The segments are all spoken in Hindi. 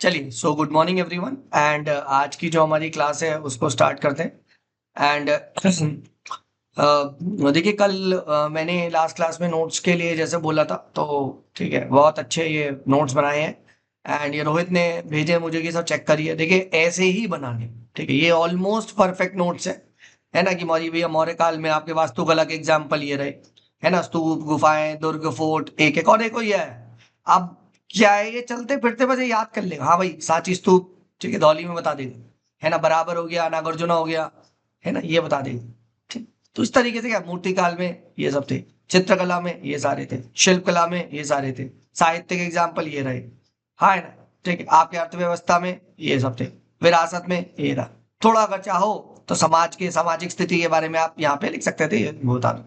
चलिए, so good morning everyone and आज की जो हमारी क्लास है उसको स्टार्ट करते हैं एंड देखिए कल मैंने लास्ट क्लास में नोट्स के लिए जैसे बोला था तो ठीक है, बहुत अच्छे ये नोट्स बनाए हैं एंड ये रोहित ने भेजे मुझे कि सब चेक करिए। देखिए ऐसे ही बनाने, ठीक है, ये ऑलमोस्ट परफेक्ट नोट्स है ना। कि मौर्य भैया मौर्य काल में आपके वास्तुकला के एग्जाम्पल ये रहे, है ना, स्तूप, गुफाएं, दुर्ग, फोर्ट, एक एक और देखो ये है। अब क्या है, ये चलते फिरते बस ये याद कर लेगा, हाँ भाई सांची स्तूप, ठीक है, धौली में बता देगा, है ना, बराबर हो गया, नागार्जुना हो गया, है ना, ये बता देगा। ठीक, तो इस तरीके से क्या मूर्ति काल में ये सब थे, चित्रकला में ये सारे थे, शिल्प कला में ये सारे थे, साहित्य के एग्जाम्पल ये रहे, हाँ है ना। ठीक है, आपके अर्थव्यवस्था में ये सब थे, विरासत में ये रहा। थोड़ा अगर चाहो तो समाज के सामाजिक स्थिति के बारे में आप यहाँ पे लिख सकते थे, ये बता दो।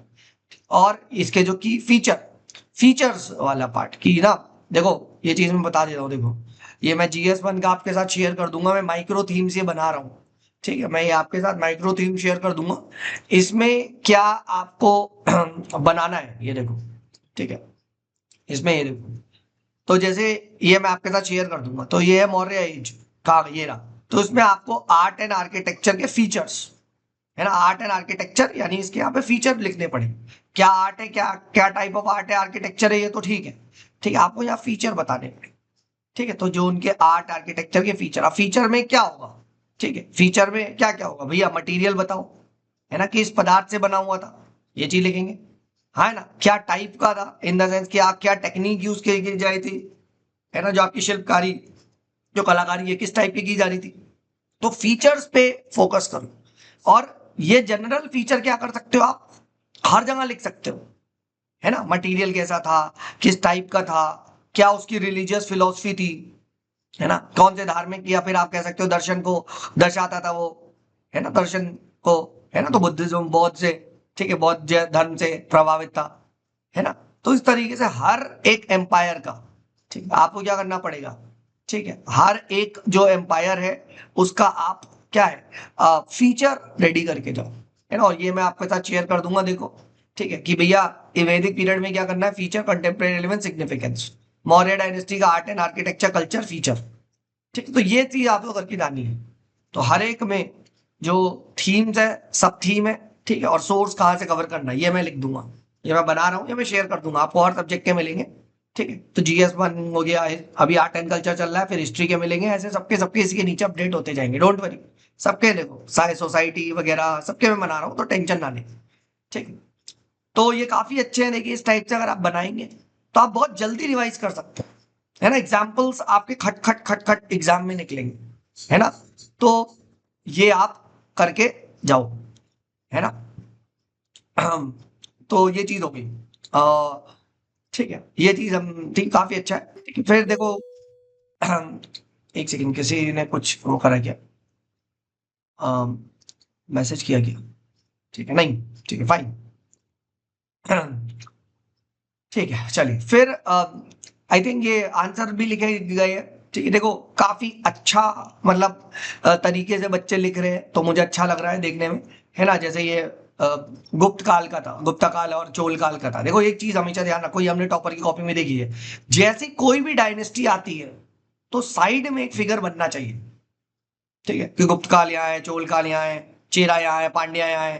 और इसके जो की फीचर्स वाला पार्ट की ना, देखो ये चीज मैं बता दे रहा हूँ। देखो ये मैं GS1 का आपके साथ शेयर कर दूंगा, मैं माइक्रो थीम से बना रहा हूँ, ठीक है, मैं ये आपके साथ माइक्रो थीम शेयर कर दूंगा। इसमें क्या आपको बनाना है ये देखो, ठीक है, इसमें ये देखो। तो जैसे ये मैं आपके साथ शेयर कर दूंगा, तो ये है मौर्य एज का, ये रहा। तो इसमें आपको आर्ट एंड आर्किटेक्चर के फीचर्स, है ना, आर्ट एंड आर्किटेक्चर, यानी इसके यहाँ पे फीचर लिखने पड़े। क्या आर्ट है, क्या क्या टाइप ऑफ आर्ट है, आर्किटेक्चर है, ये तो ठीक है, ठीक है, आपको यहाँ फीचर बताने पड़े। ठीक है, तो जो उनके आर्ट आर्किटेक्चर के फीचर, अब फीचर में क्या होगा, ठीक है, फीचर में क्या क्या होगा भैया, मटेरियल बताओ, है ना, किस पदार्थ से बना हुआ था, ये चीज लिखेंगे। हाँ है ना, क्या टाइप का था, इन द सेंस कि आप क्या टेक्निक यूज की जाए थी, है ना, जो आपकी शिल्पकारी, जो कलाकारी है किस टाइप की जा रही थी। तो फीचर्स पे फोकस करो। और ये जनरल फीचर क्या कर सकते हो, आप हर जगह लिख सकते हो, है ना, मटेरियल कैसा था, किस टाइप का था, क्या उसकी रिलीजियस फिलोसफी थी, है ना, कौन से धार्मिक, या फिर आप कह सकते हो दर्शन को दर्शाता था वो, है ना, दर्शन को, है ना, तो बुद्धिज्म, बौद्ध से, ठीक है, बौद्ध धर्म से प्रभावित था, है ना। तो इस तरीके से हर एक एम्पायर का, ठीक है, आपको क्या करना पड़ेगा, ठीक है, हर एक जो एम्पायर है उसका आप क्या है, फीचर रेडी करके जाओ, है ना। और ये मैं आपके साथ शेयर कर दूंगा, देखो, ठीक है, कि भैया वैदिक पीरियड में क्या करना है, feature, contemporary relevance, significance, Maurya dynasty का art and architecture, culture, feature. ठीक है, तो ये चीज आपको करके जानी है। तो हर एक में जो थीम्स है, सब थीम है, ठीक है, और सोर्स कहाँ से कवर करना है ये मैं लिख दूंगा, ये मैं बना रहा हूँ, ये मैं शेयर कर दूंगा, आपको हर सब्जेक्ट के मिलेंगे। ठीक है, तो GS1 हो गया है, अभी आर्ट एंड कल्चर चल रहा है, फिर हिस्ट्री के मिलेंगे, ऐसे सबके सबके इसके नीचे अपडेट होते जाएंगे, डोंट वरी। सबके देखो सारे सोसाइटी वगैरह सबके मैं बना रहा हूँ, तो टेंशन ना लें। ठीक है, तो ये काफी अच्छे हैं, देखिए इस टाइप से अगर आप बनाएंगे तो आप बहुत जल्दी रिवाइज कर सकते हो, है ना, एग्जाम्पल्स आपके खट खट खट खट एग्जाम में निकलेंगे, है ना। तो ये आप करके जाओ, है ना। तो ये चीज हो गई। ठीक है, ये चीज हम, ठीक, काफी अच्छा है। ठीक है, फिर देखो, एक सेकंड, किसी ने कुछ वो करा क्या, मैसेज किया क्या, ठीक है, नहीं, ठीक है, फाइन। ठीक है, चलिए फिर आई थिंक ये आंसर भी लिखे गए हैं। ठीक है, देखो काफी अच्छा, मतलब तरीके से बच्चे लिख रहे हैं, तो मुझे अच्छा लग रहा है देखने में, है ना। जैसे ये गुप्त काल का था, गुप्ता काल और चोल काल का था। देखो एक चीज हमेशा ध्यान रखो, ये हमने टॉपर की कॉपी में देखी है, जैसे कोई भी डायनेस्टी आती है तो साइड में एक फिगर बनना चाहिए। ठीक है, कि गुप्त काल यहाँ है, चोल काल यहाँ है, चेरा यहाँ है, पांड्या यहाँ है।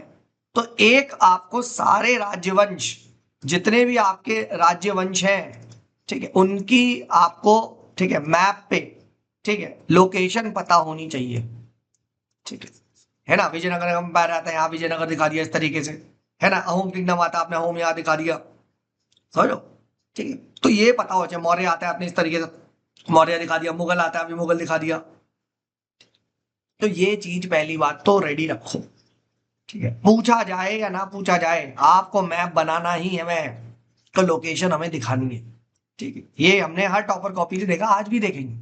तो एक आपको सारे राज्यवंश, जितने भी आपके राज्यवंश हैं, ठीक है, उनकी आपको, ठीक है, मैप पे, ठीक है, लोकेशन पता होनी चाहिए। ठीक है ना, विजयनगर एम्पायर आता है, यहाँ विजयनगर दिखा दिया इस तरीके से, है ना, अहोम किंगडम आता है, आपने अहोम यहाँ दिखा दिया, समझो। ठीक है, तो ये पता हो चाहिए, मौर्य आता है आपने इस तरीके से मौर्य दिखा दिया, मुगल आता है आपने मुगल दिखा दिया। तो ये चीज पहली बात तो रेडी रखो। ठीक है, पूछा जाए या ना पूछा जाए, आपको मैप बनाना ही है, मैं तो लोकेशन हमें दिखानी है। ठीक है, ये हमने हर टॉपर कॉपी से देखा, आज भी देखेंगे।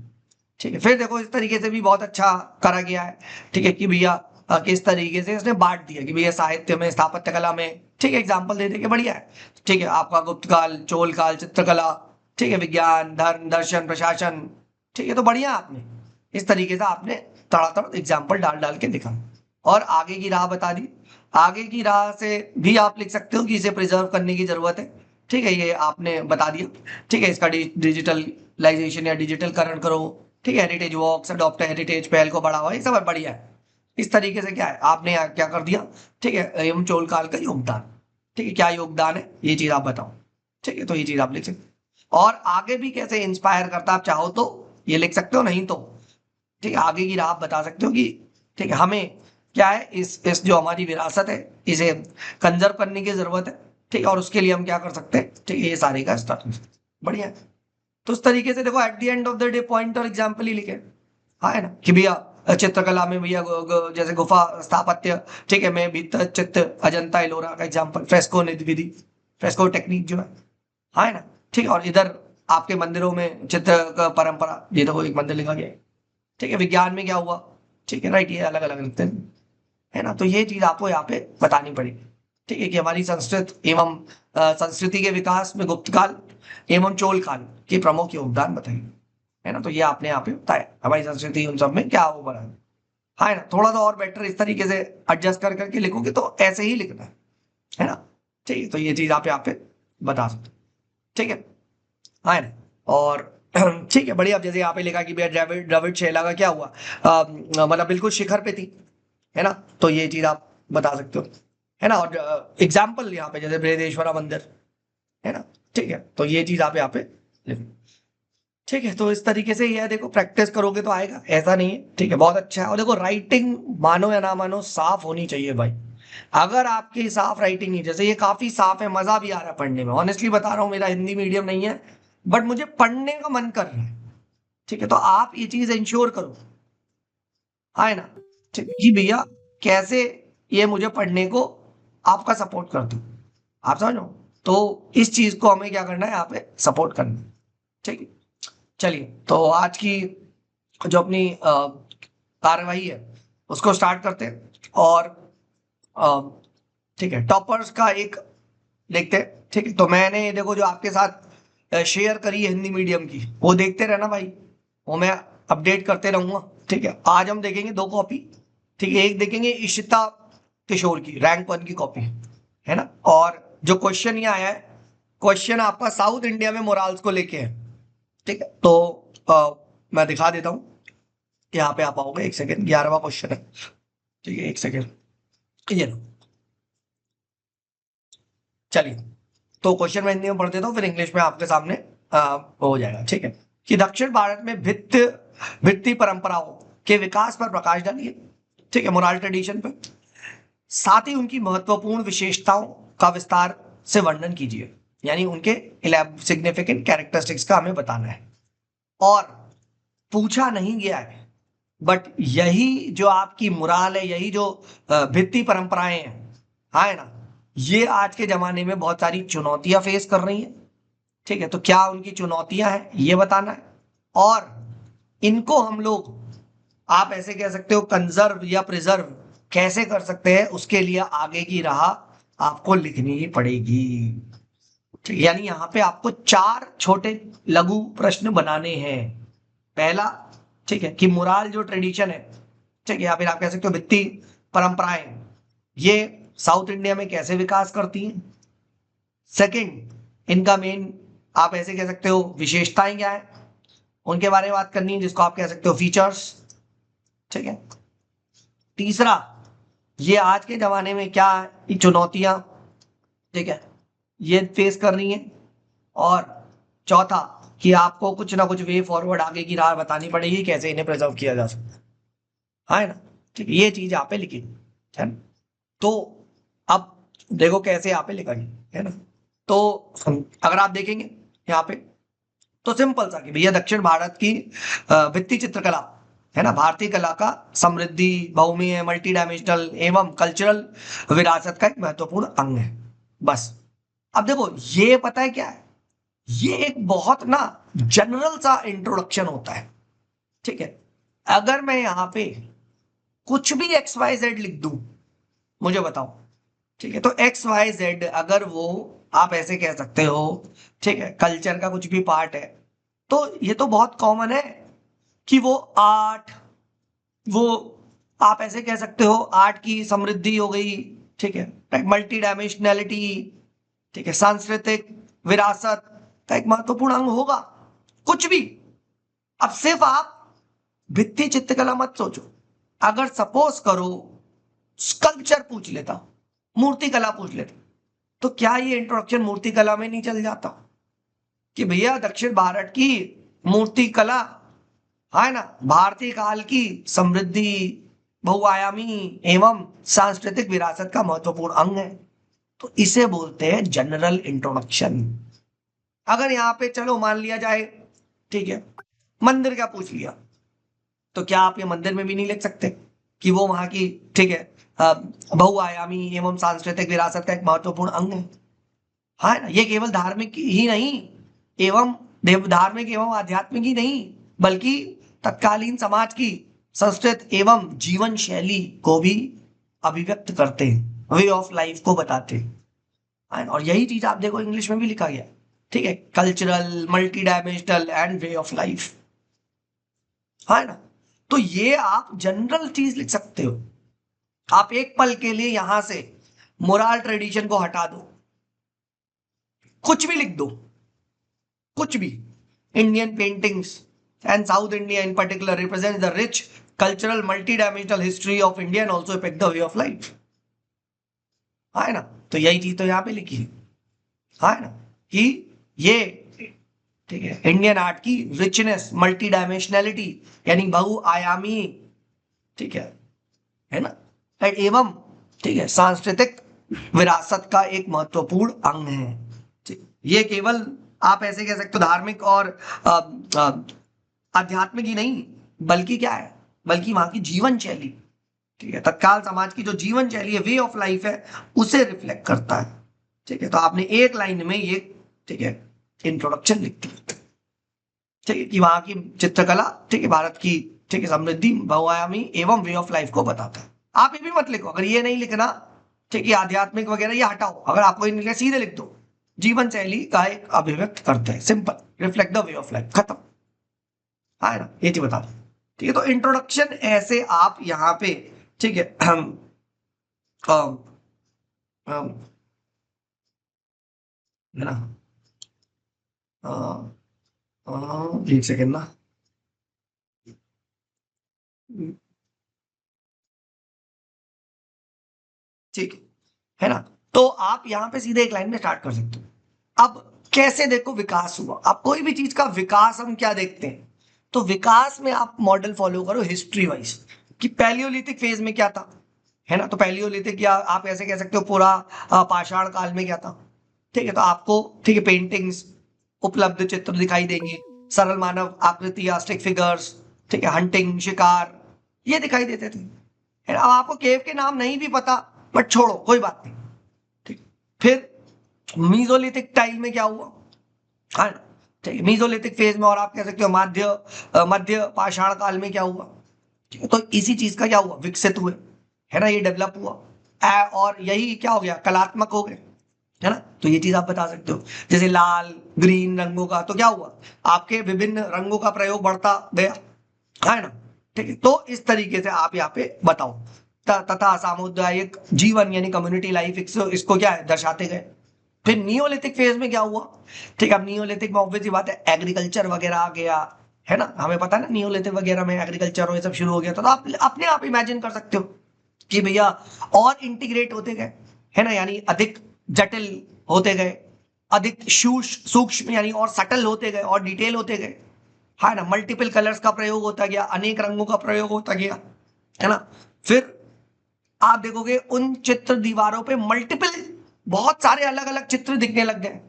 ठीक है, फिर देखो इस तरीके से भी बहुत अच्छा करा गया है। ठीक है, कि भैया किस तरीके से इसने बांट दिया, कि भैया साहित्य में, स्थापत्य कला में, ठीक है, एग्जाम्पल दे देके बढ़िया है। ठीक है, आपका गुप्त काल, चोल काल, चित्रकला, ठीक है, विज्ञान, धर्म, दर्शन, प्रशासन, ठीक है, तो बढ़िया आपने इस तरीके से आपने तड़ातड़ एग्जाम्पल डाल डाल के दिखा, और आगे की राह बता दी। आगे की राह से भी आप लिख सकते हो कि इसे प्रिजर्व करने की जरूरत है। ठीक है, ये आपने बता दिया। ठीक है, इसका डिजिटलाइजेशन या डिजिटल करण करो, ठीक है, हेरिटेज वॉक्स, अडॉप्ट हेरिटेज, पहल को बढ़ावा, ये सब बढ़िया है। इस तरीके से क्या है, आपने यहाँ क्या कर दिया, ठीक है, एवं चोल काल का योगदान, ठीक है, क्या योगदान है ये चीज आप बताओ, ठीक है, तो ये चीज आप लिख सकते हो। और आगे भी कैसे इंस्पायर करता आप चाहो तो ये लिख सकते हो, नहीं तो ठीक है आगे की राह आप बता सकते हो कि ठीक है हमें क्या है, इस जो हमारी विरासत है इसे कंजर्व करने की जरूरत है, ठीक है, और उसके लिए हम क्या कर सकते हैं, ठीक है, ये सारे का स्टार्ट बढ़िया है। तो उस तरीके से देखो, at the end of the day point और एग्जाम्पल ही लिखे, हाँ है ना, कि भैया चित्रकला में भैया जैसे गुफा स्थापत्य, ठीक है, मैं भीतर चित्र अजंता एलोरा का एग्जाम्पल, फ्रेस्को विधि, फ्रेस्को टेक्निक जो है, हाँ है ना, ठीक है, और इधर आपके मंदिरों में चित्र का परंपरा, ये देखो एक मंदिर लिखा गया है, ठीक है, विज्ञान में क्या हुआ, ठीक है, राइट, ये अलग अलग लिखते हैं, है ना, तो ये चीज आपको यहाँ पे बतानी पड़ेगी, ठीक है, कि हमारी संस्कृति के विकास में गुप्त काल एवं चोल काल के प्रमुख योगदान बताइए, है ना, तो ये आपने यहाँ पे बताया हमारी संस्कृति उन सब में क्या वो बना है, हाँ है ना, थोड़ा सा और बेटर इस तरीके से एडजस्ट कर करके लिखोगे तो ऐसे ही लिखना है ना, ठीक है, तो ये चीज आप यहाँ पे बता सकते हो, ठीक है, हाँ है ना, और ठीक है बढ़िया, अब जैसे यहाँ पे लिखा कि भैया द्रविड़ द्रविड़ शैला का क्या हुआ, मतलब बिल्कुल शिखर पे थी, है ना, तो ये चीज आप बता सकते हो, है ना, और एग्जाम्पल यहाँ पे जैसे बृहदेश्वरा मंदिर, है ना, ठीक है, तो ये चीज आप यहाँ पे लिखो, ठीक है, तो इस तरीके से ये है, देखो प्रैक्टिस करोगे तो आएगा, ऐसा नहीं है, ठीक है, बहुत अच्छा है। और देखो राइटिंग मानो या ना मानो साफ होनी चाहिए भाई, अगर आपकी साफ राइटिंग नहीं, जैसे ये काफी साफ है, मजा भी आ रहा है पढ़ने में, ऑनेस्टली बता रहा हूँ, मेरा हिंदी मीडियम नहीं है, बट मुझे पढ़ने का मन कर रहा है, ठीक है, तो आप ये चीज इंश्योर करो, है ना, ठीक है, कि भैया कैसे ये मुझे पढ़ने को आपका सपोर्ट कर दूं, आप समझो, तो इस चीज को हमें क्या करना है यहाँ पे सपोर्ट करना है, ठीक है, चलिए तो आज की जो अपनी कार्यवाही है उसको स्टार्ट करते हैं, और अ, ठीक है, टॉपर्स का एक देखते हैं, ठीक है, तो मैंने देखो जो आपके साथ शेयर करी है हिंदी मीडियम की, वो देखते रहना भाई, वो मैं अपडेट करते रहूंगा, ठीक है, आज हम देखेंगे 2 कॉपी, ठीक है, एक देखेंगे इशिता किशोर की रैंक 1 की कॉपी, है ना, और जो क्वेश्चन ये आया है, क्वेश्चन आपका साउथ इंडिया में मोराल्स को लेके है, ठीक है, तो मैं दिखा देता हूँ, यहाँ पे आप आओगे, एक सेकेंड, 11वां क्वेश्चन है, ठीक है, एक सेकेंड, ये लो, चलिए, तो क्वेश्चन मैं हिंदी में पढ़ देता हूँ, फिर इंग्लिश में आपके सामने हो जाएगा, ठीक है, कि दक्षिण भारत में भित्ति परंपराओं के विकास पर प्रकाश डालिए, ठीक है, मोरल ट्रेडिशन पे, साथ ही उनकी महत्वपूर्ण विशेषताओं का विस्तार से वर्णन कीजिए, यानी उनके सिग्निफिकेंट कैरेक्टरिस्टिक्स का हमें बताना है, और पूछा नहीं गया है, बट यही जो आपकी मुराल है, यही जो भित्ति परंपराएं हैं, हाँ है ना, ये आज के जमाने में बहुत सारी चुनौतियां फेस कर रही हैं, ठीक है, तो क्या उनकी चुनौतियां हैं ये बताना है, और इनको हम लोग, आप ऐसे कह सकते हो, कंजर्व या प्रिजर्व कैसे कर सकते हैं, उसके लिए आगे की राह आपको लिखनी ही पड़ेगी, ठीक है, यानी यहाँ पे आपको 4 छोटे लघु प्रश्न बनाने हैं। पहला, ठीक है, कि मुराल जो ट्रेडिशन है, ठीक है, या फिर आप कह सकते हो भित्ति परंपराएं, ये साउथ इंडिया में कैसे विकास करती हैं। सेकंड, इनका मेन, आप ऐसे कह सकते हो, विशेषताएं क्या है, उनके बारे में बात करनी है, जिसको आप कह सकते हो फीचर्स, ठीक है। तीसरा, ये आज के जमाने में क्या चुनौतियां, ठीक है, ये फेस कर रही है, और चौथा, कि आपको कुछ ना कुछ वे फॉरवर्ड आगे की राह बतानी पड़ेगी, कैसे इन्हें प्रिजर्व किया जा सकता है, हाँ है ना, ठीक है, ये चीज यहाँ पे लिखी है ना, तो अब देखो कैसे यहाँ पे लिखा गया है ना, तो अगर आप देखेंगे यहाँ पे, तो सिंपल सा कि भैया दक्षिण भारत की भित्ति चित्रकला, है ना, भारतीय कला का समृद्धि, बहुमीय, मल्टी डायमेंशनल एवं कल्चरल विरासत का एक महत्वपूर्ण अंग है, बस। अब देखो ये पता है क्या है, ये एक बहुत ना जनरल सा इंट्रोडक्शन होता है, ठीक है, अगर मैं यहाँ पे कुछ भी XYZ लिख दूं, मुझे बताओ, ठीक है, तो XYZ अगर वो, आप ऐसे कह सकते हो, ठीक है, कल्चर का कुछ भी पार्ट है, तो ये तो बहुत कॉमन है कि वो आर्ट, वो आप ऐसे कह सकते हो आर्ट की समृद्धि हो गई, ठीक है, मल्टी डायमेंशनैलिटी, ठीक है, सांस्कृतिक विरासत का एक महत्वपूर्ण अंग होगा, कुछ भी। अब सिर्फ आप भित्ति चित्रकला मत सोचो। अगर सपोज करो स्कल्पचर पूछ लेता, मूर्ति कला पूछ लेता, तो क्या ये इंट्रोडक्शन मूर्ति कला में नहीं चल जाता कि भैया दक्षिण भारत की मूर्ति कला है ना भारतीय काल की समृद्धि, बहुआयामी एवं सांस्कृतिक विरासत का महत्वपूर्ण अंग है। तो इसे बोलते हैं जनरल इंट्रोडक्शन। अगर यहाँ पे चलो मान लिया जाए, ठीक है, मंदिर का पूछ लिया, तो क्या आप ये मंदिर में भी नहीं लिख सकते कि वो वहां की, ठीक है, बहुआयामी एवं सांस्कृतिक विरासत का एक महत्वपूर्ण अंग है। हाँ ना, ये केवल धार्मिक ही नहीं एवं धार्मिक एवं आध्यात्मिक ही नहीं, बल्कि तत्कालीन समाज की संस्कृत एवं जीवन शैली को भी अभिव्यक्त करते हैं, वे ऑफ लाइफ को बताते हैं। और यही चीज आप देखो इंग्लिश में भी लिखा गया, ठीक है, cultural, multi dimensional and way of life, है ना। तो ये आप जनरल चीज लिख सकते हो। आप एक पल के लिए यहां से मोरल ट्रेडिशन को हटा दो, कुछ भी लिख दो, कुछ भी। Indian paintings and south India in particular represent the rich cultural multi dimensional history of India and also effect the way of life, है ना। तो यही चीज तो यहां पे लिखी है ना, कि ये, ठीक है, इंडियन आर्ट की रिचनेस, मल्टी डायमेंशनलिटी यानी बहुआयामी, ठीक है ना, एवं, ठीक है, सांस्कृतिक विरासत का एक महत्वपूर्ण अंग है। ठीक, ये केवल आप ऐसे कह सकते हो धार्मिक और आध्यात्मिक ही नहीं, बल्कि क्या है, बल्कि वहां की जीवन शैली, ठीक है, तत्काल समाज की जो जीवन शैली है, वे ऑफ लाइफ है, उसे रिफ्लेक्ट करता है। ठीक है, तो आपने एक लाइन में ये, ठीक है, इंट्रोडक्शन लिख दी, ठीक है, कि वहां की चित्रकला, ठीक है, भारत की, ठीक है, समृद्धि, बहुआयामी एवं वे ऑफ लाइफ को बताता है। आप ये भी मत लिखो, अगर ये नहीं लिखना, ठीक है, आध्यात्मिक वगैरह ये हटाओ, अगर आपको ये नहीं लिखना सीधे लिख दो, जीवन शैली का एक अभिव्यक्त करते हैं, simple, reflect the way of life, खत्म, है ना, ये चीज बता दो। ठीक है, तो इंट्रोडक्शन ऐसे आप यहाँ पे, ठीक है, हम, है ना, एक सेकेंड ना, ठीक है ना। तो आप यहाँ पे सीधे एक लाइन में स्टार्ट कर सकते हो। अब कैसे देखो विकास हुआ, अब कोई भी चीज का विकास हम क्या देखते हैं, तो विकास में आप मॉडल फॉलो करो हिस्ट्री वाइज, कि पैलियोलिथिक फेज में क्या था, है ना। तो पैलियोलिथिक, या आप ऐसे कह सकते हो पूरा पाषाण काल में क्या था, ठीक है, तो आपको, ठीक है, पेंटिंग्स, उपलब्ध चित्र दिखाई देंगे, सरल मानव आकृति या स्टिक फिगर्स, ठीक है, हंटिंग, शिकार, ये दिखाई देते थे, है ना। अब आपको केव के नाम नहीं भी पता, बट छोड़ो, कोई बात नहीं, ठीक। फिर मीजोलिथिक टाइम में क्या हुआ, हाँ, ठीक है, मीजोलिथिक फेज में, और आप कह सकते हो मध्य पाषाण काल में क्या हुआ, ठीक है, तो इसी चीज का क्या हुआ, विकसित हुए, है ना, ये डेवलप हुआ, और यही क्या हो गया, कलात्मक हो गए, है ना। तो ये चीज आप बता सकते हो, जैसे लाल ग्रीन रंगों का, तो क्या हुआ, आपके विभिन्न रंगों का प्रयोग बढ़ता गया, है ना, ठीक है। तो इस तरीके से आप यहाँ पे बताओ, तथा सामुदायिक जीवन यानी कम्युनिटी लाइफ, इसको क्या है, दर्शाते गए। फिर नियोलिथिक फेज में क्या हुआ, ठीक है, अब नियोलिथिक में ऑब्वियसली बात है एग्रीकल्चर वगैरह आ गया, है ना, हमें पता है ना, नियोलिथिक वगैरह में एग्रीकल्चर और ये सब शुरू हो गया था, तो आप अपने आप इमेजिन कर सकते हो कि भैया और इंटीग्रेट होते गए, है ना, यानी अधिक जटिल होते गए, अधिक सूक्ष्म यानी और सटल होते गए और डिटेल होते गए, है ना, मल्टीपल कलर्स का प्रयोग होता गया, अनेक रंगों का प्रयोग होता गया, है ना। फिर आप देखोगे उन चित्र दीवारों पे मल्टीपल, बहुत सारे अलग अलग चित्र दिखने लग गए,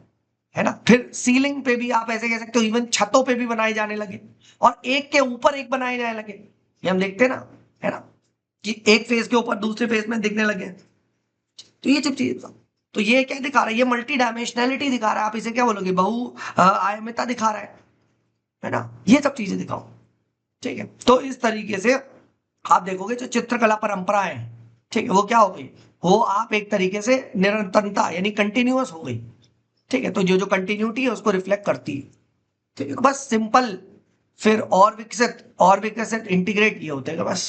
है ना। फिर सीलिंग पे भी आप ऐसे कह सकते हो, इवन छतों पे भी बनाए जाने लगे, और एक के ऊपर एक बनाए जाने लगे, ये हम देखते हैं ना, है ना, कि एक फेज के ऊपर दूसरे फेज में दिखने लगे। तो ये सब चीज, तो ये क्या दिखा रहा है, ये मल्टी डायमेंशनलिटी दिखा रहा है, आप इसे क्या बोलोगे, बहु आयामिता दिखा रहा है ना, ये सब चीजें दिखाओ, ठीक है। तो इस तरीके से आप देखोगे जो चित्रकला परंपरा है, ठीक है, वो क्या हो गई, वो आप एक तरीके से निरंतरता यानी कंटिन्यूअस हो गई, ठीक है। तो जो जो कंटिन्यूटी है उसको रिफ्लेक्ट करती है, ठीक है, बस सिंपल। फिर और विकसित इंटीग्रेट ये होते हैं बस।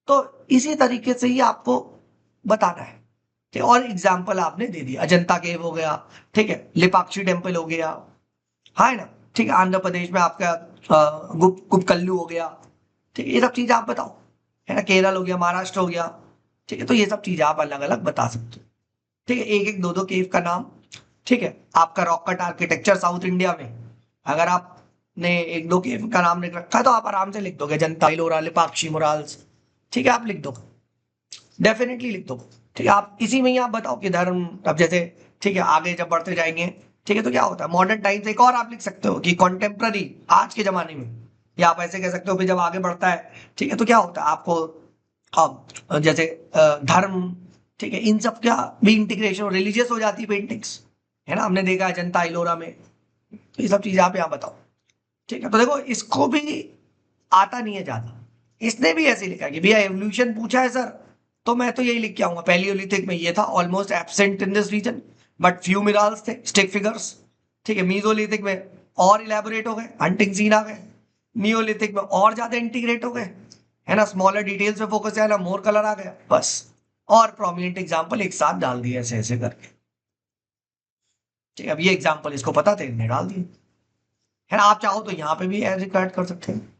तो इसी तरीके से ही आपको बताना है, ठीक है। और एग्जाम्पल आपने दे दिया, अजंता केव हो गया, ठीक है, लेपाक्षी टेम्पल हो गया, है ना, ठीक है, आंध्र प्रदेश में आपका गुप्त गुप्तकल्लू हो गया, ठीक है, ये सब चीजें आप बताओ, है ना, केरल हो गया, महाराष्ट्र हो गया, ठीक है, तो ये सब चीजें आप अलग अलग बता सकते हो। ठीक है, एक एक दो दो केव का नाम। ठीक है, आपका rock cut architecture south India में, अगर आपने एक दो केव का नाम लिख रखा है तो आप आराम से लिख दोगे, जनता इलोरा, लेपाक्षी मोराल्स। ठीक है, आप लिख दो, डेफिनेटली लिख दो। ठीक है, आप इसी में ही आप बताओ कि धर्म, अब जैसे, ठीक है, आगे जब बढ़ते जाएंगे, ठीक है, तो क्या होता है मॉडर्न टाइम्स, एक और आप लिख सकते हो कि कॉन्टेम्प्ररी, आज के जमाने में, या आप ऐसे कह सकते हो कि जब आगे बढ़ता है, ठीक है, तो क्या होता है आपको, अब जैसे धर्म, ठीक है, इन सब का भी इंटीग्रेशन, रिलीजियस हो जाती है पेंटिंग्स, है ना, हमने देखा है जनता इलोरा में। तो ये सब चीजें आप यहाँ बताओ। ठीक है, तो देखो इसको भी आता नहीं है ज्यादा, इसने भी ऐसे लिखा है कि भैया एवोल्यूशन पूछा है सर, तो मैं तो यही लिख के आऊंगा, पैलियोलिथिक में ये था, almost absent in this region, but few minerals थे, स्टिक फिगर्स। ठीक है, मीजोलिथिक में और इलेबोरेट हो गए, हंटिंग सीन आ गए, नियोलिथिक में और ज्यादा इंटीग्रेट हो गए, है ना, स्मॉलर डिटेल्स पे फोकस किया ना, मोर कलर आ गया बस, और प्रोमिनेंट एग्जाम्पल एक साथ डाल दिए ऐसे ऐसे करके। ठीक है, अब ये एग्जाम्पल इसको पता थे, इन्हें डाल दिए, है ना, आप चाहो तो यहाँ पे भी एज रिकॉर्ड कर सकते हैं।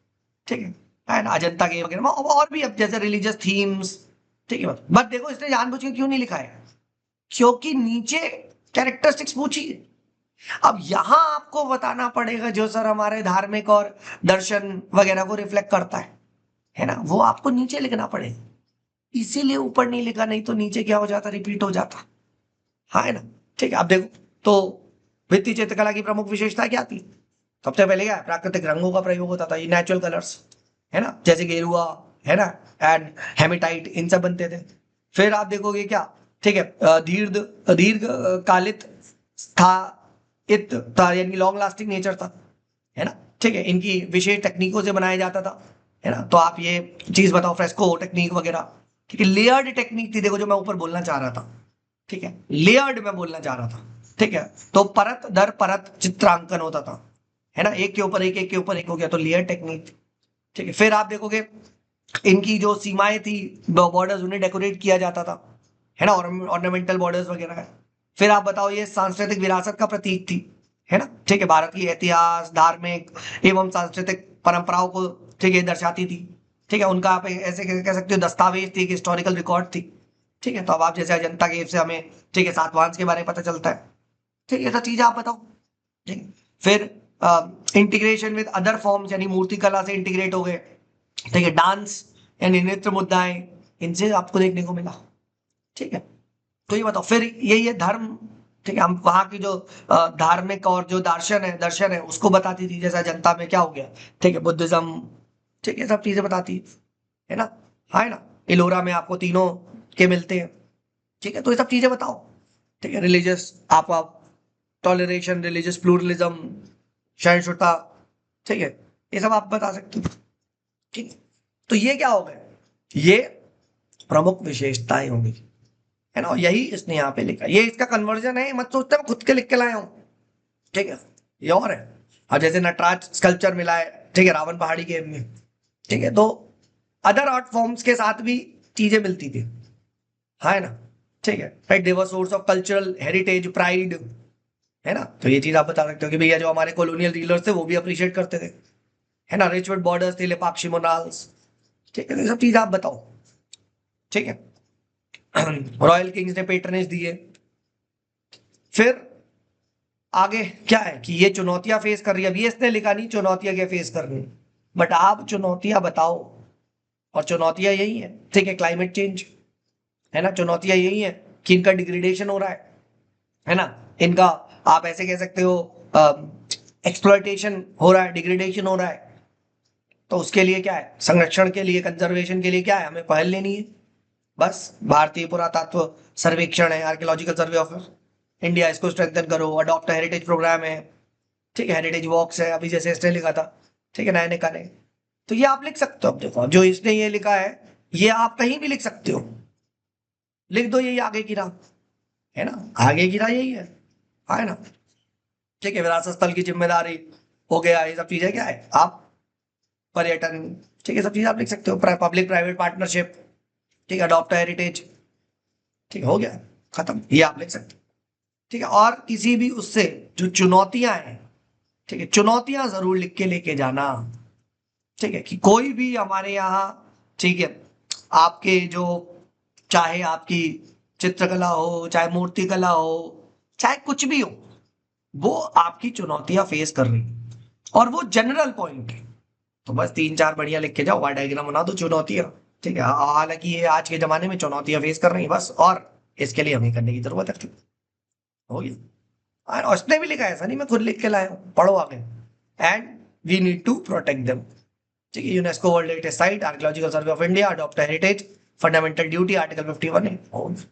ठीक है ना, अजंता के वगैरह में और भी, अब जैसे रिलीजियस थीम्स। ठीक है, बट देखो इसने जानबूझ के क्यों नहीं लिखा है, क्योंकि नीचे कैरेक्टरिस्टिक्स पूछी है। अब यहां आपको बताना पड़ेगा जो सर हमारे धार्मिक और दर्शन वगैरह को रिफ्लेक्ट करता है ना, वो आपको नीचे लिखना पड़ेगा, इसीलिए ऊपर नहीं लिखा, नहीं तो नीचे क्या हो जाता, रिपीट हो जाता। हाँ, है ना। ठीक है, अब देखो, तो भित्ति चित्रकला की प्रमुख विशेषता क्या थी, सबसे पहले क्या है, प्राकृतिक रंगों का प्रयोग होता था, ये नेचुरल कलर्स, है ना, जैसे गेरुआ, है ना, एंड हेमेटाइट, इन सब बनते थे। फिर आप देखोगे क्या, ठीक है, दीर्घ दीर्घ कालित था, इत था, यानी लॉन्ग लास्टिंग नेचर था, है ना। ठीक है, इनकी विशेष तकनीकों से बनाया जाता था, है ना, तो आप ये चीज बताओ, फ्रेस्को टेक्निक वगैरह। ठीक है, लेयर्ड टेक्निक थी, देखो जो मैं ऊपर बोलना चाह रहा था, ठीक है, लेयर्ड में बोलना चाह रहा था। ठीक है, तो परत दर परत चित्रांकन होता था, है ना, एक के ऊपर एक, एक के ऊपर एक हो गया, तो लेयर टेक्निक। ठीक है, फिर आप देखोगे इनकी जो सीमाएं थी, बॉर्डर्स, उन्हें डेकोरेट किया जाता था, है ना, ऑर्नामेंटल बॉर्डर्स वगैरह है। फिर आप बताओ, ये सांस्कृतिक विरासत का प्रतीक थी, है ना। ठीक है, भारत की इतिहास, धार्मिक एवं सांस्कृतिक परंपराओं को, ठीक है, दर्शाती थी। ठीक है, उनका आप ऐसे कह सकते हो दस्तावेज थी, हिस्टोरिकल रिकॉर्ड थी। ठीक है, तो अब आप जैसे अजंता केव से हमें, ठीक है, सातवाहन के बारे में पता चलता है। ठीक है, तो चीजें आप बताओ। ठीक है, फिर इंटीग्रेशन विद अदर फॉर्म्स, यानी मूर्ति कला से इंटीग्रेट हो गए। ठीक है, डांस यानी नृत्य मुद्राएं, इनसे आपको देखने को मिला। ठीक है, तो ये बताओ, फिर यही है धर्म। ठीक है, हम वहां की जो धार्मिक और जो दर्शन है उसको बताती थी, जैसा जनता में क्या हो गया, ठीक है, बुद्धिज्म। ठीक है, सब चीजें बताती है ना। हाँ, है ना, इलोरा में आपको तीनों के मिलते हैं। ठीक है, तो ये सब चीजें बताओ। ठीक है, रिलीजियस आपका टॉलरेशन, रिलीजियस प्लूरलिज्म, सहिष्णुता। ठीक है, ये सब आप बता सकते हो। ठीक है, तो ये क्या हो गए, ये प्रमुख विशेषताएं होंगी, है ना, यही इसने यहाँ पे लिखा, ये इसका कन्वर्जन है, मत सोचते मैं खुद के लिख के लाया हूँ। ठीक है, ये और है। और जैसे नटराज स्कल्पचर मिला है, ठीक है, रावण पहाड़ी गेम में। ठीक है, तो अदर आर्ट फॉर्म्स के साथ भी चीजें मिलती थी, हाँ, है ना। ठीक है, right, they're source of cultural heritage, pride, है ना, तो ये चीज आप बता सकते हो कि भैया जो हमारे कॉलोनियल रीलर्स थे वो भी अप्रिशिएट करते थे, है ना, रिचवर्ड बॉर्डर्स थे, लेपाक्षी मोनाल्स। ठीक है, तो ये सब चीज आप बताओ। ठीक है, रॉयल किंग्स ने पेट्रनेज दिए। फिर आगे क्या है कि ये चुनौतियां फेस कर रही है, अभी इसने लिखा नहीं चुनौतियां क्या फेस कर रही है, बट आप चुनौतियां बताओ, और चुनौतियां यही है, ठीक है, क्लाइमेट चेंज, है ना, चुनौतियां यही है कि इनका डिग्रेडेशन हो रहा है ना, इनका, आप ऐसे कह सकते हो, एक्सप्लॉयटेशन हो रहा है, डिग्रेडेशन हो रहा है। तो उसके लिए क्या है, संरक्षण के लिए, कंजर्वेशन के लिए क्या है, हमें पहल लेनी है, बस। भारतीय पुरातत्व सर्वेक्षण है, आर्कियोलॉजिकल सर्वे ऑफ इंडिया, इसको स्ट्रेंथन करो, अडॉप्ट हेरिटेज प्रोग्राम है। ठीक है, हेरिटेज वॉक्स है, अभी जैसे इसने लिखा था। ठीक है, नए नए कार्य, तो ये आप लिख सकते हो। अब देखो, जो इसने ये लिखा है, ये आप कहीं भी लिख सकते हो, लिख दो यही आगे की राह, है ना, आगे की राह यही है ना। ठीक है, विरासत स्थल की जिम्मेदारी हो गया, ये सब चीजें क्या है, आप पर्यटन, ठीक है, सब चीजें आप लिख सकते हो, पब्लिक प्राइवेट पार्टनरशिप। ठीक है, अडॉप्ट हेरिटेज। ठीक है, हो गया, खत्म, ये आप लिख सकते हो। ठीक है, और किसी भी उससे जो चुनौतियां हैं, ठीक है, चुनौतियां जरूर लिख के लेके जाना। ठीक है, कि कोई भी हमारे यहाँ, ठीक है, आपके जो, चाहे आपकी चित्रकला हो, चाहे मूर्ति कला हो, चाहे कुछ भी हो, वो आपकी चुनौतियां फेस कर रही है, और वो जनरल पॉइंट है। तो बस 3-4 बढ़िया लिख के जाओ, वाई डायग्राम बना दो चुनौतियां, ठीक है। हालांकि ये आज के जमाने में चुनौतियां फेस कर रही है बस, और इसके लिए हमें करने की जरूरत है। हो गया। और उसने भी लिखा है, ऐसा नहीं मैं खुद लिख के लाया हूं, पढ़ो आगे। And we need to protect them, ठीक है। UNESCO world heritage site, archaeological survey of India, adopt heritage, fundamental duty article 51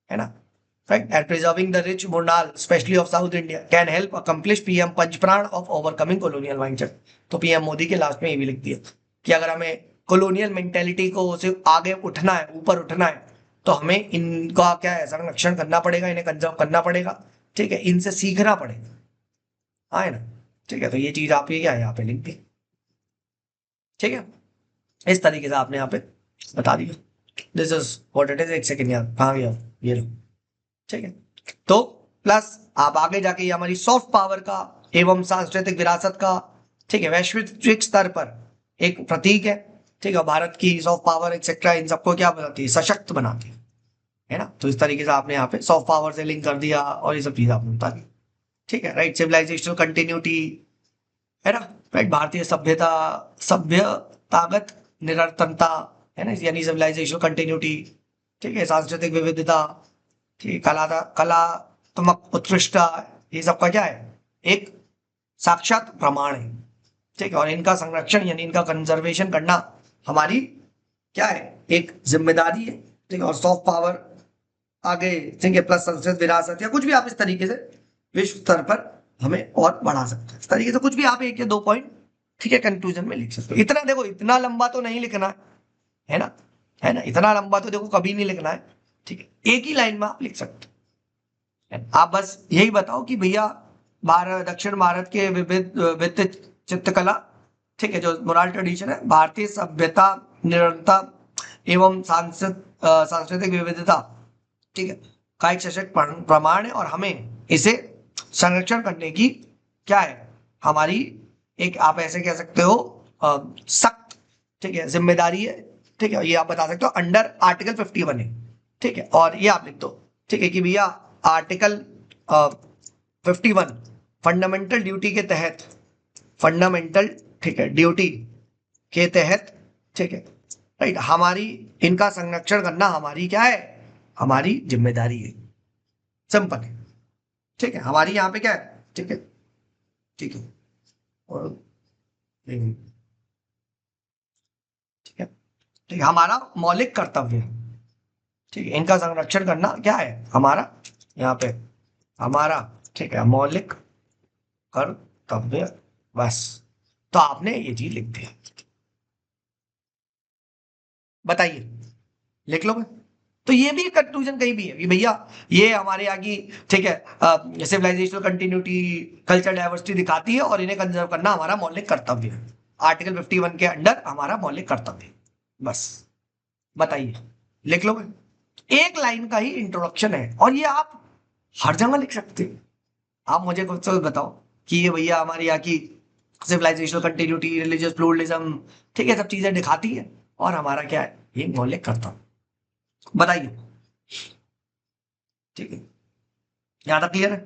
है ना, right? And preserving the rich Murnal, especially of South India, can help accomplish PM पंचप्राण of overcoming colonial mindset। तो पीएम मोदी के लास्ट में ये भी लिख दिया कि अगर हमें colonial mentality को से आगे उठना है, ऊपर उठना है, तो हमें इनका क्या है, संरक्षण करना पड़ेगा, इन्हें कंजर्व करना पड़ेगा, ठीक है, इनसे सीखना पड़ेगा, हाँ है ना, ठीक है। तो ये चीज आप ये क्या है यहाँ पे लिख दी, ठीक है। इस तरीके से आपने यहाँ पे बता दिया, this is what it is. एक सेकेंड यार, कहाँ गया ये लो, ठीक है। तो प्लस आप आगे जाके ये हमारी सॉफ्ट पावर का एवं सांस्कृतिक विरासत का, ठीक है, वैश्विक स्तर पर एक प्रतीक है, ठीक है। भारत की सॉफ्ट पावर एक्सेट्रा इन सबको क्या बनाती है, सशक्त बनाती है ना। तो इस तरीके से आपने यहाँ पे सॉफ्ट पावर से लिंक कर दिया, और ये सब चीज आपने बता दी, ठीक है, राइट। सिविलाइजेशनल कंटिन्यूटी है ना, राइट। भारतीय सभ्यता, सभ्य ताकत, निरंतरता, है ना, यानी सिविलाइजेशनल कंटिन्यूटी, ठीक है। सांस्कृतिक विविधता, ठीक, कलात्मक उत्कृष्टता, ये सबका क्या है, एक साक्षात प्रमाण है, ठीक है। और इनका संरक्षण यानी इनका कंजर्वेशन करना हमारी क्या है, एक जिम्मेदारी है, ठीक है। और सॉफ्ट पावर आगे, ठीक है, प्लस संस्कृत विरासत, या कुछ भी आप इस तरीके से विश्व स्तर पर हमें और बढ़ा सकते हैं, इस तरीके से कुछ भी आप 1 या 2 पॉइंट, ठीक है, कंक्लूजन में लिख सकते हो। इतना देखो, इतना लंबा तो नहीं लिखना है ना, है ना, इतना लंबा तो देखो कभी नहीं लिखना है, ठीक है। एक ही लाइन में आप लिख सकते हैं। आप बस यही बताओ कि भैया भारत, दक्षिण भारत के विविध चित्रकला, ठीक है, जो मोरल ट्रेडिशन है, भारतीय सभ्यता, निरंतरता एवं सांस्कृतिक विविधता, ठीक है, का एक सशक्त प्रमाण है, और हमें इसे संरक्षण करने की क्या है, हमारी एक, आप ऐसे कह सकते हो, सख्त, ठीक है, जिम्मेदारी है, ठीक है। ये आप बता सकते हो अंडर आर्टिकल 51 है, ठीक है। और ये आप लिख दो, ठीक है, कि भैया आर्टिकल 51 फंडामेंटल ड्यूटी के तहत, फंडामेंटल, ठीक है, ड्यूटी के तहत, ठीक है, राइट, हमारी इनका संरक्षण करना हमारी क्या है, हमारी जिम्मेदारी है, सिंपल है, ठीक है। हमारी यहाँ पे क्या है, ठीक है, ठीक है, और ठीक है, ठीक है, हमारा मौलिक कर्तव्य है, ठीक है, इनका संरक्षण करना क्या है हमारा, यहाँ पे हमारा, ठीक है, मौलिक कर्तव्य, बस। तो आपने ये चीज लिख दिया, बताइए, लिख लो। तो ये भी कंक्लूजन कहीं भी है कि भैया ये हमारे यहाँ की, ठीक है, सिविलाइजेशनल कंटिन्यूटी, कल्चर डाइवर्सिटी दिखाती है, और इन्हें कंजर्व करना हमारा मौलिक कर्तव्य है, आर्टिकल 51 के अंडर हमारा मौलिक कर्तव्य, बस। बताइए, लिख लो। एक लाइन का ही इंट्रोडक्शन है, और ये आप हर जगह लिख सकते हैं। आप मुझे कुछ तो बताओ कि ये भैया हमारी यहाँ की सिविलाइजेशनल कंटिन्यूटी, रिलीजियस प्लूरलिज्म, ठीक है, सब चीजें दिखाती है, और हमारा क्या है, ये मौलिक कर्तव्य, बताइए, ठीक है, यहां तक क्लियर है,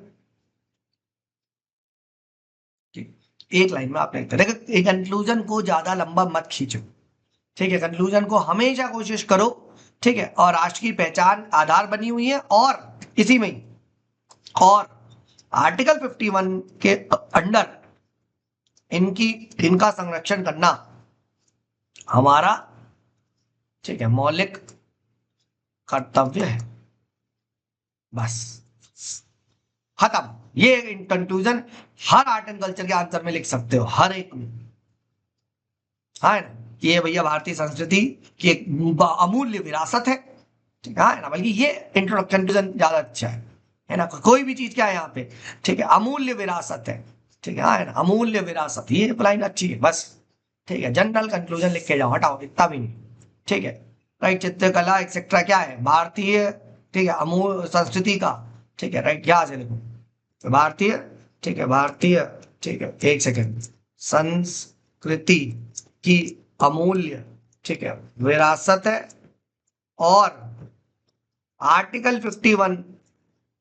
ठीक। एक लाइन में आप लिखते, देखो कंक्लूजन को ज्यादा लंबा मत खींचो, ठीक है। कंक्लूजन को हमेशा कोशिश करो, ठीक है। और राष्ट्र की पहचान आधार बनी हुई है, और इसी में, और आर्टिकल 51 के अंडर इनकी, इनका संरक्षण करना हमारा, ठीक है, मौलिक कर्तव्य है, बस, खत्म। ये conclusion her art and culture के आंसर में लिख सकते हो, हर एक में, हाँ ना, ये भैया भारतीय संस्कृति की एक अमूल्य विरासत है, ठीक है ना। बल्कि ये इंट्रोडक्शन कंक्लूजन ज्यादा अच्छा है ना। कोई भी चीज क्या है यहाँ पे, ठीक है, अमूल्य विरासत है, ठीक है ना, अमूल्य विरासत, ये लाइन अच्छी है, बस, ठीक है। जनरल कंक्लूजन लिख के जाओ, हटाओ, इतना भी नहीं, ठीक है, राइट। चित्रकला एक्सेट्रा क्या है, भारतीय, ठीक है, अमूल संस्कृति का, ठीक है, राइट, यहाँ से देखो, भारतीय, ठीक है, भारतीय, ठीक है, एक सेकेंड, संस्कृति की अमूल्य, ठीक है, विरासत है। और आर्टिकल 51,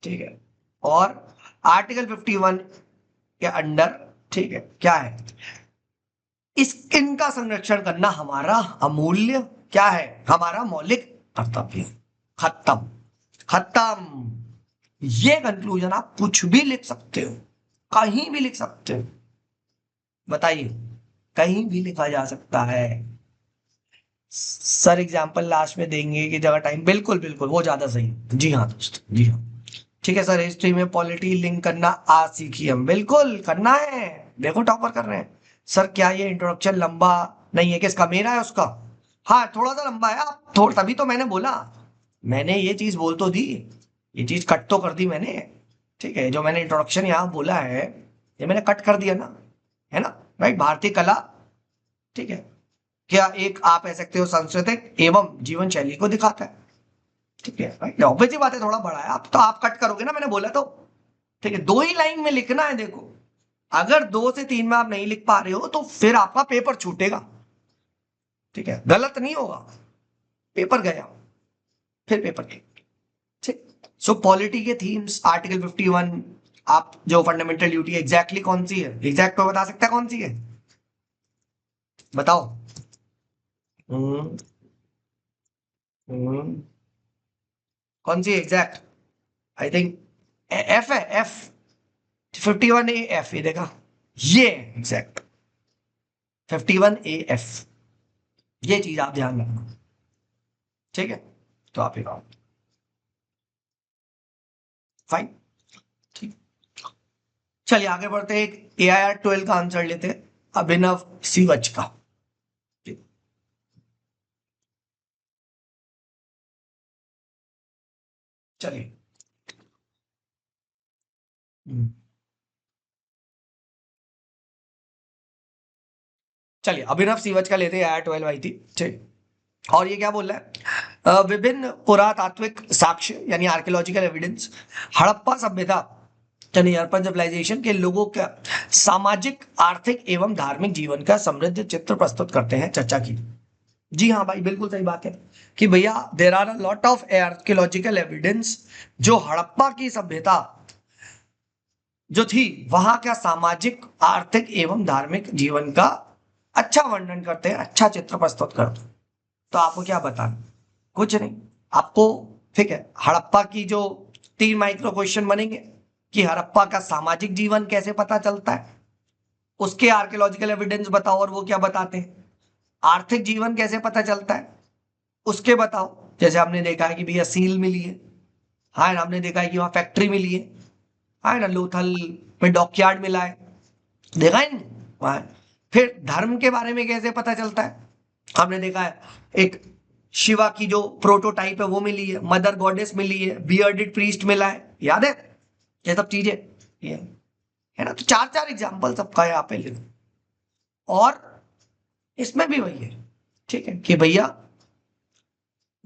ठीक है, और आर्टिकल 51 के अंडर, ठीक है, क्या है, इस इनका संरक्षण करना हमारा अमूल्य क्या है, हमारा मौलिक कर्तव्य। खत्म। खत्म। ये कंक्लूजन आप कुछ भी लिख सकते हो, कहीं भी लिख सकते हो, बताइए, कहीं भी लिखा जा सकता है। सर एग्जांपल लास्ट में देंगे कि जगह टाइम, बिल्कुल बिल्कुल वो ज्यादा सही है। जी हाँ दोस्त, जी हाँ। ठीक है सर, हिस्ट्री में पॉलिटी लिंक करना आज सीखिए हम, बिल्कुल करना है। देखो टॉपर कर रहे हैं। सर क्या ये इंट्रोडक्शन लंबा नहीं है, किसका, मेरा है उसका? हाँ थोड़ा सा लंबा है, आप थोड़ा, तभी तो मैंने बोला, मैंने ये चीज बोल तो दी, ये चीज कट तो कर दी मैंने। ठीक है, जो मैंने इंट्रोडक्शन यहाँ बोला है, ये मैंने कट कर दिया ना, है ना? राइट, भारतीय कला, ठीक है, क्या एक आप कह सकते हो सांस्कृतिक एवं जीवन शैली को दिखाता है। ठीक है राइट, ऑब्वियस ही बात है, थोड़ा बड़ा है, आप तो आप कट करोगे ना, मैंने बोला तो। ठीक है, 2 ही लाइन में लिखना है। देखो, अगर 2 से 3 में आप नहीं लिख पा रहे हो तो फिर आपका पेपर छूटेगा। ठीक है, गलत नहीं होगा, पेपर गया, फिर पेपर गया। ठीक। सो पॉलिटी के थीम्स, आर्टिकल 51, आप जो फंडामेंटल ड्यूटी एग्जैक्टली कौन सी है, एग्जैक्ट को बता सकता है कौन सी है, बताओ। हम्म, हम्म, कौन सी एग्जैक्ट? आई थिंक एफ है, एफ। 51A F, ये देखा, ये एग्जैक्ट 51A F, ये चीज आप ध्यान रखना। ठीक है, तो आप ये फाइन। ठीक, चलिए आगे बढ़ते हैं, एक AIR 12 का आंसर लेते हैं, अभिनव सीवच का। चलिए। हम्म, चलिए अभिनव सीवच का लेते हैं, AIR 12 आई थी। ठीक, और ये क्या बोल रहा है, विभिन्न पुरातात्विक साक्ष्य यानी आर्कियोलॉजिकल एविडेंस हड़प्पा सभ्यता यानी हड़प्पन सिविलाइजेशन के लोगों का सामाजिक, आर्थिक एवं धार्मिक जीवन का समृद्ध चित्र प्रस्तुत करते हैं, चर्चा की। जी हाँ भाई, बिल्कुल सही बात है कि भैया there are a lot of archaeological evidence जो हड़प्पा की सभ्यता जो थी वहां का सामाजिक, आर्थिक एवं धार्मिक जीवन का अच्छा वर्णन करते हैं, अच्छा चित्र प्रस्तुत करते हैं। तो आपको क्या बताना, कुछ नहीं आपको। ठीक है, हड़प्पा की जो 3 माइक्रो क्वेश्चन बनेंगे कि हड़प्पा का सामाजिक जीवन कैसे पता चलता है, उसके आर्कियोलॉजिकल एविडेंस बताओ और वो क्या बताते हैं, आर्थिक जीवन कैसे पता चलता है उसके बताओ। जैसे हमने देखा है कि भैया सील मिली है, हाँ, हमने देखा है कि वहां फैक्ट्री मिली है, हाँ ना, लोथल में डॉकयार्ड मिला है, देखा है नहीं वहां। फिर धर्म के बारे में कैसे पता चलता है, हमने देखा है एक शिवा की जो प्रोटोटाइप है वो मिली है, मदर गॉडेस मिली है, बियर्डेड प्रीस्ट मिला है, याद है ये सब चीजें, ये है ना। तो 4 4 एग्जाम्पल सबका यहाँ पे ले, और इसमें भी वही है। ठीक है कि भैया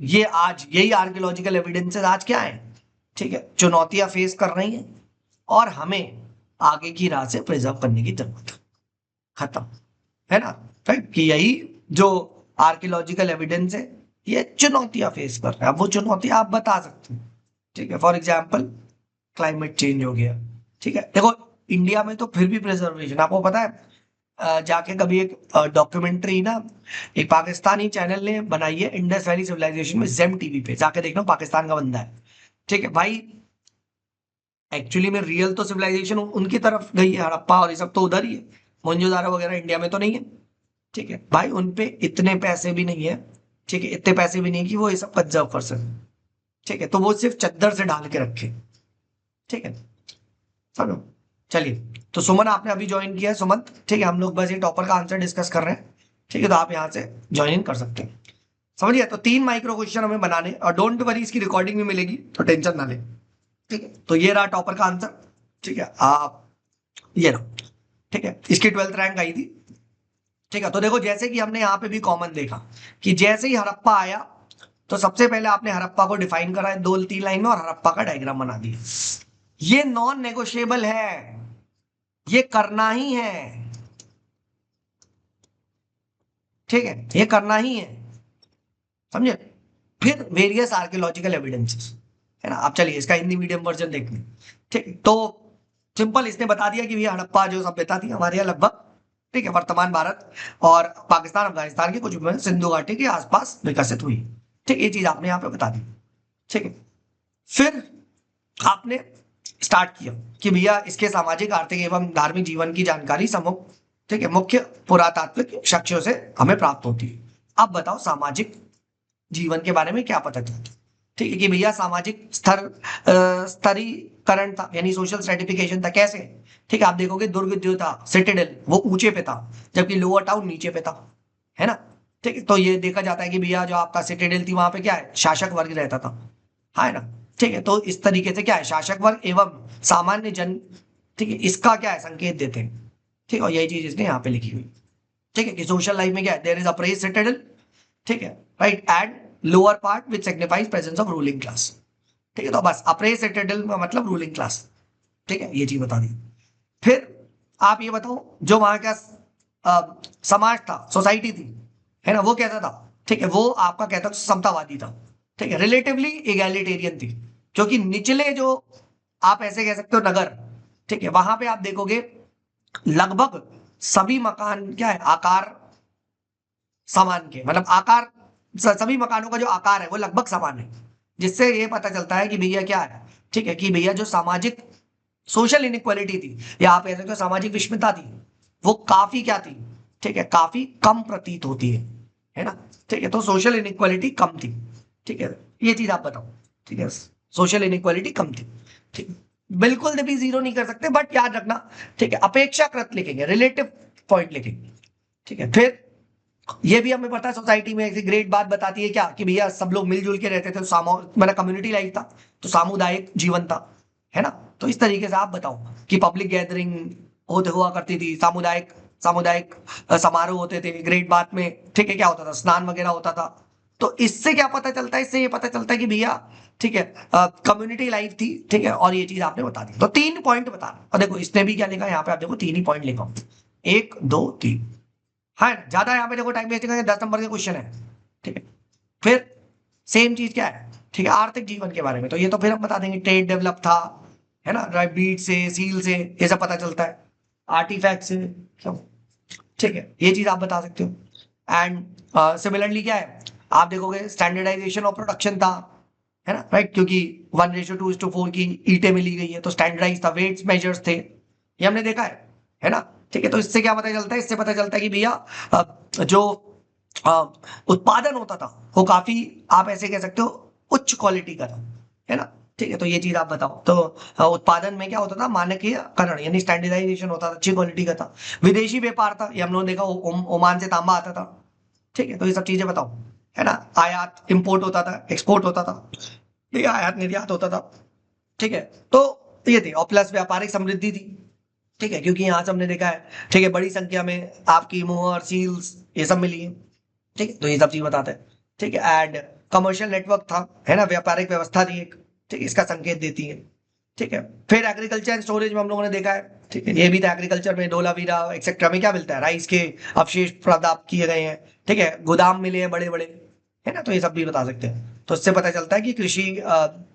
ये आज यही आर्कियोलॉजिकल एविडेंसेस आज क्या है, ठीक है, चुनौतियां फेस कर रही हैं और हमें आगे की राह से प्रिजर्व करने की जरूरत है। खत्म, है ना? राइट, कि यही जो आर्कियोलॉजिकल एविडेंस है ये चुनौतियां फेस कर रहे हैं, अब वो चुनौतियां आप बता सकते हैं। ठीक है, फॉर एग्जाम्पल क्लाइमेट चेंज हो गया। ठीक है, देखो इंडिया में तो फिर भी प्रिजर्वेशन, आपको पता है, जाके कभी एक डॉक्यूमेंट्री ना एक पाकिस्तानी चैनल ने बनाई है, इंडस वैली सिविलाइजेशन में, जेम टीवी पे जाके देखना, पाकिस्तान का बंदा है। ठीक है भाई, एक्चुअली में रियल तो सिविलाइजेशन उनकी तरफ गई है, हड़प्पा और ये सब तो उधर ही है, मोहनजोदारो वगैरह इंडिया में तो नहीं है। ठीक है भाई, उनपे इतने पैसे भी नहीं है, ठीक है, इतने पैसे भी नहीं है कि वो ये सब कंजर्व कर सके। ठीक है, तो वो सिर्फ चद्दर से ढाल के रखे। ठीक है, चलो, चलिए। तो सुमन आपने अभी ज्वाइन किया है, सुमन, ठीक है, हम लोग बस ये टॉपर का आंसर डिस्कस कर रहे हैं। ठीक है, तो आप यहाँ से ज्वाइन इन कर सकते हैं, समझिए। तो 3 माइक्रो क्वेश्चन हमें बनाने, और डोंट वरी इसकी रिकॉर्डिंग भी मिलेगी, तो टेंशन ना ले। ठीक है, तो ये रहा टॉपर का आंसर। ठीक है, आप ये रहा। ठीक है, इसकी 12th रैंक आई थी। ठीक है, तो देखो जैसे कि हमने यहाँ पे भी कॉमन देखा कि जैसे ही हड़प्पा आया तो सबसे पहले आपने हड़प्पा को डिफाइन करा है 2 3 लाइन में, और हड़प्पा का डायग्राम बना दिया। ये नॉन नेगोशिएबल है, ये करना ही है। ठीक है, ये करना ही है, समझे। फिर वेरियस आर्कियोलॉजिकल एविडेंसेस, है ना। अब चलिए इसका हिंदी मीडियम वर्जन देखते हैं। ठीक, तो सिंपल इसने बता दिया कि ये हड़प्पा जो सभ्यता थी हमारे यहाँ लगभग, ठीक है, वर्तमान भारत और पाकिस्तान अफगानिस्तान के कुछ सिंधु घाटी के आसपास विकसित हुई। ठीक, ये चीज आपने यहाँ पे बता दी। ठीक है, फिर आपने स्टार्ट किया कि भैया इसके सामाजिक आर्थिक एवं धार्मिक जीवन की जानकारी समूह, ठीक है, मुख्य पुरातात्विक साक्ष्यों से हमें प्राप्त होती है। अब बताओ सामाजिक जीवन के बारे में क्या पता चलता है। ठीक है कि भैया सामाजिक स्तरीकरण था, यानी सोशल स्ट्रेटिफिकेशन था। कैसे? ठीक है, आप देखोगे दुर्ग जो था, सिटिडल, वो ऊंचे पे था, जबकि लोअर टाउन नीचे पे था, है ना। ठीक है, तो ये देखा जाता है कि भैया जो आपका सिटिडल थी वहां पे क्या है, शासक वर्ग रहता था, है ना। ठीक है, तो इस तरीके से क्या है, शासक वर्ग एवं सामान्य जन, ठीक है, इसका क्या है, संकेत देते हैं। ठीक है, और यही चीज इसने यहाँ पे लिखी हुई। ठीक है, कि सोशल लाइफ में क्या है, देयर इज अप्रेज सिटाडेल, ठीक है, right, and lower part which signifies presence of ruling class. ठीक है, तो बस अप्रेज सिटाडेल का मतलब रूलिंग क्लास। ठीक है, ये चीज बता दी। फिर आप ये बताओ जो वहां का समाज था, सोसाइटी थी, है ना, वो कैसा था। ठीक है, वो आपका कहता समतावादी था। ठीक है, रिलेटिवली इगैलिटेरियन थी, क्योंकि निचले जो आप ऐसे कह सकते हो नगर, ठीक है, वहां पे आप देखोगे लगभग सभी मकान क्या है, आकार समान के, मतलब आकार सभी मकानों का जो आकार है वो लगभग समान है, जिससे ये पता चलता है कि भैया क्या है, ठीक है, कि भैया जो सामाजिक सोशल इनइक्वालिटी थी या आप कह सकते हो सामाजिक विषमता थी, वो काफी क्या थी, ठीक है, काफी कम प्रतीत होती है ना। ठीक है, तो सोशल इनइक्वालिटी कम थी। ठीक है, ये चीज आप बताओ। ठीक है, सोशल इनइक्वालिटी कम थी। ठीक, बिल्कुल भी जीरो नहीं कर सकते, बट याद रखना, ठीक है, अपेक्षाकृत लिखेंगे, रिलेटिव पॉइंट लिखेंगे। ठीक है, फिर ये भी हमें पता है सोसाइटी में एक ग्रेट बात बताती है क्या, कि भैया सब लोग मिलजुल के रहते थे, तो मेरा कम्युनिटी लाइफ था, तो सामुदायिक जीवन था, है ना। तो इस तरीके से आप बताओ कि पब्लिक गैदरिंग होते हुआ करती थी, सामुदायिक सामुदायिक समारोह होते थे, ग्रेट बात में, ठीक है, क्या होता था, स्नान वगैरह होता था। तो इससे क्या पता चलता है, इससे ये पता चलता है कि भैया, ठीक है, कम्युनिटी लाइफ थी। ठीक है, और ये चीज आपने बता दी, तो 3 पॉइंट बताना। और देखो इसने भी क्या लिखा, यहाँ पे आप देखो 3 ही पॉइंट लिखा, 1 2 3। हाँ, ज्यादा यहाँ पे देखो टाइम वेस्ट करेंगे, 10 नंबर के क्वेश्चन है। ठीक है, फिर सेम चीज क्या है, ठीक है, आर्थिक जीवन के बारे में, तो ये तो फिर हम बता देंगे, ट्रेड डेवलप था, है ना, राइट, बीट से, सील से, ये सब पता चलता है, आर्टिफैक्ट से सब। ठीक है, ये चीज आप बता सकते हो। एंड सिमिलरली क्या है, आप देखोगे स्टैंडर्डाइजेशन ऑफ प्रोडक्शन था, है ना, राइट, क्योंकि 1:2:4 की ईंटें मिली गई है, तो स्टैंडर्डाइज था, वेट्स मेजर्स थे, ये हमने देखा है ना। ठीक है, तो इससे क्या पता चलता है, इससे पता चलता है कि भैया जो अ, उत्पादन होता था वो काफी, आप ऐसे कह सकते हो, उच्च क्वालिटी का था, है ना। ठीक है, तो ये चीज आप बताओ। तो उत्पादन में क्या होता था, मानकीकरण यानी स्टैंडर्डाइजेशन होता था, अच्छी क्वालिटी का था। विदेशी व्यापार था, ये हम लोगों ने देखा, ओमान से तांबा आता था। ठीक है, तो ये सब चीजें बताओ, है ना। आयात इंपोर्ट होता था, एक्सपोर्ट होता था, ठीक है, आयात निर्यात होता था। ठीक है, तो ये थी, और प्लस व्यापारिक समृद्धि थी। ठीक है, क्योंकि यहां से हमने देखा है, ठीक है, बड़ी संख्या में आपकी मोहर सील्स ये सब मिली है। ठीक है, तो ये सब चीज बताते हैं। ठीक है, एंड कमर्शियल नेटवर्क था, है ना, व्यापारिक व्यवस्था थी एक, ठीक है, इसका संकेत देती है। ठीक है, फिर एग्रीकल्चर एंड स्टोरेज में हम लोगों ने देखा है, ठीक है, ये भी था, एग्रीकल्चर में धोलावीरा एक्सेट्रा में क्या मिलता है, राइस के अवशेष प्राप्त किए गए हैं। ठीक है, गोदाम मिले हैं बड़े बड़े, है ना, तो ये सब भी बता सकते हैं। तो इससे पता चलता है कि कृषि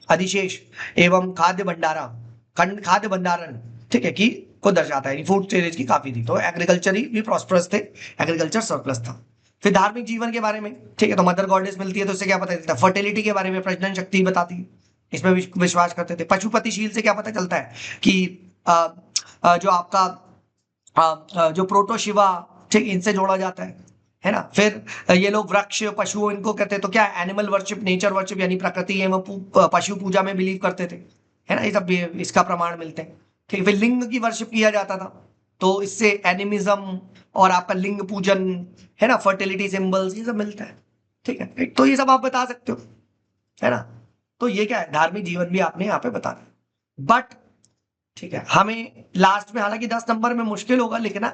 अधिशेष एवं खाद्य भंडारण, ठीक है, की को दर्शाता है, फूड स्टोरेज की काफी थी, तो एग्रीकल्चर ही भी प्रॉस्परस थे, एग्रीकल्चर सरप्लस था। फिर धार्मिक जीवन के बारे में, ठीक है, तो मदर गॉडेस मिलती है, तो इससे क्या पता चलता है, फर्टिलिटी के बारे में, प्रजनन शक्ति बताती है, इसमें विश्वास करते थे। पशुपतिशील से क्या पता चलता है कि जो आपका जो प्रोटो शिवा, ठीक, इनसे जोड़ा जाता है ना। फिर ये लोग वृक्ष पशुओं इनको कहते हैं, तो क्या एनिमल वर्शिप, नेचर वर्शिप, यानी प्रकृति एवं पशु पूजा में बिलीव करते थे, है ना, ये सब भी इसका प्रमाण मिलते हैं। ठीक है, फिर लिंग की वर्शिप किया जाता था, तो इससे एनिमिज्म और आपका लिंग पूजन, है ना, फर्टिलिटी सिंबल्स, ये सब मिलता है। ठीक है, तो ये सब आप बता सकते हो, है ना। तो ये क्या है, धार्मिक जीवन भी आपने यहाँ पे बता दिया। बट ठीक है, हमें लास्ट में, हालांकि 10 नंबर में मुश्किल होगा लिखना,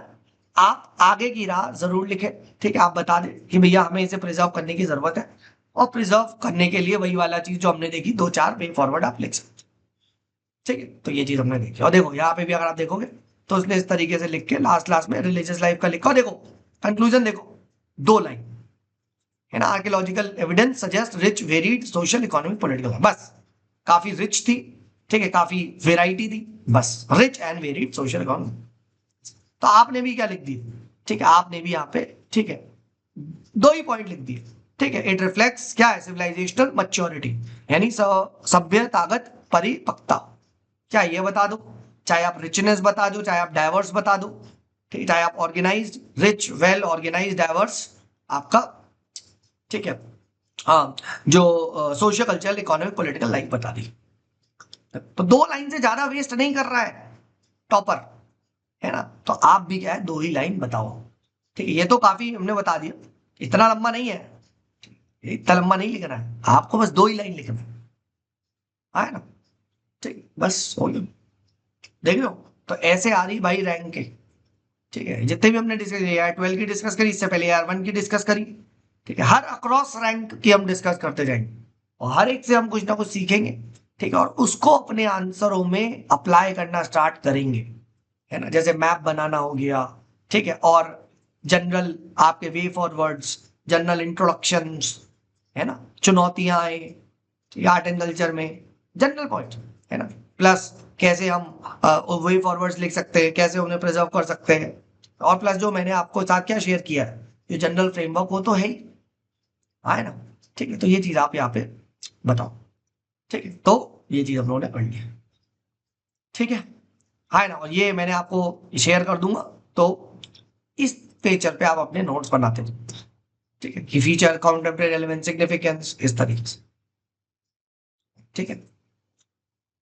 आप आगे की राह जरूर लिखें। ठीक है, आप बता दें कि भैया हमें इसे प्रिजर्व करने की जरूरत है, और प्रिजर्व करने के लिए वही वाला चीज जो हमने देखी, 2 4 वे फॉरवर्ड आप लिख सकते। ठीक है, तो ये चीज हमने देखी, और देखो यहाँ पे भी अगर आप देखोगे, तो उसने इस तरीके से लिख के लास्ट लास्ट में रिलीजियस लाइफ का लिखा, और देखो कंक्लूजन देखो, 2 लाइन, है ना। Archaeological evidence suggest rich varied social economic political, बस काफी रिच थी, ठीक है, काफी वेराइटी थी, बस rich and varied social economic. तो आपने भी क्या लिख दिया, ठीक है, आपने भी यहाँ पे, ठीक है, 2 ही पॉइंट लिख दिए, ठीक है। इट रिफ्लेक्ट्स क्या है, सिविलाइजेशनल मैच्योरिटी, यानी सभ्य ताकत परिपक्वता। क्या ये बता दो, चाहे आप रिचनेस बता दो, चाहे आप डाइवर्स बता दो, ठीक है, चाहे आप organised, rich, well organised, diverse, आपका, ठीक है, हाँ, जो socio cultural economic political line बता दी। तो 2 लाइन से ज्यादा वेस्ट नहीं कर रहा है टॉपर, है ना। तो आप भी क्या है, 2 ही लाइन बताओ, ठीक है। ये तो काफी हमने बता दिया, इतना लंबा नहीं है, इतना लंबा नहीं लिखना है आपको, बस 2 ही लाइन लिखना है ना, ठीक, बस हो गया। देख लो, तो ऐसे आ रही भाई रैंक के, ठीक है। जितने भी हमने डिस्कस किया, 12 की डिस्कस करी, इससे पहले AR1 की डिस्कस करी, ठीक है। हर अक्रॉस रैंक की हम डिस्कस करते जाएंगे और हर एक से हम कुछ ना कुछ सीखेंगे, ठीक है, और उसको अपने आंसरों में अप्लाई करना स्टार्ट करेंगे, है ना। जैसे मैप बनाना हो गया, ठीक है, और जनरल आपके वे फॉरवर्ड्स, जनरल इंट्रोडक्शंस, है ना, चुनौतियां आए, आर्ट एंड कल्चर में, जनरल पॉइंट, है ना, प्लस कैसे हम वे फॉरवर्ड्स लिख सकते हैं, कैसे उन्हें प्रिजर्व कर सकते हैं, और प्लस जो मैंने आपको साथ क्या शेयर किया है, ये जनरल फ्रेमवर्क वो तो है ही, है ना, ठीक है। तो ये चीज आप यहाँ पे बताओ, ठीक है। तो ये चीज हम लोगों ने पढ़ ली, ठीक है ना। और ये मैंने आपको शेयर कर दूंगा, तो इस पेचर पे आप अपने नोट्स बनाते रहिए, ठीक है, कि फीचर, कॉन्टेम्परेरी रेलेवेंस, सिग्निफिकेंस, इस तरीके से, ठीक है।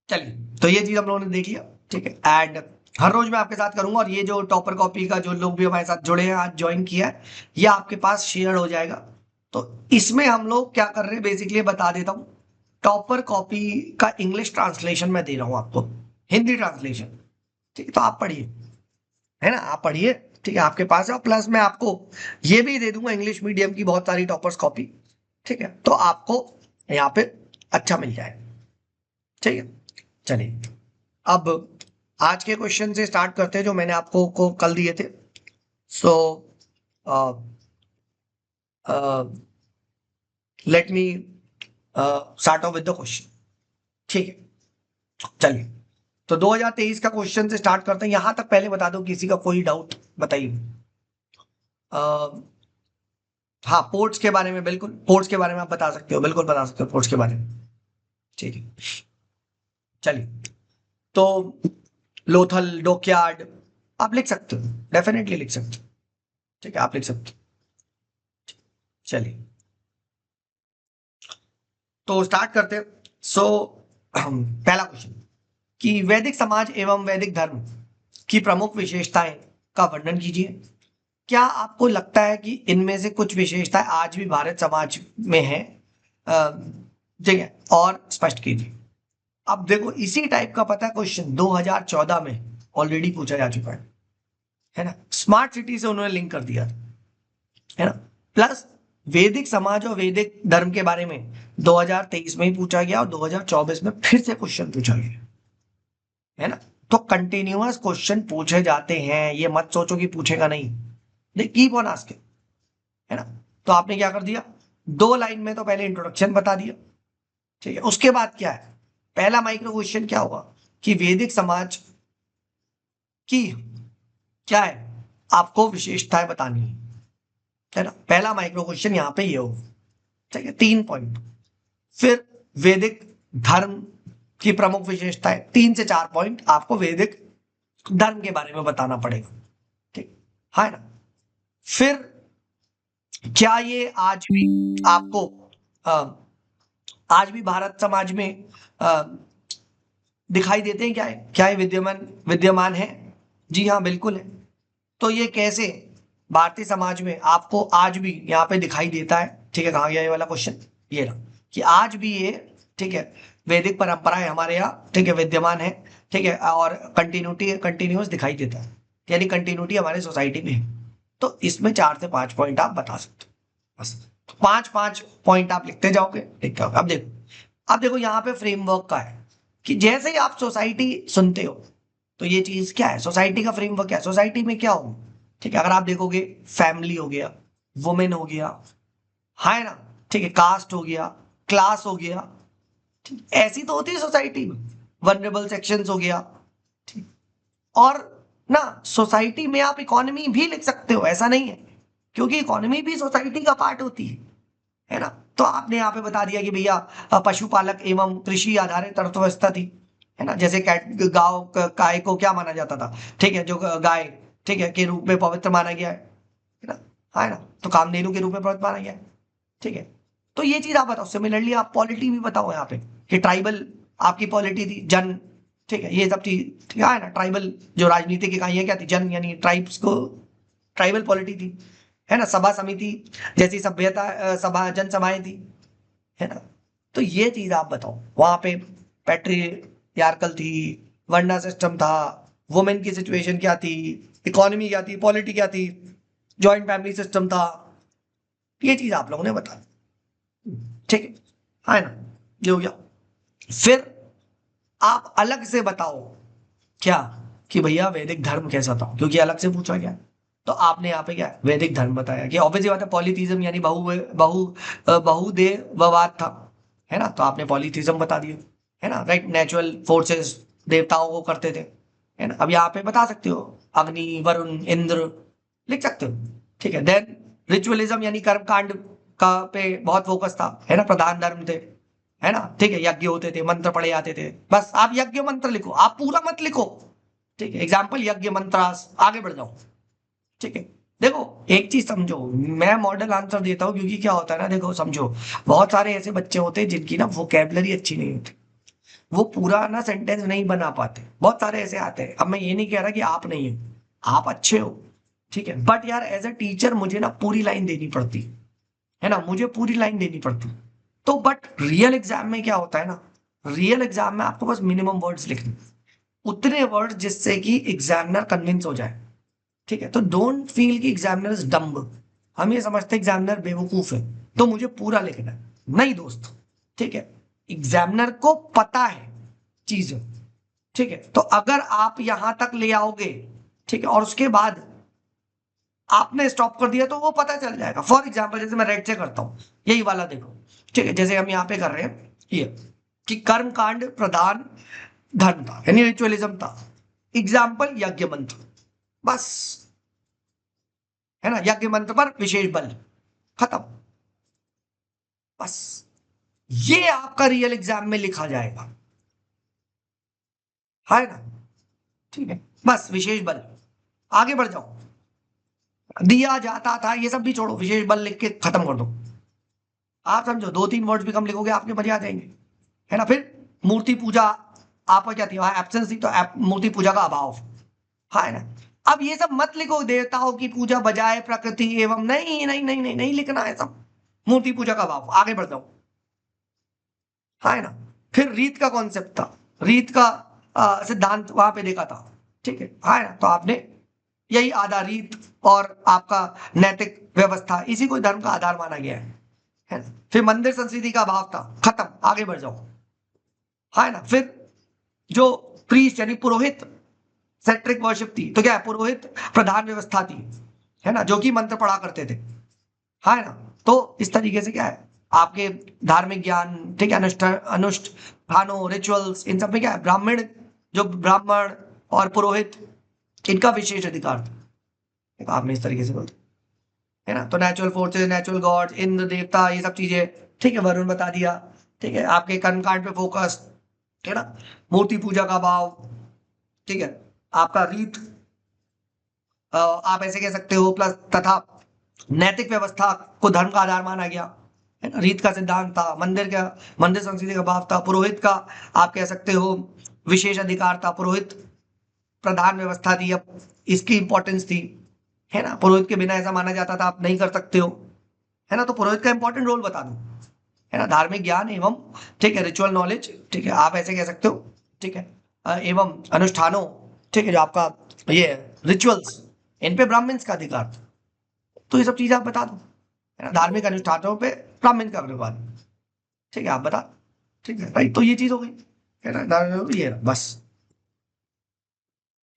चलिए, तो ये चीज हम लोगों ने देख लिया, ठीक है। एंड हर रोज मैं आपके साथ करूंगा, और ये जो टॉपर कॉपी का जो लोग भी हमारे साथ जुड़े हैं, आज ज्वाइन किया है, ये आपके पास शेयर हो जाएगा। तो इसमें हम लोग क्या कर रहे हैं, बेसिकली बता देता हूँ। टॉपर कॉपी का इंग्लिश ट्रांसलेशन मैं दे रहा हूँ आपको, हिंदी ट्रांसलेशन, ठीक है। तो आप पढ़िए, है ना, आप पढ़िए, ठीक है, आपके पास है। और प्लस मैं आपको ये भी दे दूंगा इंग्लिश मीडियम की बहुत सारी टॉपर्स कॉपी, ठीक है, तो आपको यहाँ पे अच्छा मिल जाए, ठीक है। चलिए, अब आज के क्वेश्चन से स्टार्ट करते हैं जो मैंने आपको को कल दिए थे। So let me start of with the question, ठीक है। चलिए, तो 2023 का क्वेश्चन से स्टार्ट करते हैं। यहां तक पहले बता दो, किसी का कोई डाउट बताइए। हाँ, पोर्ट्स के बारे में, बिल्कुल पोर्ट्स के बारे में आप बता सकते हो, बिल्कुल बता सकते हो पोर्ट्स के बारे में, ठीक है। चलिए, तो लोथल, डॉकयार्ड, आप लिख सकते हो, डेफिनेटली लिख सकते हो, ठीक है, आप लिख सकते हो। चलिए, तो स्टार्ट करते हैं। सो पहला क्वेश्चन, कि वैदिक समाज एवं वैदिक धर्म की प्रमुख विशेषताएं का वर्णन कीजिए। क्या आपको लगता है कि इनमें से कुछ विशेषताएं आज भी भारत समाज में है, ठीक है, और स्पष्ट कीजिए। अब देखो, इसी टाइप का पता है क्वेश्चन 2014 में ऑलरेडी पूछा जा चुका है ना। स्मार्ट सिटी से उन्होंने लिंक कर दिया, है ना। प्लस वैदिक समाज और वैदिक धर्म के बारे में 2023 में ही पूछा गया, और 2024 में फिर से क्वेश्चन पूछा गया, है ना। तो कंटिन्यूअस क्वेश्चन पूछे जाते हैं, ये मत सोचो कि पूछेगा नहीं, दे कीप ऑन आस्किंग, है ना। तो आपने क्या कर दिया, 2 लाइन में तो पहले इंट्रोडक्शन बता दिया, ठीक है। उसके बाद क्या है, पहला माइक्रो क्वेश्चन क्या होगा, कि वैदिक समाज की क्या है, आपको विशेषताएं बतानी है ना। पहला माइक्रो क्वेश्चन यहाँ पे ये होगा, ठीक है, 3 पॉइंट। फिर वैदिक धर्म की प्रमुख विशेषताएं, 3 से 4 पॉइंट आपको वैदिक धर्म के बारे में बताना पड़ेगा, ठीक है ना। फिर क्या ये आज भी आपको आज भी भारत समाज में अ, दिखाई देते हैं, क्या है, क्या ये विद्यमान विद्यमान है, जी हाँ बिल्कुल है। तो ये कैसे भारतीय समाज में आपको आज भी यहाँ पे दिखाई देता है, ठीक है। कहाँ गया ये वाला क्वेश्चन, ये रहा, कि आज भी ये, ठीक है, वैदिक परंपराएं हमारे यहाँ, ठीक है, विद्यमान है, ठीक है, और कंटिन्यूटी कंटिन्यूस दिखाई देता है, यानी कंटिन्यूटी हमारे सोसाइटी में है। तो इसमें 4 से 5 पॉइंट आप बता सकते हो, बस 5-5 पॉइंट आप लिखते जाओगे, ठीक है। अब देखो यहाँ पे फ्रेमवर्क का है, कि जैसे ही आप सोसाइटी सुनते हो, तो ये चीज क्या है, सोसाइटी का फ्रेमवर्क क्या है, सोसाइटी में क्या हो, ठीक है। अगर आप देखोगे, फैमिली हो गया, वुमेन हो गया, है ना, ठीक है, कास्ट हो गया, क्लास हो गया, ठीक, ऐसी तो होती है सोसाइटी में, वनरेबल सेक्शंस हो गया, ठीक, और ना सोसाइटी में आप इकोनॉमी भी लिख सकते हो, ऐसा नहीं है, क्योंकि इकोनॉमी भी सोसाइटी का पार्ट होती है ना। तो आपने यहाँ पे बता दिया कि भैया पशुपालक एवं कृषि आधारित अर्थव्यवस्था थी, है ना, जैसे गांव गाय को क्या माना जाता था, ठीक है, जो गाय, ठीक है, के रूप में पवित्र माना गया है ना, है ना, तो कामधेनु के रूप में पवित्र माना गया है, ठीक है। तो ये चीज आप बताओ, सिमिलरली आप पॉलिटी भी बताओ यहाँ पे कि ट्राइबल आपकी पॉलिटी थी, जन, ठीक है, ये सब चीज, ठीक है ना, ट्राइबल जो राजनीतिक इकाइयां क्या थी, जन यानी ट्राइब्स को ट्राइबल पॉलिटी थी, है ना, सभा समिति जैसी सभ्यता सभा जन सभाएं थी, है ना। तो ये चीज आप बताओ, वहां पे पैट्रियार्कल थी, वर्ना सिस्टम था, वुमेन की सिचुएशन क्या थी, इकोनॉमी क्या थी, पॉलिटी क्या थी, जॉइंट फैमिली सिस्टम था, ये चीज आप लोगों ने बता, ठीक है ना, ये हो गया। फिर आप अलग से बताओ क्या, कि भैया वैदिक धर्म कैसा था, क्योंकि अलग से पूछा गया, तो आपने यहाँ पे क्या वैदिक धर्म बताया कि ऑब्वियसली बात है, पॉलीथीज्म यानी बहु बहुदेववाद था, है ना, तो आपने पॉलीथीज्म बता दिया, है ना, राइट, नेचुरल फोर्सेस देवताओं को करते थे, है ना। अब यहाँ पे बता सकते हो अग्नि, वरुण, इंद्र लिख सकते हो, ठीक है। देन रिचुअलिज्म यानी कर्म कांड का पे बहुत फोकस था, है ना, प्रधान धर्म थे, है ना, ठीक है, यज्ञ होते थे, मंत्र पढ़े जाते थे, बस आप यज्ञ मंत्र लिखो, आप पूरा मत लिखो, ठीक है, एग्जाम्पल यज्ञ मंत्रास, आगे बढ़ जाओ, ठीक है। देखो एक चीज समझो, मैं मॉडल आंसर देता हूँ क्योंकि क्या होता है ना, देखो समझो, बहुत सारे ऐसे बच्चे होते हैं जिनकी ना वोकेबलरी अच्छी नहीं होती, वो पूरा ना सेंटेंस नहीं बना पाते, बहुत सारे ऐसे आते हैं। अब मैं ये नहीं कह रहा कि आप नहीं हो, आप अच्छे हो, ठीक है, बट यार एज अ टीचर मुझे ना पूरी लाइन देनी पड़ती है ना, मुझे पूरी लाइन देनी पड़ती, तो बट रियल एग्जाम में क्या होता है ना, रियल एग्जाम में आपको बस मिनिमम वर्ड्स लिखने, उतने वर्ड्स जिससे कि एग्जामिनर कन्विंस हो जाए, ठीक है। तो डोंट फील कि एग्जामिनर इज डम्ब, हम ये समझते हैं एग्जामिनर बेवकूफ है तो मुझे पूरा लिखना है, नहीं दोस्त, ठीक है, एग्जामिनर को पता है चीजें, ठीक है। तो अगर आप यहां तक ले आओगे, ठीक है, और उसके बाद आपने स्टॉप कर दिया तो वो पता चल जाएगा। फॉर एग्जाम्पल जैसे मैं रेड से करता हूं, यही वाला देखो, ठीक है, जैसे हम यहाँ पे कर रहे हैं ये, कि कर्म कांड प्रधान धर्म था यानी रिचुअलिज्म था, एग्जाम्पल यज्ञ मंत्र, बस, है ना, यज्ञ मंत्र पर विशेष बल, खत्म, बस, ये आपका रियल एग्जाम में लिखा जाएगा, है ना, ठीक है, बस विशेष बल, आगे बढ़ जाओ, दिया जाता था ये सब भी छोड़ो, विशेष बल लिख के खत्म कर दो, आप समझो, दो तीन वर्ड्स भी कम लिखोगे आपके मजे आ जाएंगे, है ना। फिर मूर्ति पूजा आपका क्या थी, वहां एब्सेंस थी, तो मूर्ति पूजा का अभाव, हाँ, है ना। अब ये सब मत लिखो, देवताओं की पूजा बजाय प्रकृति एवं, नहीं नहीं नहीं नहीं नहीं लिखना है सब, मूर्ति पूजा का अभाव, आगे बढ़ जाओ, हाँ, है ना। फिर रीत का कॉन्सेप्ट था, रीत का सिद्धांत वहां पे देखा था, ठीक है, हाँ, है ना, तो आपने यही आधार रीत और आपका नैतिक व्यवस्था, इसी को धर्म का आधार माना गया है ना। फिर मंदिर संस्कृति का अभाव था, खत्म, आगे बढ़ जाओ, है ना। फिर जो प्रीस्ट यानी पुरोहित सेट्रिक वर्शिप थी, तो क्या है, पुरोहित प्रधान व्यवस्था थी, है ना, जो कि मंत्र पढ़ा करते थे, है ना। तो इस तरीके से क्या है, आपके धार्मिक ज्ञान, ठीक है, अनुष्ठानों, रिचुअल्स, इन सब में क्या है, ब्राह्मण, जो ब्राह्मण और पुरोहित, इनका विशेष अधिकार था, आपने इस तरीके से बोलते, है ना। तो natural forces, natural God, Indra देवता, ये सब चीजें, ठीक है, वरुण बता दिया, ठीक है, आपके कर्मकांड पे फोकस, है ना, मूर्ति पूजा का भाव, ठीक है, आपका रीत, आप ऐसे कह सकते हो, प्लस तथा नैतिक व्यवस्था को धर्म का आधार माना गया, है ना, रीत का सिद्धांत था, मंदिर संस्कृति का भाव था, पुरोहित का आप कह सकते हो विशेष अधिकार था, पुरोहित प्रधान व्यवस्था थी, अब इसकी इंपॉर्टेंस थी, है ना, पुरोहित के बिना ऐसा माना जाता था आप नहीं कर सकते हो, है ना, तो पुरोहित का इंपॉर्टेंट रोल बता दो, है ना, धार्मिक ज्ञान एवं, ठीक है, रिचुअल नॉलेज, ठीक है, आप ऐसे कह सकते हो, ठीक है, एवं अनुष्ठानों, ठीक है, जो आपका ये रिचुअल्स, इन पे ब्राह्मण्स का अधिकार था। तो ये सब चीजें आप बता दो, है ना, धार्मिक अनुष्ठानों पे ब्राह्मण का अधिकार, ठीक है, आप बता, ठीक है, राइट, तो ये चीज हो गई, है ना, ये बस,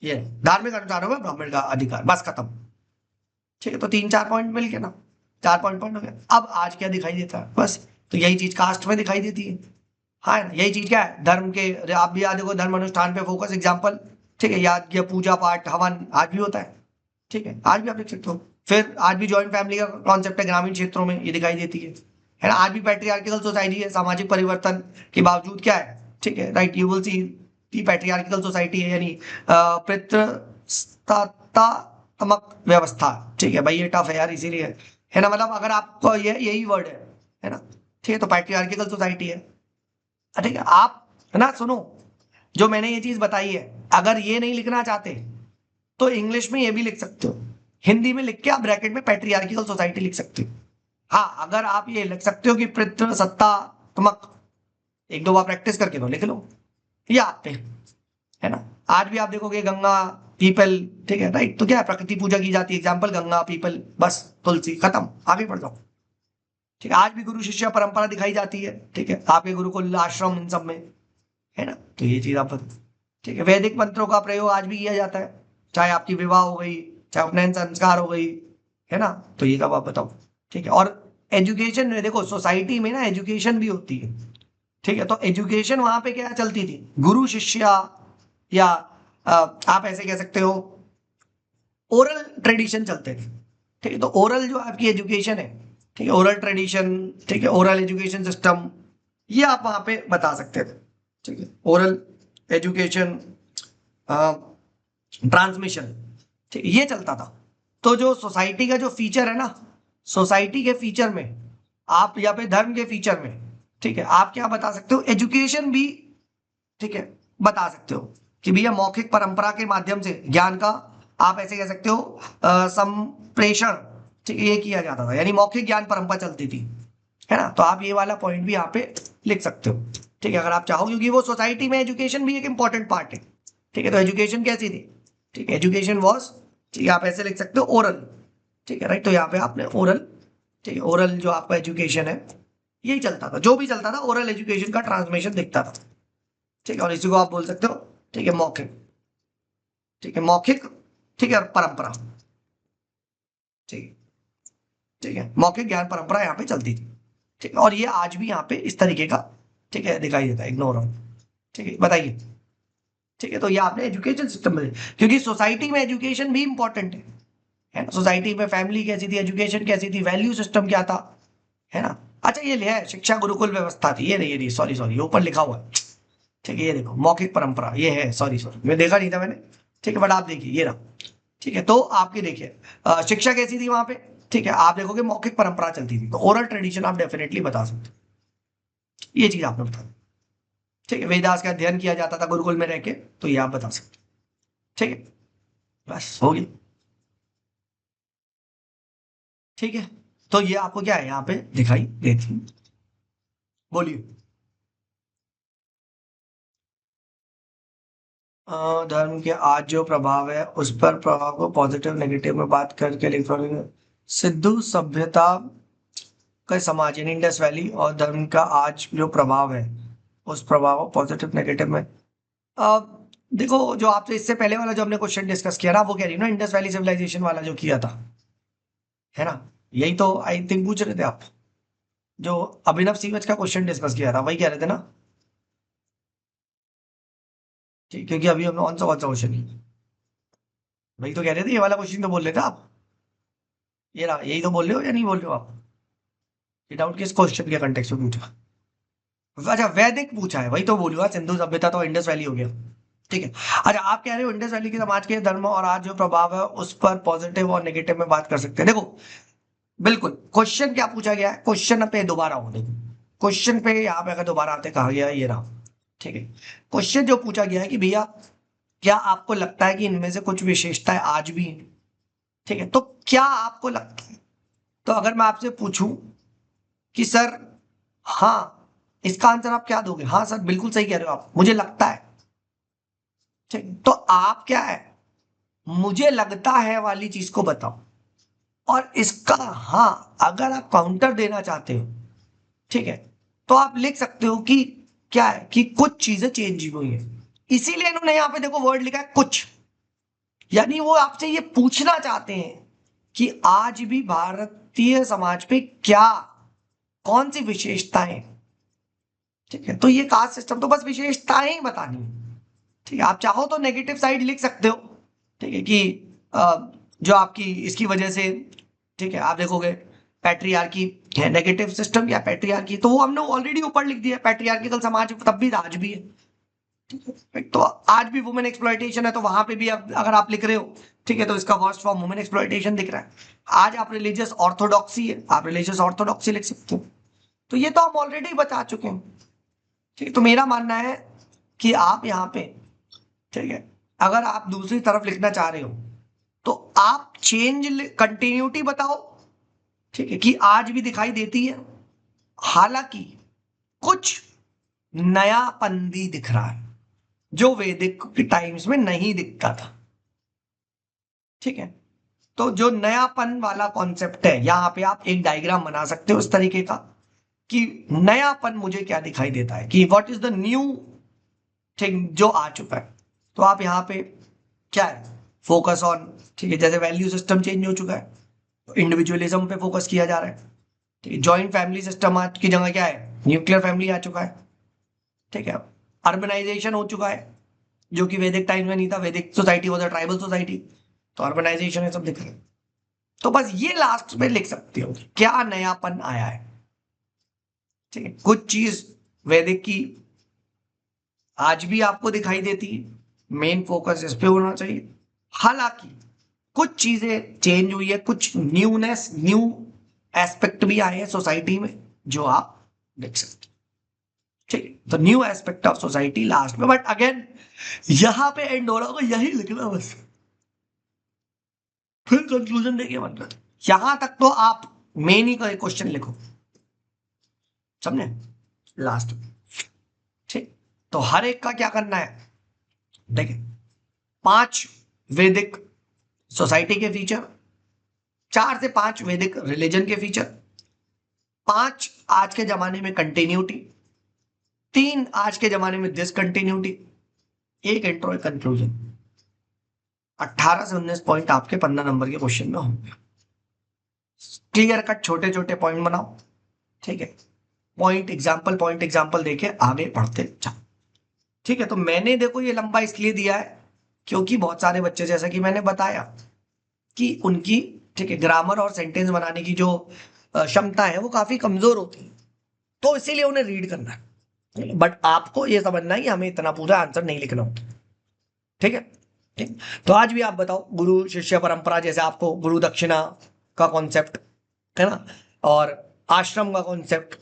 ये धार्मिक अनुष्ठानों में ब्राह्मण का अधिकार, बस खत्म, ठीक है, तो तीन चार पॉइंट मिल गए ना, 4 पॉइंट पॉइंट हो गया। अब आज क्या दिखाई देता है, बस तो यही चीज कास्ट में दिखाई देती है। हाँ यही चीज क्या है, धर्म के, आप भी याद देखो, धर्म अनुष्ठान पे फोकस एग्जाम्पल, ठीक है, याद किया, पूजा पाठ हवन आज भी होता है, ठीक है, आज भी आप देख सकते हो। फिर आज भी जॉइंट फैमिली का कॉन्सेप्ट है ग्रामीण क्षेत्रों में, ये दिखाई देती है ना। आज भी पैट्रियार्किकल सोसाइटी है, सामाजिक परिवर्तन के बावजूद क्या है, ठीक है, राइट, यू विल सी की पैट्रियार्किकल सोसाइटी है, यानी पितृसत्तात्मक व्यवस्था, ठीक है भाई, ये टफ है यार, इसीलिए है ना, मतलब अगर आपको ये यही वर्ड है ना, ठीक है, तो पैट्रियार्किकल सोसाइटी है, ठीक है। आप है ना, सुनो, जो मैंने ये चीज बताई है, अगर ये नहीं लिखना चाहते तो इंग्लिश में ये भी लिख सकते हो, हिंदी में लिख के आप ब्रैकेट में पैट्रियार्किकल सोसाइटी लिख सकते हो। हाँ अगर आप ये लिख सकते हो कि पितृसत्तात्मक, एक दो बार प्रैक्टिस करके तो लिख लो, ये आप पे है ना। आज भी आप देखोगे गंगा पीपल, ठीक है, राइट, तो क्या है, प्रकृति पूजा की जाती है, एग्जाम्पल गंगा पीपल, बस तुलसी, खत्म, आगे बढ़ जाओ, ठीक है। आज भी गुरु शिष्य परंपरा दिखाई जाती है, ठीक है, आपके गुरुकुल आश्रम इन सब में, है ना, तो ये चीज आप, ठीक है। वैदिक मंत्रों का प्रयोग आज भी किया जाता है, चाहे आपकी विवाह हो गई, चाहे उपनयन संस्कार हो गई, है ना, तो ये सब आप बताओ, ठीक है। और एजुकेशन में देखो, सोसाइटी में ना एजुकेशन भी होती है, ठीक है, तो एजुकेशन वहां पे क्या चलती थी, गुरु शिष्या, या आप ऐसे कह सकते हो ओरल ट्रेडिशन चलते थे, ठीक है। तो ओरल जो आपकी एजुकेशन है, ठीक है, ओरल ट्रेडिशन, ठीक है, ओरल एजुकेशन सिस्टम, ये आप वहां पे बता सकते थे, ठीक है, ओरल एजुकेशन ट्रांसमिशन, ठीक है, ये चलता था। तो जो सोसाइटी का जो फीचर है ना, सोसाइटी के फीचर में आप, या फिर धर्म के फीचर में, ठीक है, आप क्या बता सकते हो, एजुकेशन भी, ठीक है, बता सकते हो कि भैया मौखिक परंपरा के माध्यम से ज्ञान का, आप ऐसे कह सकते हो संप्रेषण, ठीक है, ये किया जाता था, यानी मौखिक ज्ञान परंपरा चलती थी, है ना। तो आप ये वाला पॉइंट भी यहाँ पे लिख सकते हो, ठीक है, अगर आप चाहो, क्योंकि वो सोसाइटी में एजुकेशन भी एक इंपॉर्टेंट पार्ट है, ठीक है। तो एजुकेशन कैसी थी, ठीक है, एजुकेशन वॉज, ठीक है, आप ऐसे लिख सकते हो ओरल, ठीक है, राइट, तो यहाँ पे आपने ओरल, ठीक है, ओरल जो आपका एजुकेशन है, यही चलता था, जो भी चलता था ओरल एजुकेशन का ट्रांसमिशन दिखता था, ठीक है। और इसी को आप बोल सकते हो, ठीक है, मौखिक, ठीक है, मौखिक, ठीक है, और परंपरा, ठीक, ठीक है, मौखिक ज्ञान परंपरा यहाँ पे चलती थी, ठीक है। और ये आज भी यहाँ पे इस तरीके का, ठीक है, दिखाई देता है, इग्नोर हो, ठीक है, बताइए, ठीक है। तो ये आपने एजुकेशन सिस्टम में, क्योंकि सोसाइटी में एजुकेशन भी इंपॉर्टेंट है ना, सोसाइटी में फैमिली कैसी थी, एजुकेशन कैसी थी, वैल्यू सिस्टम क्या था, है ना। अच्छा ये लिया है, शिक्षा गुरुकुल व्यवस्था थी, ये नहीं, ये नहीं, सॉरी सॉरी, ये ऊपर लिखा हुआ है, ठीक है, ये देखो मौखिक परंपरा, ये है, सॉरी सॉरी, मैं देखा नहीं था मैंने, ठीक है, बट आप देखिए ये रहा, ठीक है। तो आपकी देखिए शिक्षा कैसी थी वहां पे, ठीक है, आप देखोगे मौखिक परंपरा चलती थी, तो ओरल ट्रेडिशन आप डेफिनेटली बता सकते हो, ये चीज आपने बता दी, ठीक है। वेदास का अध्ययन किया जाता था गुरुकुल में रह के, तो ये आप बता सकते हो, ठीक है, बस हो गया, ठीक है। तो ये आपको क्या है यहाँ पे दिखाई देती है, बोलिए। धर्म के आज जो प्रभाव है, उस पर प्रभाव को पॉजिटिव नेगेटिव में बात करके इलेक्ट्रॉनिक सिद्धू सभ्यता का समाज, यानी इंडस वैली, और धर्म का आज जो प्रभाव है, उस प्रभाव को पॉजिटिव नेगेटिव में, देखो, जो आपसे इससे पहले वाला जो हमने क्वेश्चन डिस्कस किया ना, वो कह रही है ना, इंडस वैली सिविलाइजेशन वाला जो किया था, है ना, यही तो आई थिंक पूछ रहे थे आप, जो अभिनव सीवच का क्वेश्चन डिस्कस किया था, वही कह रहे थे ना, ठीक, क्योंकि अभी हमने कौन सा क्वेश्चन, वही तो कह रहे थे, ये वाला क्वेश्चन तो बोल रहे थे आप, ये रहा, यही तो बोल रहे हो या नहीं बोल रहे हो आप, ये डाउट किस क्वेश्चन के कंटेक्स्ट में पूछा, अच्छा वैदिक पूछा है, वही तो बोलूंगा, सिंधु सभ्यता तो इंडस वैली हो गया, ठीक है। अच्छा आप कह रहे हो इंडस वैली के समाज के धर्म और आज जो प्रभाव है, उस पर पॉजिटिव और नेगेटिव में बात कर सकते हैं, देखो बिल्कुल, क्वेश्चन क्या पूछा गया है, क्वेश्चन पे दोबारा हो, देखो क्वेश्चन पे यहाँ पे अगर दोबारा आते कहा गया है, ये रहा, ठीक है। क्वेश्चन जो पूछा गया है कि भैया क्या आपको लगता है कि इनमें से कुछ विशेषताएं आज भी हैं, ठीक है, तो क्या आपको लगता है, तो अगर मैं आपसे पूछूं कि सर, हाँ, इसका आंसर आप क्या दोगे, हाँ सर बिल्कुल सही कह रहे हो आप, मुझे लगता है, ठीक, तो आप क्या है, मुझे लगता है वाली चीज को बताओ, और इसका हाँ अगर आप काउंटर देना चाहते हो, ठीक है, तो आप लिख सकते हो कि क्या है, कि कुछ चीजें चेंज हुई है, इसीलिए इन्होंने यहां पे देखो वर्ड लिखा है कुछ, यानी वो आपसे ये पूछना चाहते हैं कि आज भी भारत भारतीय समाज पे क्या, कौन सी विशेषताएं, ठीक है। तो ये कास्ट सिस्टम तो बस विशेषताएं ही बतानी है, ठीक है। आप चाहो तो नेगेटिव साइड लिख सकते हो, ठीक है, कि जो आपकी इसकी वजह से, ठीक है, आप देखोगे पैट्रियार्की है नेगेटिव सिस्टम या पैट्रियार्की, तो वो हमने ऑलरेडी ऊपर लिख दिया, पैट्रियार्किकल समाज तब भी था, आज भी है, ठीक है। तो आज भी वुमेन एक्सप्लॉयटेशन है, तो वहां पे भी अगर आप लिख रहे हो, ठीक है, तो इसका वर्स्ट फॉर्म वुमेन एक्सप्लॉयटेशन दिख रहा है। आज आप रिलीजियस ऑर्थोडॉक्सी है, आप रिलीजियस ऑर्थोडॉक्सी लिख सकते हो। तो ये तो हम ऑलरेडी बता चुके हैं, ठीक है। तो मेरा मानना है कि आप यहाँ पे, ठीक है, अगर आप दूसरी तरफ लिखना चाह रहे हो तो आप चेंज कंटिन्यूटी बताओ, ठीक है, कि आज भी दिखाई देती है, हालांकि कुछ नयापन भी दिख रहा है जो वैदिक के टाइम्स में नहीं दिखता था, ठीक है। तो जो नयापन वाला कॉन्सेप्ट है, यहां पे आप एक डायग्राम बना सकते हो इस तरीके का कि नयापन मुझे क्या दिखाई देता है, कि what is the new thing जो आ चुका है। तो आप यहाँ पे क्या है, फोकस ऑन, ठीक है, जैसे वैल्यू सिस्टम चेंज हो चुका है, इंडिविजुअलिज्म पे फोकस किया जा रहा है, ठीक है। जॉइंट फैमिली सिस्टम आज की जगह क्या है, न्यूक्लियर फैमिली आ चुका है, ठीक है। अर्बनाइजेशन हो चुका है, जो कि वैदिक टाइम में नहीं था, वैदिक society was a tribal society, तो अर्बनाइजेशन है, सब दिख रहा है। तो बस ये लास्ट में लिख सकते हो क्या नयापन आया है, ठीक है। कुछ चीज वैदिक की आज भी आपको दिखाई देती है, मेन फोकस इस पे होना चाहिए। हालांकि कुछ चीजें चेंज हुई है, कुछ न्यूनेस, न्यू एस्पेक्ट भी आए हैं सोसाइटी में, जो आप देख सकते हो, ठीक है। तो new aspect of society last में, बट अगेन यहां पे एंड हो रहा होगा, यही लिखना बस, फिर कंक्लूजन देखिए, मतलब यहां तक तो आप मेन ही का क्वेश्चन लिखो, समझे, लास्ट में, ठीक। तो हर एक का क्या करना है, देखिए 5 वैदिक सोसाइटी के फीचर, 4 से 5 वैदिक रिलीजन के फीचर, 5 आज के जमाने में कंटिन्यूटी, 3 आज के जमाने में डिसकंटिन्यूटी, एक इंट्रो, एक कंक्लूजन। 18 से 19 पॉइंट आपके 15 नंबर के क्वेश्चन में होंगे। क्लियर कट छोटे छोटे पॉइंट बनाओ, ठीक है, पॉइंट एग्जाम्पल देके आगे बढ़ते जाओ, ठीक है। तो मैंने देखो ये लंबा इसलिए दिया है क्योंकि बहुत सारे बच्चे, जैसा कि मैंने बताया कि उनकी, ठीक है, ग्रामर और सेंटेंस बनाने की जो क्षमता है वो काफी कमजोर होती है, तो इसीलिए उन्हें रीड करना है। बट आपको ये समझना है कि हमें इतना पूरा आंसर नहीं लिखना होता, ठीक है, ठीक। तो आज भी आप बताओ, गुरु शिष्य परंपरा, जैसे आपको गुरु दक्षिणा का कॉन्सेप्ट है ना, और आश्रम का कॉन्सेप्ट,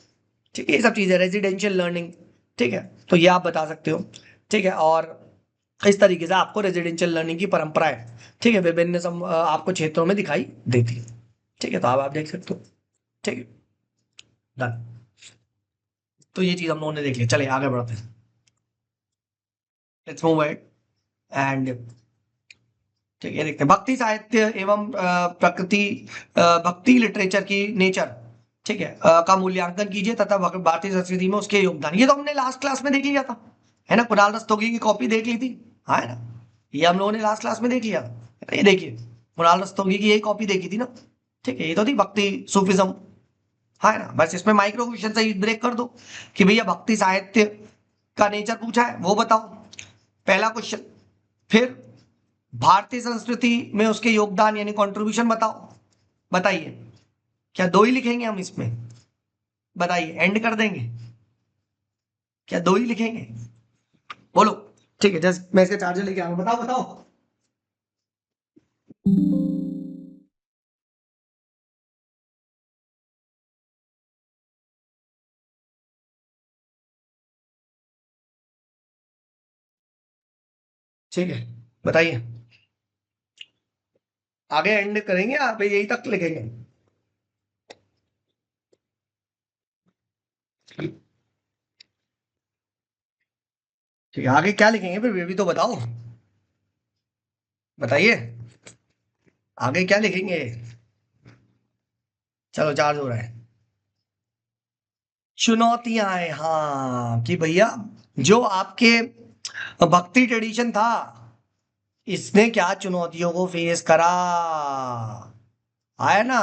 ठीक है, ये सब चीजें, रेजिडेंशियल लर्निंग, ठीक है, तो ये आप बता सकते हो, ठीक है। और इस तरीके से आपको रेजिडेंशियल लर्निंग की परंपरा है, ठीक है, विभिन्न आपको क्षेत्रों में दिखाई देती है, ठीक है। तो आप देख सकते हो, ठीक है, डन। तो ये चीज हम लोगों ने देख लिया, चलिए आगे बढ़ते हैं, लेट्स मूव अहेड एंड, ठीक है, देखते हैं भक्ति साहित्य एवं प्रकृति, भक्ति लिटरेचर की नेचर, ठीक है, का मूल्यांकन कीजिए तथा भारतीय संस्कृति में उसके योगदान। ये तो हमने लास्ट क्लास में देख लिया था, है ना, कुणाल रस्तोगी की कॉपी देख ली थी, हाँ, है ना, ये हम लोगों ने लास्ट क्लास में देख लिया था। ये देखिए कुणाल रस्तोगी की यही कॉपी देखी थी ना, ठीक है, ये तो थी भक्ति सूफिज्म, हाँ, है ना। बस इसमें माइक्रो क्वेश्चन से ब्रेक कर दो कि भैया भक्ति साहित्य का नेचर पूछा है वो बताओ, पहला क्वेश्चन। फिर भारतीय संस्कृति में उसके योगदान यानी कंट्रीब्यूशन बताओ, बताइए, क्या 2 ही लिखेंगे हम इसमें, बताइए, एंड कर देंगे, क्या 2 ही लिखेंगे, बोलो, ठीक है। जस्ट मैं इसका चार्जर लेके आऊंगा, बताओ बताओ, ठीक है, बताइए, आगे एंड करेंगे आप यही तक लिखेंगे, ठीक है, आगे क्या लिखेंगे फिर ये भी तो बताओ, बताइए, आगे क्या लिखेंगे, चलो चार्ज हो रहा है। चुनौतियां हैं, हाँ, कि भैया जो आपके भक्ति ट्रेडिशन था, इसने क्या चुनौतियों को फेस करा, आया ना,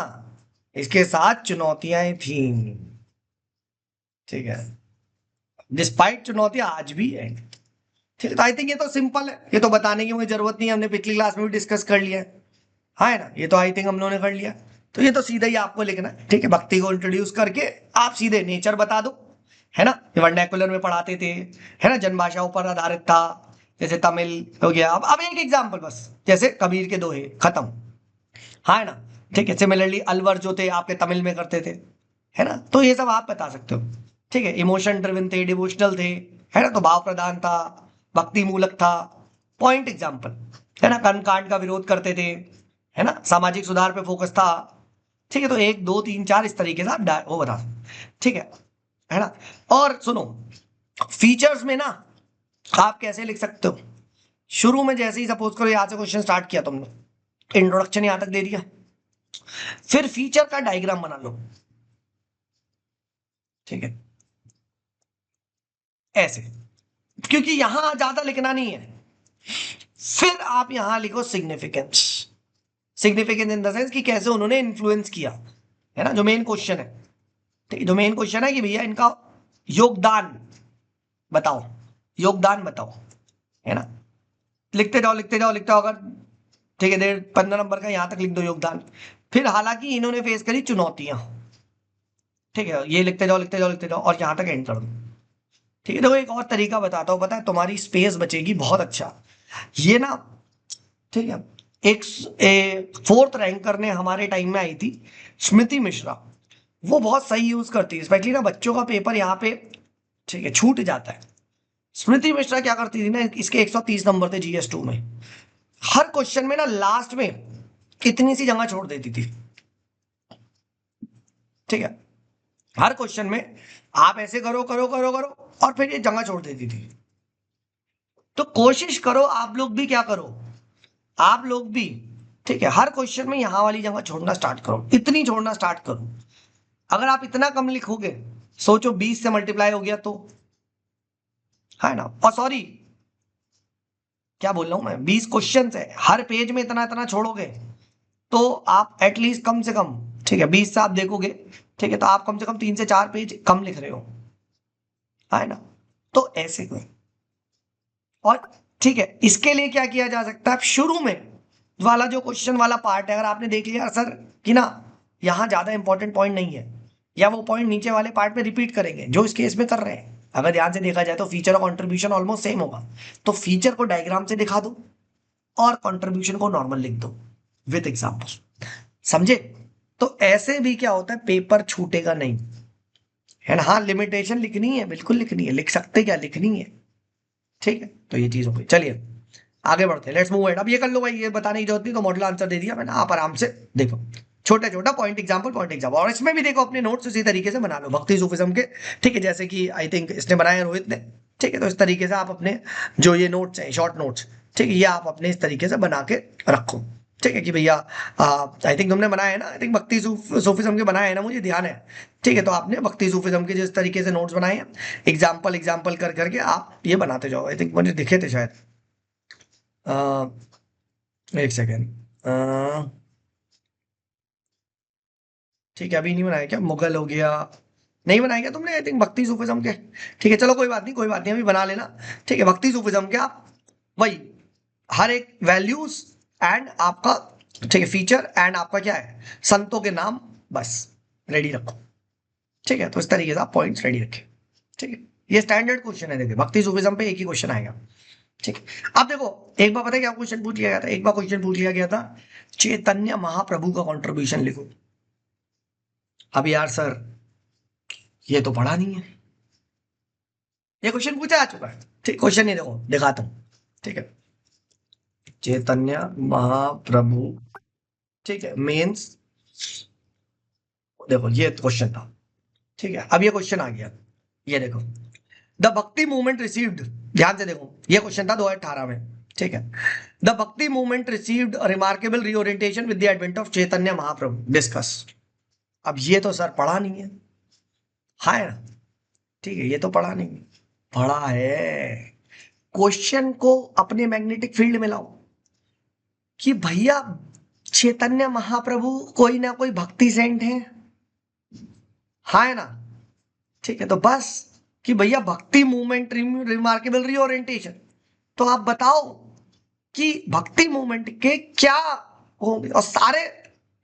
इसके साथ चुनौतियां थी, ठीक है, डिस्पाइट चुनौतियां आज भी है। ठीक है, तो आई थिंक ये तो सिंपल है, ये तो बताने की मुझे जरूरत नहीं है, हमने पिछली क्लास में भी डिस्कस कर लिया है। हाँ है ना, ये तो आई थिंक हम लोगों ने कर लिया। तो ये तो सीधा ही आपको लिखना है, ठीक है, भक्ति को इंट्रोड्यूस करके आप सीधे नेचर बता दो, है ना, वर्नाकुलर में पढ़ाते थे, है ना, जनभाषाओं पर आधारित था, जैसे तमिल हो गया। अब एक एग्जाम्पल बस, जैसे कबीर के दोहे खत्म, हाँ है ना, ठीक है, सिमिलरली अलवर जो थे आपके तमिल में करते थे, है ना, तो ये सब आप बता सकते हो। ठीक है, इमोशन ड्रिवन थे, डिवोशनल थे, है ना, तो भाव प्रधान था, भक्ति मूलक था, पॉइंट एग्जाम्पल, है ना, कर्म कांड का विरोध करते थे, है ना, सामाजिक सुधार पे फोकस था। ठीक है, तो एक दो तीन चार इस तरीके से आप वो बता सकते, ठीक है ना। और सुनो, फीचर्स में ना आप कैसे लिख सकते हो, शुरू में जैसे ही सपोज करो यहां से क्वेश्चन स्टार्ट किया तुमने, इंट्रोडक्शन यहां तक दे दिया, फिर फीचर का डायग्राम बना लो, ठीक है, ऐसे, क्योंकि यहां ज्यादा लिखना नहीं है। फिर आप यहां लिखो significance, significance in the sense कि कैसे उन्होंने इन्फ्लुएंस किया, है ना, जो मेन क्वेश्चन है। ठीक है, जो मेन क्वेश्चन है कि भैया इनका योगदान बताओ, योगदान बताओ, है ना, लिखते जाओ लिखते जाओ लिखते जाओ, अगर ठीक है 15 नंबर का यहां तक लिख दो योगदान। फिर हालांकि इन्होंने फेस करी चुनौतियां, ठीक है, ये लिखते जाओ लिखते जाओ लिखते जाओ और यहां तक एंड कर दो। ठीक है, देखो एक और तरीका बताता हूं, पता है तुम्हारी स्पेस बचेगी बहुत अच्छा, ये ना, ठीक है, एक फोर्थ रैंकर ने हमारे टाइम में आई थी, स्मृति मिश्रा, वो बहुत सही यूज करती है, स्पेशली ना बच्चों का पेपर यहाँ पे, ठीक है, छूट जाता है। स्मृति मिश्रा क्या करती थी ना, इसके 130 नंबर थे GS2 में, हर क्वेश्चन में ना लास्ट में कितनी सी जगह छोड़ देती थी, ठीक है, हर क्वेश्चन में आप ऐसे करो करो करो करो और फिर ये जगह छोड़ देती थी। तो कोशिश करो आप लोग भी क्या करो, आप लोग भी, ठीक है, हर क्वेश्चन में यहां वाली जगह छोड़ना स्टार्ट करो, इतनी छोड़ना स्टार्ट करो। अगर आप इतना कम लिखोगे, सोचो 20 से मल्टीप्लाई हो गया तो, है ना, और सॉरी क्या बोल रहा हूं मैं, 20 क्वेश्चन है, हर पेज में इतना इतना छोड़ोगे तो आप एटलीस्ट कम से कम, ठीक है, 20 से आप देखोगे, ठीक है, तो आप कम से कम 3 से 4 पेज कम लिख रहे हो, है ना, तो ऐसे कोई, और ठीक है, इसके लिए क्या किया जा सकता है, शुरू में वाला जो क्वेश्चन वाला पार्ट है, अगर आपने देख लिया सर कि ना यहां ज्यादा इंपॉर्टेंट पॉइंट नहीं है, या वो पॉइंट नीचे वाले पार्ट में रिपीट करेंगे जो इस केस में कर रहे हैं, अगर ध्यान से देखा जाए तो फीचर और कंट्रीब्यूशन ऑलमोस्ट सेम होगा, तो फीचर को डायग्राम से दिखा दो और कंट्रीब्यूशन को नॉर्मल लिख दो विद एग्जांपल, समझे। तो ऐसे भी क्या होता है, पेपर छूटेगा नहीं, है ना, हाँ लिमिटेशन लिखनी है, बिल्कुल लिखनी है, लिख सकते क्या, लिखनी है, ठीक है, तो ये चीज हो गई। चलिए आगे बढ़ते हैं, लेट्स मूव एट। अब ये कर लो भाई, ये बताने की जरूरत नहीं, तो मॉडल आंसर दे दिया मैंने, आप आराम से देखो, छोटा छोटा पॉइंट एग्जांपल पॉइंट एग्जांपल, और इसमें भी देखो अपने नोट्स उसी तरीके से बना लो भक्ति सूफिज्म के, ठीक है, जैसे कि आई थिंक इसने बनाया रोहित ने, ठीक है, तो इस तरीके से आप अपने जो ये नोट्स हैं शॉर्ट नोट्स, ठीक है, ये आप अपने इस तरीके से बना के रखो, ठीक है, कि भैया आई थिंक तुमने बनाया है ना, आई थिंक भक्ति सूफिज्म के बनाया है ना, मुझे ध्यान है, ठीक है, तो आपने भक्ति सूफिज्म के जिस तरीके से नोट्स बनाए हैं, एग्जाम्पल एग्जाम्पल कर करके आप ये बनाते जाओ, आई थिंक मुझे दिखे थे शायद, अ, एक सेकेंड, ठीक है, अभी नहीं बनाया क्या, मुगल हो गया, नहीं बनाया क्या तुमने, आई थिंक भक्ति सूफिज्म के, ठीक है, चलो कोई बात नहीं कोई बात नहीं, अभी बना लेना, ठीक है, भक्ति सूफिज्म के आप वही हर एक वैल्यूज एंड आपका, ठीक है, फीचर एंड आपका क्या है, संतों के नाम, बस रेडी रखो, ठीक है, तो इस तरीके से आप पॉइंट्स रेडी रखें, ठीक है, ये स्टैंडर्ड क्वेश्चन है, देखिए भक्ति सूफिज्म पे एक ही क्वेश्चन आएगा, ठीक है। अब देखो एक बार पता है क्या क्वेश्चन पूछ लिया गया था, एक बार क्वेश्चन पूछ लिया गया था, चैतन्य महाप्रभु का कंट्रीब्यूशन लिखो। अब यार सर ये तो पढ़ा नहीं है, ये क्वेश्चन पूछा आ चुका है, ठीक, क्वेश्चन नहीं देखो दिखाता हूं, ठीक है, चैतन्य महाप्रभु, ठीक है, मेंस, देखो ये क्वेश्चन था, ठीक है, अब ये क्वेश्चन आ गया, ये देखो, द भक्ति मूवमेंट रिसीव्ड, ध्यान से देखो ये क्वेश्चन था 2018 में, ठीक है, द भक्ति movement received remarkable reorientation with the advent of Chaitanya Mahaprabhu, discuss. अब ये तो सर पढ़ा नहीं है, हाँ है ना, ठीक है, ये तो पढ़ा नहीं है, पढ़ा है, क्वेश्चन को अपने मैग्नेटिक फील्ड में लाओ, कि भैया चैतन्य महाप्रभु कोई ना कोई भक्ति सेंट है, हाँ है ना? ठीक है, तो बस कि भैया भक्ति मूवमेंट रिमार्केबल रीओरिएंटेशन, तो आप बताओ कि भक्ति मूवमेंट के क्या होंगे। और सारे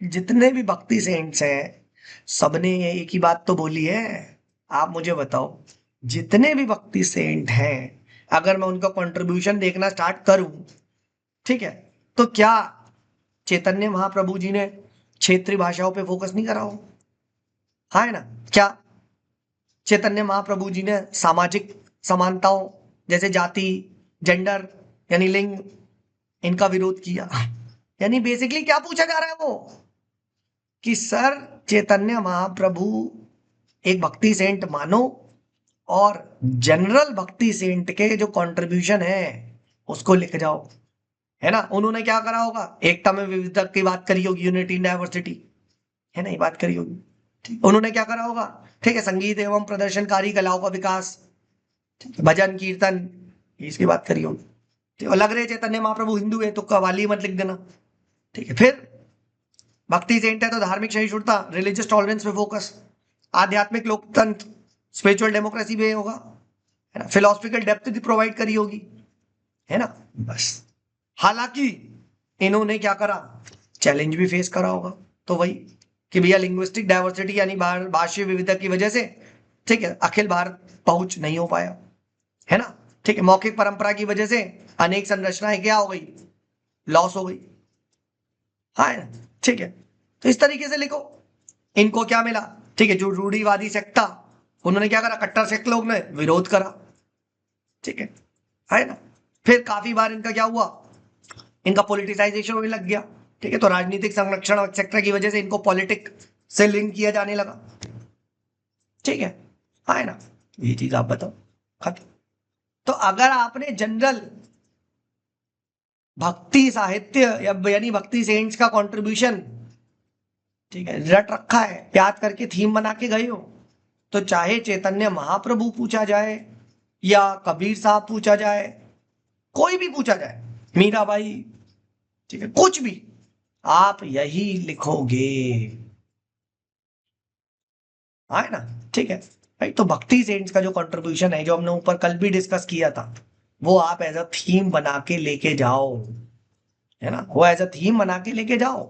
जितने भी भक्ति सेंट्स हैं सबने एक ही बात तो बोली है। आप मुझे बताओ, जितने भी भक्ति सेंट हैं अगर मैं उनका कंट्रीब्यूशन देखना स्टार्ट करूं, ठीक है, तो क्या चैतन्य महाप्रभु जी ने क्षेत्रीय भाषाओं पे फोकस नहीं करा हो? हाँ है ना? क्या चैतन्य महाप्रभु जी ने सामाजिक समानताओं जैसे जाति, जेंडर यानी लिंग, इनका विरोध किया? यानी बेसिकली क्या पूछा जा रहा है वो कि सर चैतन्य महाप्रभु एक भक्ति सेंट मानो और जनरल भक्ति सेंट के जो कंट्रीब्यूशन है उसको लिख जाओ, है ना? उन्होंने क्या करा होगा? एकता में विविधता की बात करी होगी, यूनिटी इन डाइवर्सिटी, है ना? ये बात करी होगी। ठीक, उन्होंने क्या करा होगा? ठीक है, संगीत एवं प्रदर्शनकारी कलाओं का विकास, भजन कीर्तन, इसकी बात करी होगी। ठीक, और लग रहे चैतन्य महाप्रभु हिंदू है तो कवाली मत लिख देना। ठीक है, फिर भक्ति सेंट है तो धार्मिक सहिष्णुता, रिलीजियस टॉलरेंस पे फोकस, आध्यात्मिक लोकतंत्र, स्पिरिचुअल डेमोक्रेसी भी होगा, है ना? फिलोसफिकल डेप्थ भी प्रोवाइड करी होगी, है ना? बस हालांकि इन्होंने क्या करा? चैलेंज भी फेस करा होगा, तो वही कि भैया लिंग्विस्टिक डाइवर्सिटी यानी भाषीय विविधता की वजह से, ठीक है, अखिल भारत पहुंच नहीं हो पाया, है ना? ठीक है, मौखिक परंपरा की वजह से अनेक संरचनाएं क्या हो गई? लॉस हो गई, हाँ है ना? ठीक है, तो इस तरीके से लिखो। इनको क्या मिला? ठीक है, जो रूढ़िवादी सेक्ट था उन्होंने क्या करा? कट्टर सेक्ट लोग ने विरोध करा, ठीक है ना? फिर काफी बार इनका क्या हुआ? इनका पॉलिटिसाइजेशन होने लग गया, ठीक है, तो राजनीतिक संरक्षण एक्सेट्रा की वजह से इनको पॉलिटिक से लिंक किया जाने लगा, ठीक है ना? ये चीज आप बताओ, खत्म। तो अगर आपने जनरल भक्ति साहित्य यानी भक्ति सेंट्स का कंट्रीब्यूशन, ठीक है, रट रखा है, याद करके थीम बना के गए हो, तो चाहे चैतन्य महाप्रभु पूछा जाए या कबीर साहब पूछा जाए, कोई भी पूछा जाए, मीराबाई, ठीक है, कुछ भी, आप यही लिखोगे, है ना? ठीक है भाई, तो भक्ति सेंट्स का जो कंट्रीब्यूशन है जो हमने ऊपर कल भी डिस्कस किया था, वो आप एज अ थीम बना के लेके जाओ, है ना? वो एज अ थीम बना के लेके जाओ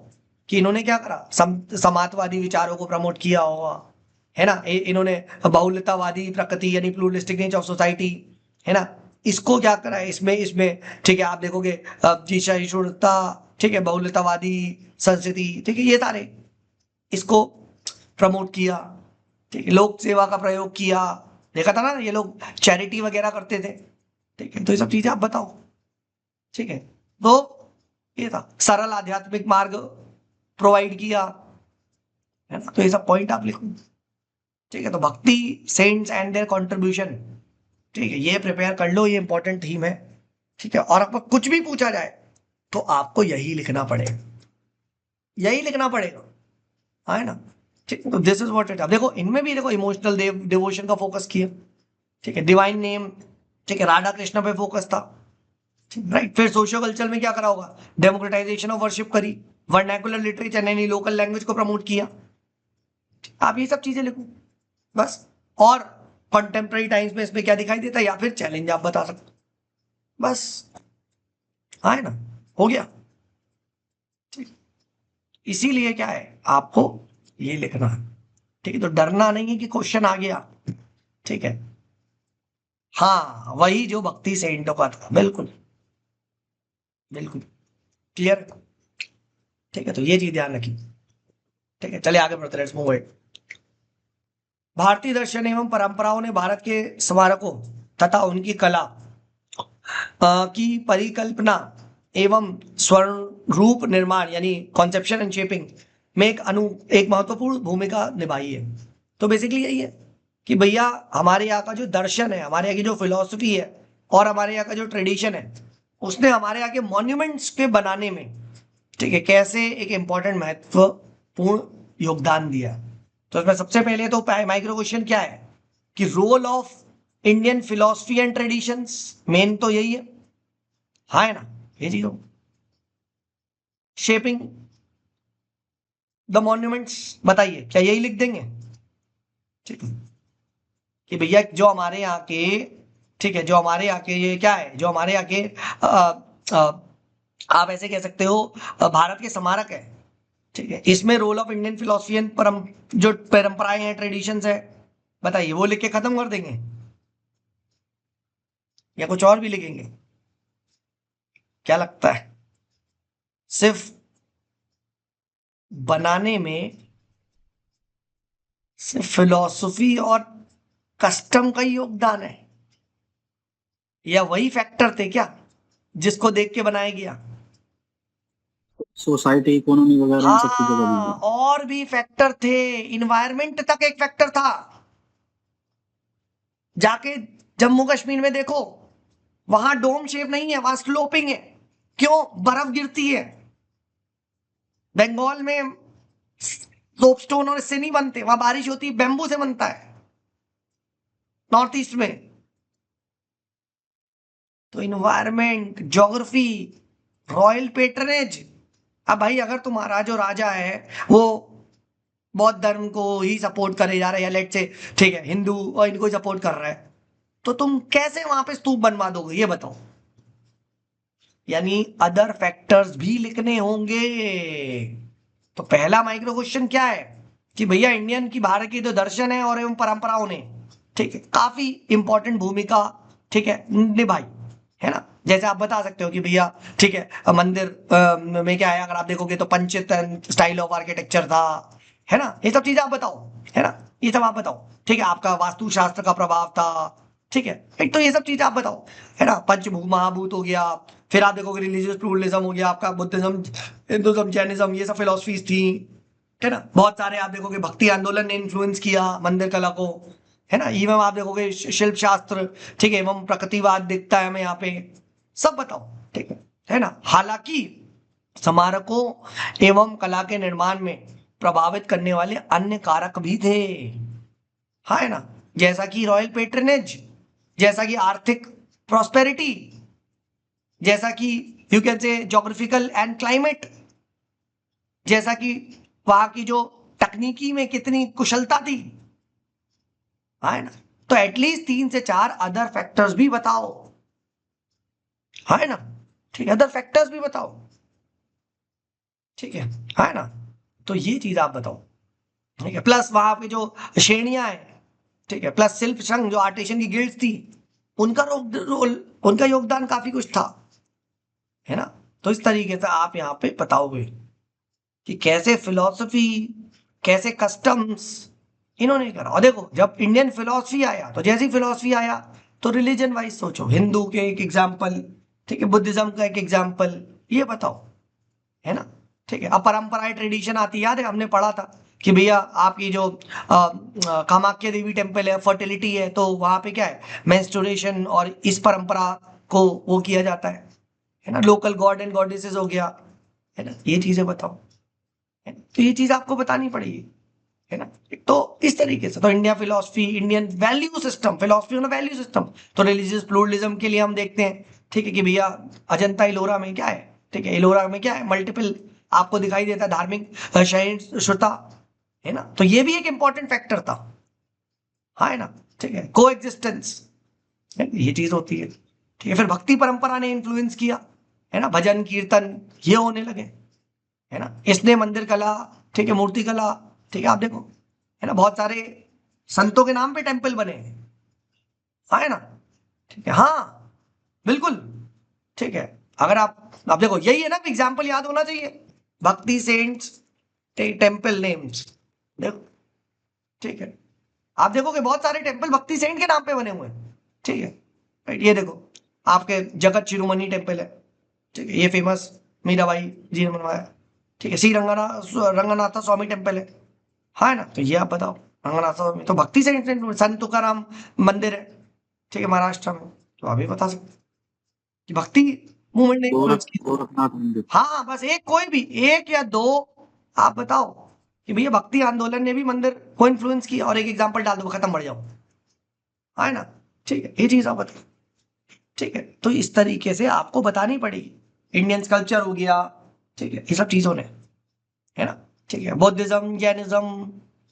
कि इन्होंने क्या करा? समाजवादी विचारों को प्रमोट किया होगा, है ना? इन्होंने बहुलतावादी प्रकृति यानी प्लूरलिस्टिक नेचर ऑफ सोसाइटी, है ना, इसको क्या करा है इसमें इसमें ठीक है, आप देखोगे जी सहिष्णुता, ठीक है, बहुलतावादी संस्कृति, ठीक है, ये सारे इसको प्रमोट किया, ठीक है, लोक सेवा का प्रयोग किया, देखा था ना ये लोग चैरिटी वगैरह करते थे, ठीक है, तो ये सब चीजें आप बताओ, ठीक है, तो ये था सरल आध्यात्मिक मार्ग प्रोवाइड किया, है ना? तो ये सब पॉइंट आप लिखो, ठीक है, तो भक्ति सेंट्स एंड देयर कंट्रीब्यूशन, ठीक है, ये प्रिपेयर कर लो, ये इंपॉर्टेंट थीम है, ठीक है, और आपको कुछ भी पूछा जाए तो आपको यही लिखना पड़ेगा, यही लिखना पड़ेगा, है ना? ठीक, तो दिस इज व्हाट इट। अब देखो इनमें भी देखो इमोशनल डिवोशन का फोकस किया, ठीक है, डिवाइन नेम, ठीक है, राधा कृष्ण पे फोकस था, राइट? फिर सोशियो कल्चर में क्या करा होगा? डेमोक्रेटाइजेशन ऑफ वर्शिप करी, वर्नाकुलर लिटरेचर यानी लोकल लैंग्वेज को प्रमोट किया, आप ये सब चीजें लिखो बस। और कंटेम्प्रेरी टाइम्स में इसमें क्या दिखाई देता है या फिर चैलेंज आप बता सकते, बस, है ना? हो गया, ठीक। इसीलिए क्या है, आपको ये लिखना है, ठीक है, तो डरना नहीं है कि क्वेश्चन आ गया, ठीक है, हाँ वही जो भक्ति सेंटों का था, बिल्कुल बिल्कुल क्लियर, ठीक है, तो ये चीज ध्यान रखिए, ठीक है, चलिए आगे बढ़ते हैं, लेट्स मूव अहेड। भारतीय दर्शन एवं परंपराओं ने भारत के स्मारकों तथा उनकी कला की परिकल्पना एवं स्वर्ण रूप निर्माण यानी कॉन्सेप्शन एंड शेपिंग में एक महत्वपूर्ण भूमिका निभाई है। तो बेसिकली यही है कि भैया हमारे यहाँ का जो दर्शन है, हमारे यहाँ की जो फिलॉसफी है और हमारे यहाँ का जो ट्रेडिशन है, उसने हमारे यहाँ के मॉन्यूमेंट्स के बनाने में, ठीक है, कैसे एक इंपॉर्टेंट महत्वपूर्ण योगदान दिया। तो इसमें सबसे पहले तो माइक्रो क्वेश्चन क्या है कि role of Indian philosophy and traditions, main तो यही है, हाँ है ना? ये चीज शेपिंग द मॉन्यूमेंट्स, बताइए क्या यही लिख देंगे? ठीक है कि भैया जो हमारे यहाँ के, ठीक है, जो हमारे यहाँ के ये क्या है, जो हमारे यहाँ के आप ऐसे कह सकते हो भारत के स्मारक है, ठीक है, इसमें role of Indian philosophy and जो परंपराएं हैं, ट्रेडिशंस है, बताइए वो लिख के खत्म कर देंगे या कुछ और भी लिखेंगे? क्या लगता है? सिर्फ बनाने में सिर्फ फिलॉसफी और कस्टम का ही योगदान है, या वही फैक्टर थे क्या जिसको देख के बनाया गया? सोसाइटी, इकोनॉमी वगैरह इन सब चीजों का भी हाँ, और भी फैक्टर थे, इन्वायरमेंट तक एक फैक्टर था। जाके जम्मू कश्मीर में देखो, वहां डोम शेप नहीं है, वहां स्लोपिंग है। क्यों? बर्फ गिरती है। बंगाल में सोपस्टोन और इससे नहीं बनते, वहां बारिश होती है, बेम्बू से बनता है। नॉर्थ ईस्ट में तो इन्वायरमेंट, ज्योग्राफी, रॉयल पेट्रनेज। अब भाई अगर तुम्हारा जो राजा है वो बौद्ध धर्म को ही सपोर्ट करे जा रहा है, या लेट से ठीक है हिंदू और इनको ही सपोर्ट कर रहा है, तो तुम कैसे वहां पे स्तूप बनवा दोगे, ये बताओ? यानी अदर फैक्टर्स भी लिखने होंगे। तो पहला माइक्रो क्वेश्चन क्या है कि भैया इंडियन की, भारत की जो दर्शन है और एवं परंपराओं ने, ठीक है, काफी इंपॉर्टेंट भूमिका, ठीक है, निभाई, है ना? जैसे आप बता सकते हो कि भैया ठीक है मंदिर में क्या है, अगर आप देखोगे तो पंचित स्टाइल ऑफ आर्किटेक्चर था, है ना? ये सब चीजें आप बताओ, है ना? ये सब आप बताओ, ठीक है, आपका वास्तुशास्त्र का प्रभाव था, ठीक है, एक तो ये सब चीजें आप बताओ, है ना? पंचभूत महाभूत हो गया, फिर आप देखोगे रिलीजियस प्लूरलिज्म हो गया आपका, बुद्धिज्म, हिंदुज्म, जैनिज्म, ये सब फिलोसफीज थी, है ना? बहुत सारे आप देखोगे भक्ति आंदोलन ने इन्फ्लुएंस किया मंदिर कला को, है ना? इवन आप देखोगे शिल्प शास्त्र, ठीक है, एवं प्रकृतिवाद दिखता है हमें यहाँ पे, सब बताओ, ठीक है ना? हालांकि स्मारकों एवं कला के निर्माण में प्रभावित करने वाले अन्य कारक भी थे, हाँ, है ना? जैसा कि रॉयल पेट्रनेज, जैसा कि आर्थिक प्रॉस्पेरिटी, जैसा कि you can say geographical and climate, जैसा कि वहां की जो तकनीकी में कितनी कुशलता थी, हाँ, है ना? तो एटलीस्ट 3 से 4 अदर फैक्टर्स भी बताओ, हाँ, है ना? ठीक है, अदर फैक्टर्स भी बताओ, ठीक है, हाँ, है ना? तो ये चीज आप बताओ, ठीक है, प्लस वहां पे जो श्रेणियां हैं, ठीक है, प्लस शिल्प संघ जो आर्टिशन की गिल्ड्स थी, उनका रोल, उनका योगदान काफी कुछ था, है ना? तो इस तरीके से आप यहाँ पे बताओगे कि कैसे फिलॉसफी, कैसे कस्टम्स इन्होंने करा। और देखो जब इंडियन फिलॉसफी आया, तो जैसी फिलॉसफी आया तो रिलीजन वाइज सोचो, हिंदू के एक एग्जाम्पल, ठीक है, बुद्धिज्म का एक एग्जाम्पल, ये बताओ, है ना? ठीक है, अब परंपराएं, ट्रेडिशन आती है, याद है हमने पढ़ा था कि भैया आपकी जो कामाख्या देवी टेम्पल है, फर्टिलिटी है, तो वहां पे क्या है, मेंस्ट्रुएशन, और इस परंपरा को वो किया जाता है ना? लोकल गॉड एंड गॉडेसेस हो गया, है ना? ये चीजें बताओ, है ना? तो ये चीज आपको बतानी पड़ेगी, है ना? तो इस तरीके से तो India philosophy, Indian value system, philosophy ना वैल्यू सिस्टम, तो रिलीजियस प्लूरलिज्म के लिए हम देखते हैं, ठीक है, कि भैया अजंता इलोरा में क्या है, ठीक है, इलोरा में क्या है, मल्टीपल आपको दिखाई देता है धार्मिक सहिष्णुता, है ना? तो ये भी एक इंपॉर्टेंट फैक्टर था, हाँ, है ना? ठीक है, को एग्जिस्टेंस, ये चीज होती है, ठीक है। फिर भक्ति परंपरा ने इन्फ्लुएंस किया, है ना? भजन कीर्तन ये होने लगे, है ना? इसने मंदिर कला, ठीक है, मूर्ति कला, ठीक है, आप देखो, है ना, बहुत सारे संतों के नाम पे टेम्पल बने हैं, हाँ, है ना? ठीक है, हाँ, बिल्कुल, ठीक है। अगर आप देखो, यही है ना, एग्जाम्पल याद होना चाहिए, भक्ति सेंट्स, टेम्पल नेम्स, देखो, ठीक है, आप देखोगे बहुत सारे टेम्पल भक्ति सेंट के नाम पे बने हुए हैं, ठीक है, राइट? ये देखो आपके जगत शिरोमणि टेम्पल है, ठीक है, ये फेमस मीराबाई जी ने बनवाया, ठीक है। श्री रंगनाथ स्वामी टेम्पल है, हाँ, है ना? तो ये आप बताओ, रंगनाथ स्वामी तो भक्ति से संत तुकाराम मंदिर है, ठीक है, महाराष्ट्र में, तो आप भी बता सकते कि भक्ति मूवमेंट ने इन्फ्लुएंस किया। गोरखनाथ मंदिर। हाँ, बस एक, कोई भी एक या दो आप बताओ कि भैया भक्ति आंदोलन ने भी मंदिर को इन्फ्लुएंस किया, और एक एग्जाम्पल डाल दो, खत्म, बढ़ जाओ, हाँ, है ना? ठीक है, ये चीज आप बताओ, ठीक है। तो इस तरीके से आपको बतानी पड़ेगी, इंडियन कल्चर हो गया, ठीक है, ये सब चीजों ने, है ना? ठीक है, बौद्धिज्म, जैनिज्म,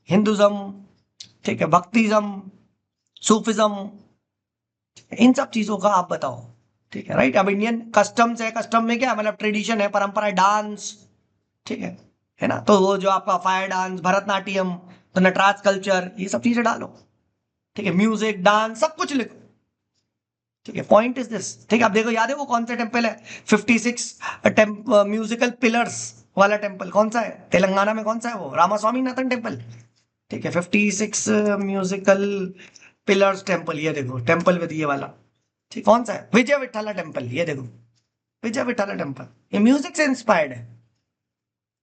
हिंदुज्म, ठीक है, भक्तिज्म, सूफिज्म, इन सब चीजों का आप बताओ। ठीक है, राइट। अब इंडियन कस्टम्स है, कस्टम में क्या मतलब ट्रेडिशन है, परंपरा है, डांस, ठीक है ना। तो वो जो आपका फायर डांस, भरतनाट्यम, तो नटराज कल्चर, ये सब चीजें डालो। ठीक है, म्यूजिक, डांस, सब कुछ लिखो। ठीक है, पॉइंट इज दिस। ठीक है, आप देखो, याद है वो कौन सा टेम्पल है 56 म्यूजिकल पिलर्स वाला टेम्पल, कौन सा है तेलंगाना में, कौन सा है वो, रामास्वामी नाथन टेम्पल। ठीक है, 56 म्यूजिकल पिलर्स टेम्पल, ये देखो टेम्पल विद ये वाला। ठीक, कौन सा है, विजय विठला टेम्पल, ये देखो विजय विठला टेम्पल, ये म्यूजिक से इंस्पायर्ड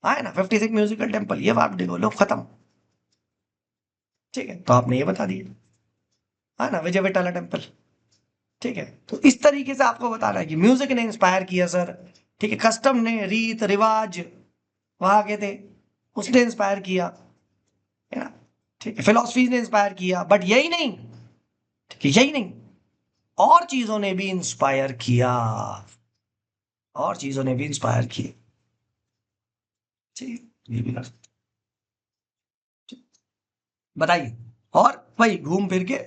है ना। 56 म्यूजिकल टेम्पल, ये आप देखो, लो खत्म। ठीक है, तो आपने ये बता दिया है ना, विजय विठला टेम्पल। ठीक है, तो इस तरीके से आपको बताना है कि म्यूजिक ने इंस्पायर किया सर। ठीक है, कस्टम ने, रीत रिवाज वहां के थे, उसने इंस्पायर किया, है ना। ठीक है, फिलोसफी ने इंस्पायर किया, बट यही नहीं, ठीक है, यही नहीं, और चीजों ने भी इंस्पायर किया, और चीजों ने भी इंस्पायर किया। ठीक, ये भी कर सकते। बताइए, और वही घूम फिर के,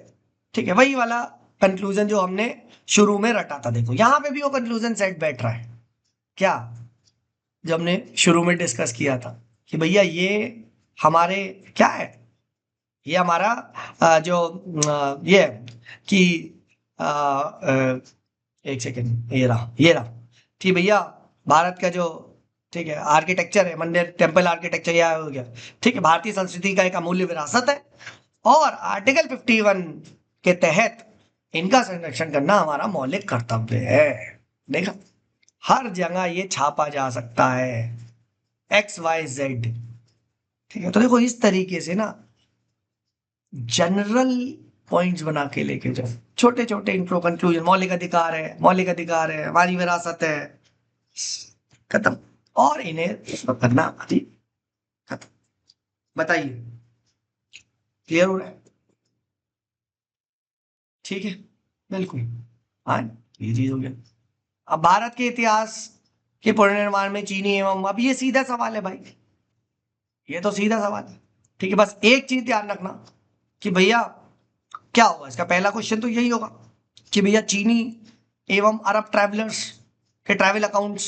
ठीक है, वही वाला कंक्लूजन जो हमने शुरू में रटा था। देखो यहां पे भी वो कंक्लूजन सेट बैठ रहा है क्या, जो हमने शुरू में डिस्कस किया था कि भैया ये हमारे क्या है, ये हमारा जो ये है कि एक सेकेंड, ये रहा ठीक भैया, भारत का जो, ठीक है, आर्किटेक्चर है, मंदिर टेम्पल आर्किटेक्चर, यह हो गया। ठीक है, भारतीय संस्कृति का एक अमूल्य विरासत है, और आर्टिकल 51 के तहत इनका संरक्षण करना हमारा मौलिक कर्तव्य है। देखा, हर जगह ये छापा जा सकता है, XYZ। ठीक है, तो देखो इस तरीके से ना जनरल पॉइंट्स बना के लेके जाओ, छोटे छोटे इंट्रो कंक्लूजन, मौलिक अधिकार है, मौलिक अधिकार है, हमारी विरासत है, खत्म। और इन्हें करना अभी खत्म। बताइए, क्लियर हो रहा है? ठीक है, बिल्कुल। हाँ, ये चीज हो गया। अब भारत के इतिहास के पुनर्निर्माण में चीनी एवं, अब ये सीधा सवाल है भाई, ये तो सीधा सवाल है। ठीक है, बस एक चीज ध्यान रखना कि भैया क्या होगा, इसका पहला क्वेश्चन तो यही होगा कि भैया चीनी एवं अरब ट्रैवलर्स के ट्रैवल अकाउंट्स,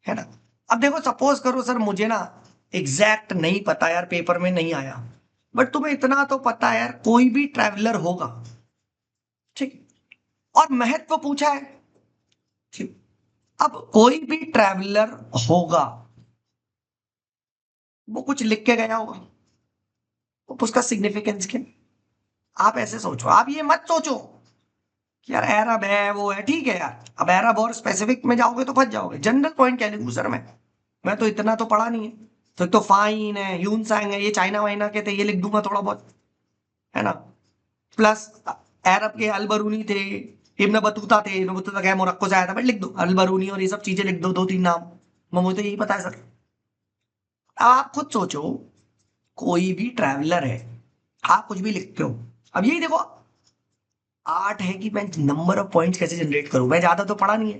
है ना। अब देखो सपोज करो सर, मुझे ना एग्जैक्ट नहीं पता यार, पेपर में नहीं आया, बट तुम्हें इतना तो पता है यार, कोई भी ट्रैवलर होगा, ठीक, और महत्व पूछा है, ठीक, अब कोई भी ट्रैवलर होगा, वो कुछ लिख के गया होगा, तो उसका सिग्निफिकेंस क्या। आप ऐसे सोचो, आप ये मत सोचो कि यार अरब है वो है, ठीक है यार, अब अरब और स्पेसिफिक में जाओगे तो फंस जाओगे। जनरल पॉइंट क्या लिखूं सर मैं तो इतना तो पढ़ा नहीं है, तो एक तो फाइन है, यून सांग है, ये चाइना वाइना के थे, ये लिख दूंगा थोड़ा बहुत, है ना। प्लस अरब के अल बरूनी थे, इब्न बतूता थे, इब्न बतूता क्या मोरक्को से आया था, बट लिख दो अल बरूनी और ये सब चीजें लिख दो, दो तीन नाम, मुझे तो यही पता है सर। अब आप खुद सोचो, कोई भी ट्रैवलर है, आप कुछ भी लिखते हो, अब यही देखो, आर्ट है कि मैं नंबर ऑफ पॉइंट्स कैसे जनरेट करूं, मैं ज्यादा तो पढ़ा नहीं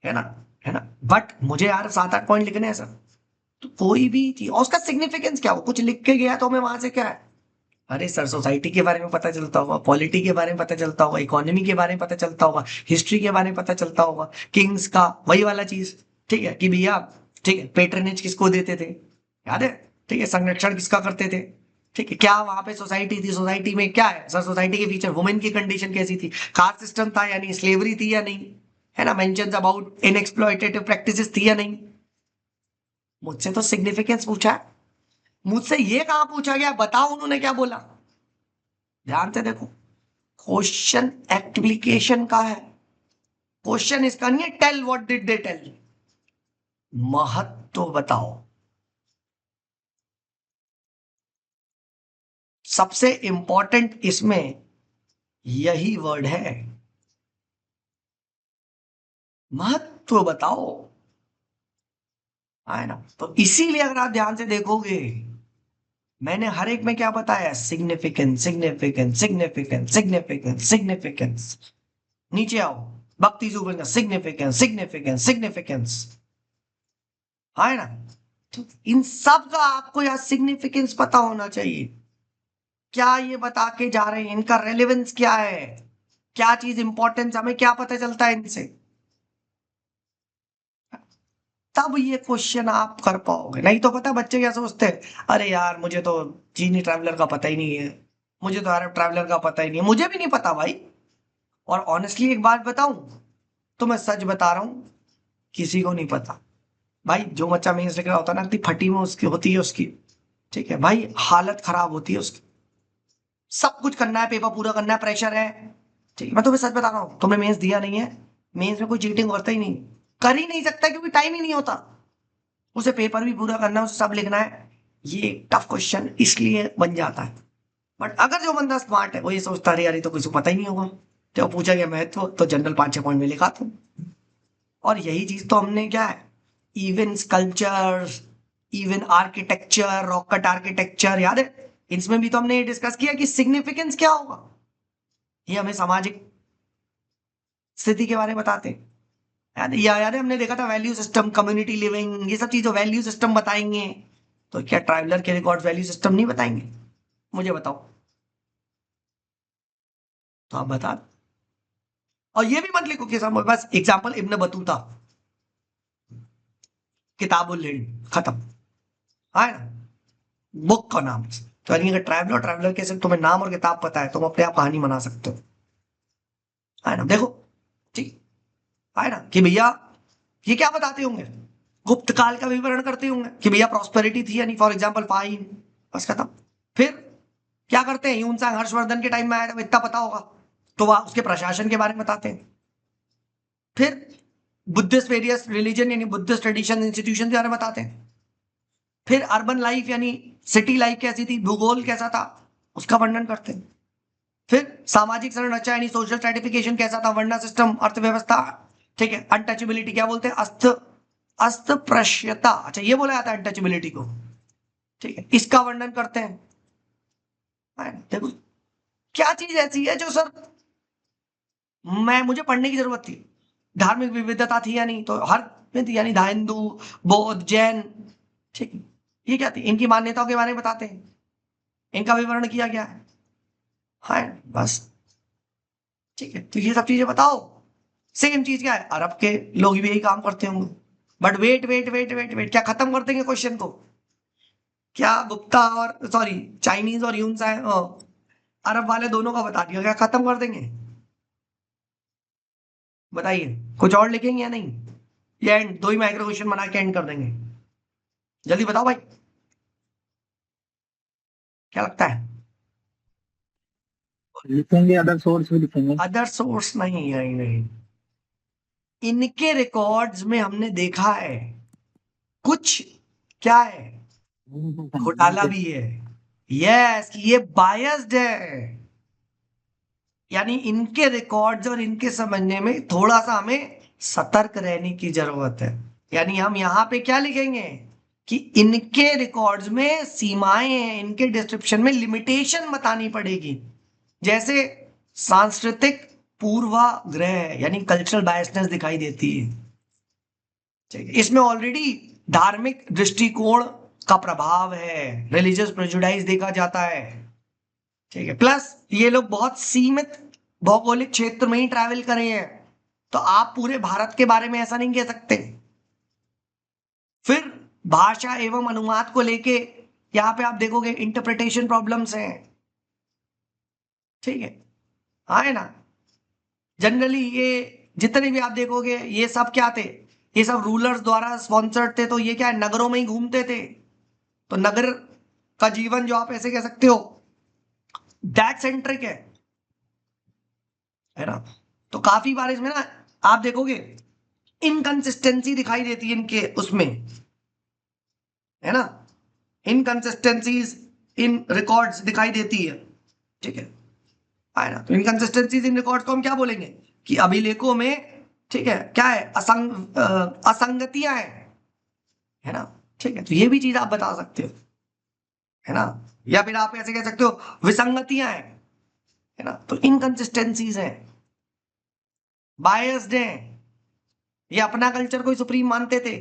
है ना, है ना, बट मुझे यार 7-8 पॉइंट लिखने हैं सर। तो कोई भी चीज और उसका सिग्निफिकेंस क्या हो, कुछ लिख के गया तो हमें वहां से क्या है, अरे सर सोसाइटी के बारे में पता चलता होगा, पॉलिटी के बारे में पता चलता होगा, इकोनॉमी के बारे में पता चलता होगा, हिस्ट्री के बारे में पता चलता होगा, किंग्स का वही वाला चीज। ठीक है कि भैया, ठीक है, पेट्रनेज किसको देते थे, याद है, ठीक है, संरक्षण किसका करते थे, ठीक है, क्या वहां पे सोसाइटी थी, सोसाइटी में क्या है सर, सोसाइटी के फीचर, वुमेन की कंडीशन कैसी थी, कास्ट सिस्टम था या नहीं, स्लेवरी थी या नहीं, है ना, मेंशन अबाउट इनएक्सप्लॉइटेटिव प्रैक्टिसेस थी या नहीं। मुझसे तो सिग्निफिकेंस पूछा है, मुझसे ये कहां पूछा गया, बताओ उन्होंने क्या बोला। ध्यान से देखो, क्वेश्चन एप्लीकेशन का है, क्वेश्चन इसका नहीं है tell what did they tell, महत्व बताओ। सबसे इंपॉर्टेंट इसमें यही वर्ड है, महत्व बताओ, है ना। तो इसीलिए अगर आप ध्यान से देखोगे, मैंने हर एक में क्या बताया, significance significance significance significance significance, नीचे आओ, भक्ति जुबन का सिग्निफिकेंस सिग्निफिकेंस सिग्निफिकेंस, है ना। तो इन सब का आपको यार सिग्निफिकेंस पता होना चाहिए, क्या ये बता के जा रहे हैं, इनका रेलेवेंस क्या है, क्या चीज इंपॉर्टेंस, हमें क्या पता चलता है इनसे, तब ये क्वेश्चन आप कर पाओगे। नहीं तो पता बच्चे क्या सोचते हैं, अरे यार मुझे तो चीनी ट्रैवलर का पता ही नहीं है, मुझे तो अरब ट्रैवलर का पता ही नहीं है, मुझे भी नहीं पता भाई। और ऑनेस्टली एक बात बताऊं, तो मैं सच बता रहा हूं, किसी को नहीं पता भाई। जो बच्चा मेंस लिख रहा होता है ना, इतनी फटी में उसकी होती है उसकी, ठीक है भाई, हालत खराब होती है उसकी, सब कुछ करना है, पेपर पूरा करना है, प्रेशर है, ठीक है। मैं तुम्हें सच बता रहा हूँ, तुमने मेंस दिया नहीं है, मेंस में कोई चीटिंग होता ही नहीं, कर ही नहीं सकता, क्योंकि टाइम ही नहीं होता, उसे पेपर भी पूरा करना है, उसे सब लिखना है। ये टफ क्वेश्चन इसलिए बन जाता है। बट अगर जो बंदा स्मार्ट है वो ये सोचता है यार ये तो किसी को पता ही नहीं होगा, जब पूछा गया महत्व तो जनरल 5-6 पॉइंट में लिखा था। और यही चीज तो हमने क्या है, even sculpture, even architecture, rocket architecture, याद है इसमें भी तो हमने ये डिस्कस किया कि सिग्निफिकेंस क्या होगा, ये हमें सामाजिक स्थिति के बारे में बताते हैं। याद है हमने देखा था वैल्यू सिस्टम, कम्युनिटी लिविंग, ये सब चीजें वैल्यू सिस्टम बताएंगे। तो क्या ट्राइवलर के रिकॉर्ड वैल्यू सिस्टम नहीं बताएंगे? मुझे बताओ, तो आप बता दो। और ये भी मत लिखो कि सब बस एग्जाम्पल इब्न बतूता, किताबुल हिंद, खत्म, है ना, बुक का नाम। तो यानी अगर ट्रैवलर ट्रैवलर के सिर्फ तुम्हें नाम और किताब पता है, तुम अपने आप कहानी बना सकते हो, है ना। देखो, ठीक है ना, कि भैया ये क्या बताते होंगे, गुप्त काल का विवरण करते होंगे कि भैया प्रॉस्पेरिटी थी या नहीं, फॉर एग्जाम्पल फाइन, बस खत्म। फिर क्या करते हैं, ह्यून सांग हर्षवर्धन के टाइम में आया था, इतना पता होगा, तो वह उसके प्रशासन के बारे में बताते हैं। फिर बुद्धिस्ट वेरियस रिलीजन यानी बुद्धिस्ट ट्रेडिशन इंस्टीट्यूशन के बारे में बताते हैं। फिर अर्बन लाइफ यानी सिटी लाइफ कैसी थी, भूगोल कैसा था, उसका वर्णन करते हैं। फिर सामाजिक संरचना यानी सोशल स्ट्रेटिफिकेशन कैसा था, वर्ण सिस्टम, अर्थव्यवस्था, ठीक है, अनटचेबिलिटी क्या बोलते हैं, अस्पृश्यता, अच्छा ये बोला जाता है अनटचेबिलिटी को, ठीक है, इसका वर्णन करते हैं। देखो क्या चीज ऐसी है जो सर मुझे पढ़ने की जरूरत थी, धार्मिक विविधता थी या नहीं, तो हर में थी, यानी हिंदू, बौद्ध, जैन, ठीक है, ये क्या थी, इनकी मान्यताओं के बारे में बताते हैं, इनका विवरण किया गया है बस, ठीक है। तो ये सब चीजें बताओ। सेम चीज क्या है, अरब के लोग भी यही काम करते होंगे। But wait wait wait wait wait, क्या खत्म कर देंगे क्वेश्चन को? क्या गुप्ता और सॉरी चाइनीज और यून अरब वाले दोनों का बता दिया, क्या खत्म कर देंगे? बताइए, कुछ और लिखेंगे या नहीं, या एंड दो ही माइक्रो क्वेश्चन बना के एंड कर देंगे? जल्दी बताओ भाई, क्या लगता है? लिखेंगे, अदर सोर्स भी लिखेंगे। अदर सोर्स नहीं, नहीं नहीं, इनके रिकॉर्ड्स में हमने देखा है कुछ, क्या है, घोटाला भी है, यस, ये बायस्ड है, यानी इनके रिकॉर्ड्स और इनके समझने में थोड़ा सा हमें सतर्क रहने की जरूरत है। यानी हम यहां पे क्या लिखेंगे कि इनके रिकॉर्ड्स में सीमाएं हैं, इनके डिस्क्रिप्शन में लिमिटेशन बतानी पड़ेगी। जैसे सांस्कृतिक पूर्वाग्रह यानी कल्चरल बायसनेस दिखाई देती है, ठीक है, इसमें ऑलरेडी धार्मिक दृष्टिकोण का प्रभाव है, रिलीजियस प्रेजुडाइज देखा जाता है, ठीक है, प्लस ये लोग बहुत सीमित भौगोलिक क्षेत्र में ही ट्रैवल करे हैं, तो आप पूरे भारत के बारे में ऐसा नहीं कह सकते। फिर भाषा एवं अनुवाद को लेके यहां पे आप देखोगे इंटरप्रिटेशन प्रॉब्लम्स हैं, ठीक है, हाँ है ना। जनरली ये जितने भी आप देखोगे ये सब क्या थे, ये सब रूलर्स द्वारा स्पॉन्सर्ड थे, तो ये क्या है, नगरों में ही घूमते थे, तो नगर का जीवन जो आप ऐसे कह सकते हो दैट सेंट्रिक है ना। तो काफी बार इसमें ना आप देखोगे इनकंसिस्टेंसी दिखाई देती है इनके उसमें, है ना, इनकंसिस्टेंसीज इन रिकॉर्ड्स दिखाई देती है, ठीक है ना। तो इनकंसिस्टेंसीज इन रिकॉर्ड्स को हम क्या बोलेंगे कि अभिलेखों में, ठीक है, क्या है, असंगतियां है ना, ठीक है, तो ये भी चीज आप बता सकते हो, है ना, या फिर आप ऐसे कह सकते हो विसंगतियां है ना, तो इनकंसिस्टेंसीज है, बायस्ड है, ये अपना कल्चर को सुप्रीम मानते थे,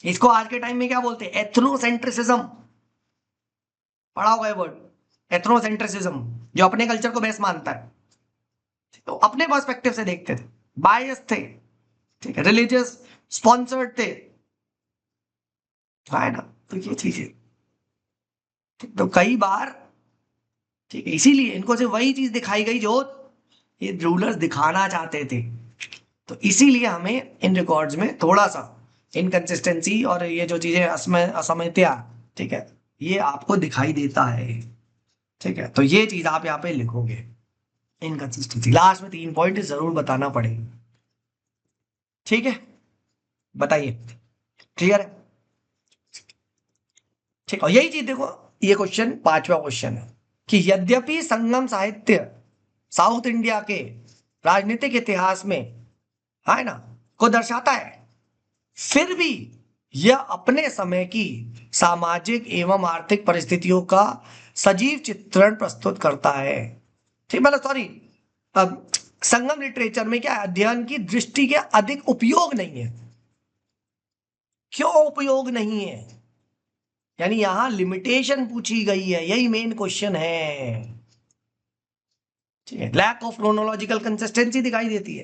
इसको आज के टाइम में क्या बोलते हैं? एथनोसेंट्रिसिज्म। पढ़ा होगा ये वर्ड, एथनोसेंट्रिसिज्म, जो अपने कल्चर को बेस्ट मानता है, तो अपने पर्सपेक्टिव से देखते थे, बायस थे, ठीक है, रिलीजियस स्पॉन्सर्ड थे, है ना। तो ये चीजें, तो कई बार, ठीक है, इसीलिए इनको सिर्फ वही चीज दिखाई गई जो ये रूलर्स दिखाना चाहते थे। तो इसीलिए हमें इन रिकॉर्ड्स में थोड़ा सा इनकंसिस्टेंसी और ये जो चीजें असमयता, ठीक है, ये आपको दिखाई देता है। ठीक है, तो ये चीज आप यहाँ पे लिखोगे, इनकंसिस्टेंसी। लास्ट में 3 पॉइंट जरूर बताना पड़ेगा। ठीक है, बताइए, क्लियर है? ठीक है, यही चीज देखो, ये क्वेश्चन 5वां क्वेश्चन है कि यद्यपि संगम साहित्य साउथ इंडिया के राजनीतिक इतिहास में, है ना, को दर्शाता है, फिर भी यह अपने समय की सामाजिक एवं आर्थिक परिस्थितियों का सजीव चित्रण प्रस्तुत करता है। ठीक, मतलब सॉरी, अब संगम लिटरेचर में क्या अध्ययन की दृष्टि के अधिक उपयोग नहीं है। क्यों उपयोग नहीं है? यानी यहां लिमिटेशन पूछी गई है, यही मेन क्वेश्चन है। ठीक है, लैक ऑफ क्रोनोलॉजिकल कंसिस्टेंसी दिखाई देती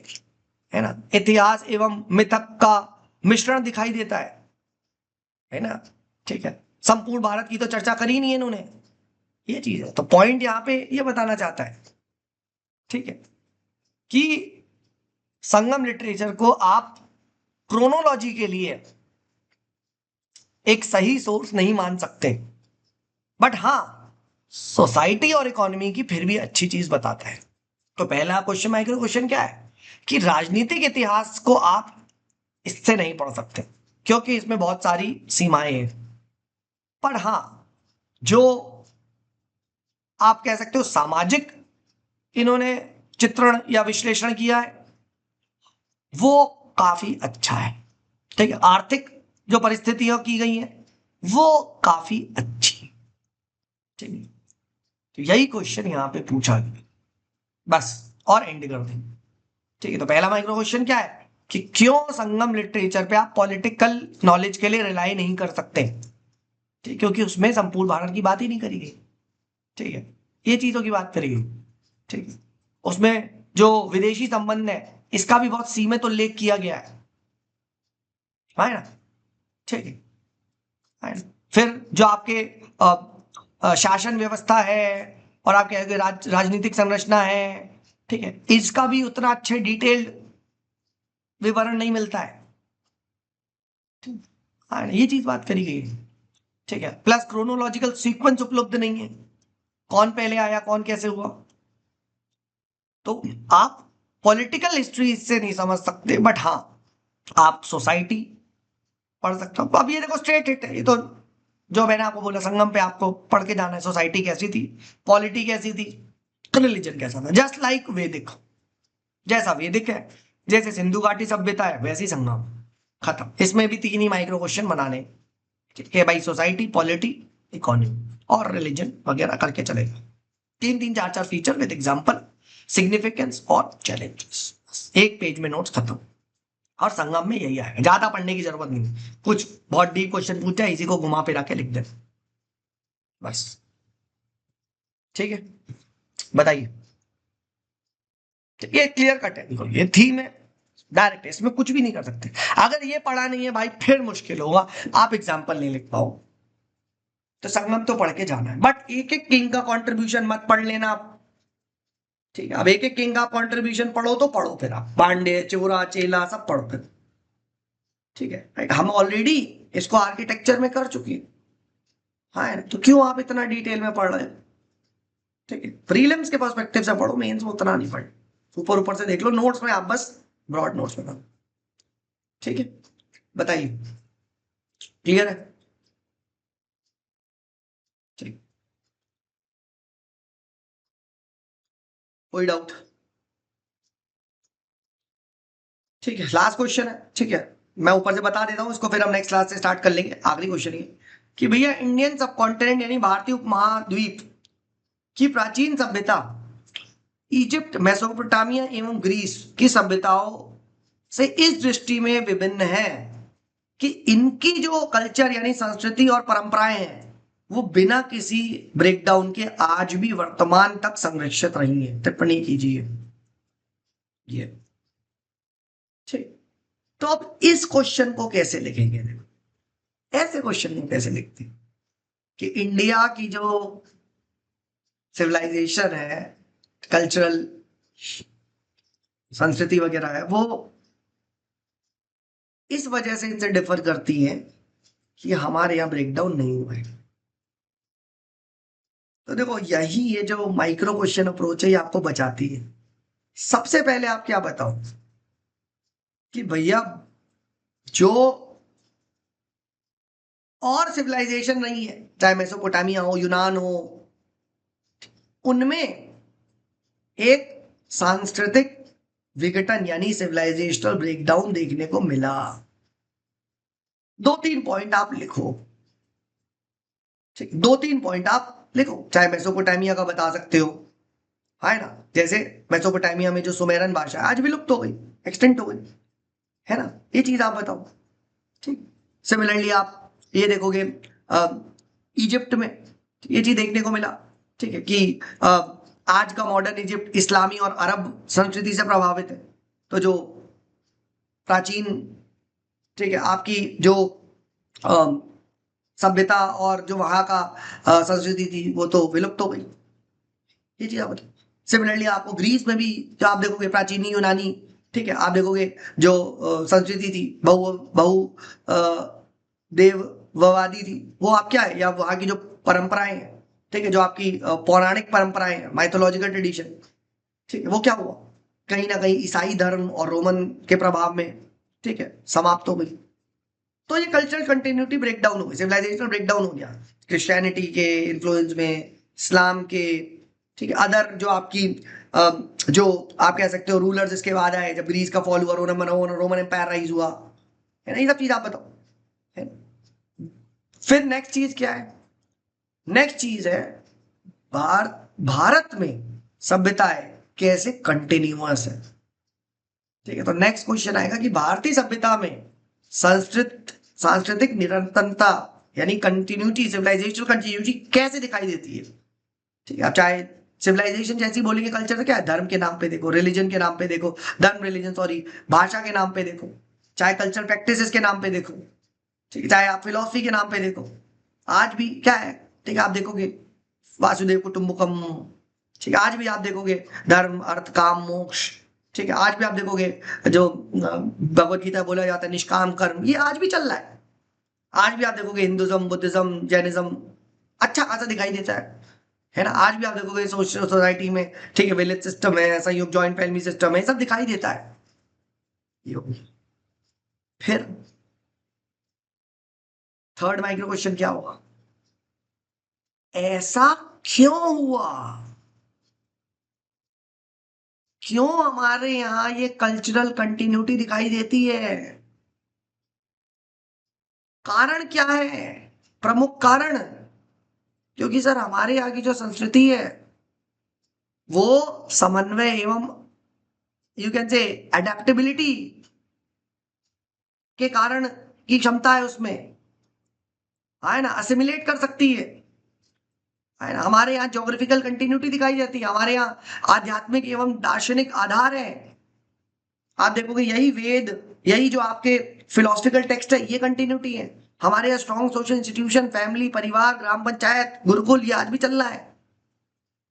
है ना, इतिहास एवं मिथक का मिश्रण दिखाई देता है ना। ठीक है, संपूर्ण भारत की तो चर्चा करी नहीं है इन्होंने, ये चीज है। तो पॉइंट यहां पे ये बताना चाहता है, ठीक है, कि संगम लिटरेचर को आप क्रोनोलॉजी के लिए एक सही सोर्स नहीं मान सकते, बट हां सोसाइटी और इकोनॉमी की फिर भी अच्छी चीज बताता है। तो पहला क्वेश्चन, माइक्रो क्वेश्चन क्या है कि राजनीतिक इतिहास को आप इससे नहीं पढ़ सकते क्योंकि इसमें बहुत सारी सीमाएं हैं। पर हां, जो आप कह सकते हो सामाजिक इन्होंने चित्रण या विश्लेषण किया है, वो काफी अच्छा है। ठीक है, आर्थिक जो परिस्थितियां की गई हैं वो काफी अच्छी। ठीक है, तो यही क्वेश्चन यहां पे पूछा गया, बस, और एंड कर देंगे। ठीक है, तो पहला माइक्रो क्वेश्चन क्या है कि क्यों संगम लिटरेचर पे आप पॉलिटिकल नॉलेज के लिए रिलाई नहीं कर सकते। ठीक, क्योंकि उसमें संपूर्ण भारत की बात ही नहीं करी गई। ठीक है, ये चीजों की बात करी गई। ठीक है, उसमें जो विदेशी संबंध है इसका भी बहुत सीमित उल्लेख किया गया है ना। ठीक है ना? फिर जो आपके शासन व्यवस्था है और आपके राजनीतिक संरचना है, ठीक है, इसका भी उतना अच्छे डिटेल्ड विवरण नहीं मिलता है। ये चीज बात करी गई है। ठीक है, प्लस क्रोनोलॉजिकल सीक्वेंस उपलब्ध नहीं है, कौन पहले आया कौन कैसे हुआ। तो आप पॉलिटिकल हिस्ट्री इससे नहीं समझ सकते, बट हाँ आप सोसाइटी पढ़ सकते हो। अब ये देखो स्ट्रेट हिट है, ये तो जो मैंने आपको बोला, संगम पे आपको पढ़ के जाना है, सोसाइटी कैसी थी, पॉलिटी कैसी थी, रिलीजन कैसा था, जस्ट लाइक वैदिक। जैसा वैदिक है, जैसे सिंधु घाटी सभ्यता है, वैसी संगम, खत्म। इसमें भी 3 ही माइक्रो क्वेश्चन बनाने, ठीक है भाई, सोसाइटी, पॉलिटी, इकोनॉमी और रिलीजन वगैरह करके चलेगा। 3 3 4 4 फीचर विद एग्जांपल, सिग्निफिकेंस और चैलेंजेस, एक पेज में नोट्स खत्म। और संगम में यही आएगा, ज्यादा पढ़ने की जरूरत नहीं, कुछ बहुत डीप क्वेश्चन पूछा है, इसी को घुमा फिरा के लिख दे बस। ठीक है, बताइए। तो ये क्लियर कट है, देखो ये थीम है, डायरेक्ट है, इसमें कुछ भी नहीं कर सकते। अगर ये पढ़ा नहीं है भाई फिर मुश्किल होगा, आप एग्जाम्पल नहीं लिख पाओ। तो संगम तो पढ़ के जाना है, बट एक एक किंग का कंट्रीब्यूशन मत पढ़ लेना आप। ठीक है, अब एक एक किंग का कंट्रीब्यूशन पढ़ो तो पढ़ो, फिर आप पांडे, चोरा, चेला सब पढ़ो फिर। ठीक है, हम ऑलरेडी इसको आर्किटेक्चर में कर चुके हैं, हाँ, तो क्यों आप इतना डिटेल में पढ़ रहे हैं। ठीक है, प्रीलिम्स के पर्सपेक्टिव से पढ़ो, मेंस में उतना नहीं पढ़े, ऊपर ऊपर से देख लो, नोट्स में आप बस ब्रॉड नोट्स में पढ़ो। ठीक है, बताइए, क्लियर है? ठीक, कोई डाउट? ठीक है, लास्ट क्वेश्चन है, ठीक है, मैं ऊपर से बता देता हूं इसको, फिर हम नेक्स्ट क्लास से स्टार्ट कर लेंगे। आखिरी क्वेश्चन ये कि भैया इंडियन सब कॉन्टिनेंट यानी भारतीय उपमहाद्वीप की प्राचीन सभ्यता इजिप्ट, मेसोपोटामिया एवं ग्रीस की सभ्यताओं से इस दृष्टि में विभिन्न है कि इनकी जो कल्चर यानी संस्कृति और परंपराएं हैं वो बिना किसी ब्रेकडाउन के आज भी वर्तमान तक संरक्षित रही है। टिप्पणी कीजिए ये। ठीक, तो अब इस क्वेश्चन को कैसे लिखेंगे? देखो ऐसे क्वेश्चन को कैसे लिखते हैं कि इंडिया की जो सिविलाइजेशन है, कल्चरल संस्कृति वगैरह है, वो इस वजह से इनसे डिफर करती है कि हमारे यहाँ ब्रेकडाउन नहीं हुआ है। तो देखो यही ये जो माइक्रो क्वेश्चन अप्रोच है ये आपको बचाती है। सबसे पहले आप क्या बताओ कि भैया जो और सिविलाइजेशन नहीं है, चाहे मेसोपोटामिया हो, यूनान हो, उनमें एक सांस्कृतिक विघटन यानी सिविलाइजेशनल ब्रेकडाउन देखने को मिला। 2-3 पॉइंट आप लिखो। ठीक, 2-3 पॉइंट आप लिखो। चाहे मेसोपोटामिया का बता सकते हो, है ना, जैसे मेसोपोटामिया में जो सुमेरन भाषा आज विलुप्त हो गई, एक्सटिंक्ट हो गई, है ना, ये चीज आप बताओ। ठीक, सिमिलरली आप ये देखोगे इजिप्ट में ये चीज देखने को मिला। ठीक है कि आज का मॉडर्न इजिप्ट इस्लामी और अरब संस्कृति से प्रभावित है। तो जो प्राचीन, ठीक है, आपकी जो सभ्यता और जो वहां का संस्कृति थी वो तो विलुप्त हो गई। ये चीज आप बताओ। सिमिलरली आपको ग्रीस में भी जो आप देखोगे प्राचीन यूनानी, ठीक है, आप देखोगे जो संस्कृति थी बहु बहु देववादी थी, वो आप क्या है, या वहां की जो परंपराएं हैं, ठीक है, जो आपकी पौराणिक परंपराएं हैं, माइथोलॉजिकल ट्रेडिशन, ठीक है, वो क्या हुआ, कहीं ना कहीं ईसाई धर्म और रोमन के प्रभाव में, ठीक है, समाप्त हो गई। तो ये कल्चरल कंटिन्यूटी ब्रेकडाउन हो गई, सिविलाइजेशनल ब्रेकडाउन हो गया क्रिश्चियनिटी के इन्फ्लुएंस में, इस्लाम के, ठीक है, अदर जो आपकी जो आप कह सकते हो रूलर्स इसके बाद आए, जब ग्रीस का फॉल हुआ, रोमन एम्पायर राइज हुआ, है ना, ये सब चीज आप बताओ, है ना? फिर नेक्स्ट चीज क्या है? नेक्स्ट चीज है भारत में सभ्यताएं कैसे कंटिन्यूअस है। ठीक है, तो नेक्स्ट क्वेश्चन आएगा कि भारतीय सभ्यता में सांस्कृतिक निरंतरता यानी कंटिन्यूटी, सिविलाइजेशनल कंटिन्यूटी कैसे दिखाई देती है। ठीक है, आप चाहे सिविलाइजेशन जैसी बोलेंगे, कल्चर तो क्या है, धर्म के नाम पे देखो, रिलीजन के नाम पे देखो, धर्म रिलीजन सॉरी, भाषा के नाम पे देखो, चाहे कल्चर प्रैक्टिसेस के नाम पे देखो, ठीक है, चाहे आप फिलोसफी के नाम पे देखो, आज भी क्या है, ठीक है, आप देखोगे वासुदेव कुटुंबकम, ठीक है, आज भी आप देखोगे धर्म अर्थ काम मोक्ष, ठीक है, आज भी आप देखोगे जो भगवत गीता बोला जाता है निष्काम कर्म, ये आज भी चल रहा है। आज भी आप देखोगे हिंदुज्म, बुद्धिज्म, जैनिज्म अच्छा खासा दिखाई देता है ना, आज भी आप देखोगे सोशल सोसाइटी में, ठीक है, विलेज सिस्टम है, संयुक्त जॉइंट फैमिली सिस्टम है, सब दिखाई देता है। फिर थर्ड माइक्रो क्वेश्चन क्या होगा, ऐसा क्यों हुआ, क्यों हमारे यहां ये कल्चरल कंटिन्यूटी दिखाई देती है, कारण क्या है, प्रमुख कारण? क्योंकि सर हमारे यहाँ की जो संस्कृति है वो समन्वय एवं यू कैन से अडेप्टेबिलिटी के कारण की क्षमता है उसमें, है ना, असिमिलेट कर सकती है ना। हमारे यहाँ ज्योग्राफिकल कंटिन्यूटी दिखाई जाती है, हमारे यहाँ आध्यात्मिक एवं दार्शनिक आधार है। आप देखोगे यही वेद, यही जो आपके फिलोसफिकल टेक्स्ट है, ये कंटिन्यूटी है। हमारे यहाँ स्ट्रॉन्ग सोशल इंस्टीट्यूशन, फैमिली, परिवार, ग्राम पंचायत, गुरुकुल, ये आज भी चल रहा है।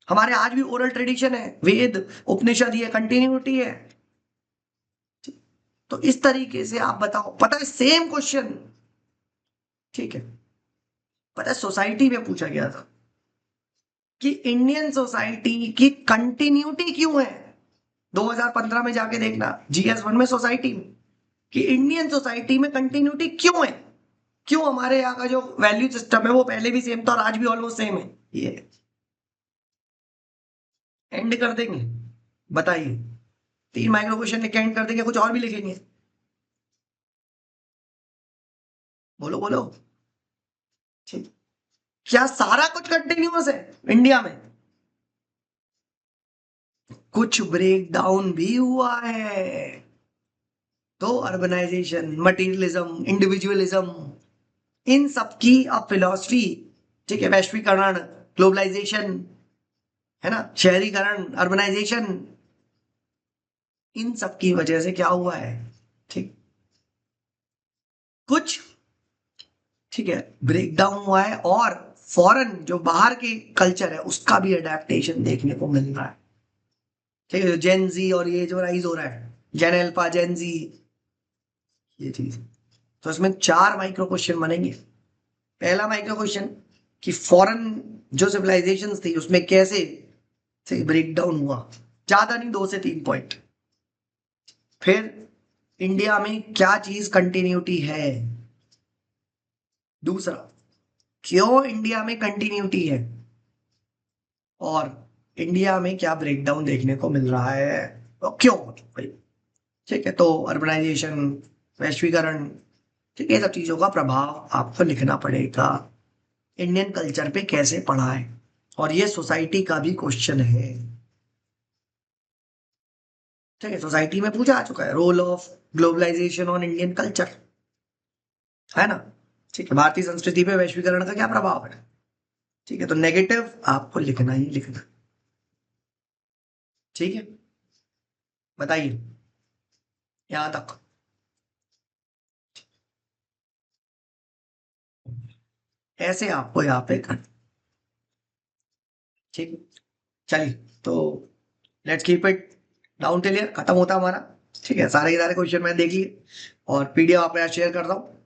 हमारे आज भी ओरल ट्रेडिशन है, वेद उपनिषद, ये कंटिन्यूटी है। तो इस तरीके से आप बताओ, पता है सेम क्वेश्चन, ठीक है, पता है सोसाइटी में पूछा गया था कि इंडियन सोसाइटी की कंटिन्यूटी क्यों है। 2015 में जाके देखना GS1 में सोसाइटी में कि इंडियन सोसाइटी में कंटिन्यूटी क्यों है, क्यों हमारे यहाँ का जो वैल्यू सिस्टम है वो पहले भी सेम था और आज भी ऑलमोस्ट सेम है। ये एंड कर देंगे, बताइए, 3 माइक्रो क्वेश्चन लिख के एंड कर देंगे, कुछ और भी लिखेंगे? बोलो बोलो। ठीक, क्या सारा कुछ कंटिन्यूअस है इंडिया में? कुछ ब्रेक डाउन भी हुआ है। तो अर्बनाइजेशन, मटीरियलिज्म, इंडिविजुअलिज्म, इन सब की अब फिलॉसफी, ठीक है, वैश्वीकरण, ग्लोबलाइजेशन, है ना, शहरीकरण, अर्बनाइजेशन, इन सब की वजह से क्या हुआ है, ठीक, कुछ, ठीक है, ब्रेक डाउन हुआ है और फॉरेन जो बाहर के कल्चर है उसका भी अडेप्टेशन देखने को मिल रहा है। ठीक है, जेन जी और ये जो राइज हो रहा है, जेन अल्फा, जेन जी, ये चीज, तो इसमें 4 माइक्रो क्वेश्चन बनेंगे। पहला माइक्रो क्वेश्चन कि फॉरेन जो सिविलाइजेशन थी उसमें कैसे ब्रेक डाउन हुआ, ज्यादा नहीं, 2 से 3 पॉइंट। फिर इंडिया में क्या चीज कंटिन्यूटी है, दूसरा क्यों इंडिया में कंटिन्यूटी है, और इंडिया में क्या ब्रेकडाउन देखने को मिल रहा है और क्यों भाई। ठीक है, तो अर्बनाइजेशन, वैश्वीकरण, ठीक है, ये सब चीजों का प्रभाव आपको लिखना पड़ेगा। इंडियन कल्चर पे कैसे पढ़ा है, और ये सोसाइटी का भी क्वेश्चन है। ठीक है, सोसाइटी में पूछा आ चुका है, role of globalisation on Indian culture, है ना। ठीक है, भारतीय संस्कृति पे वैश्वीकरण का क्या प्रभाव है। ठीक है, तो नेगेटिव आपको लिखना ही लिखना। ठीक है, बताइए यहां तक। ऐसे आपको यहाँ पे करना। ठीक है, चलिए, तो let's keep it down till here, खत्म होता हमारा। ठीक है, सारे के सारे क्वेश्चन मैंने देख लिए और पीडीएफ आप यहाँ शेयर कर रहा हूँ।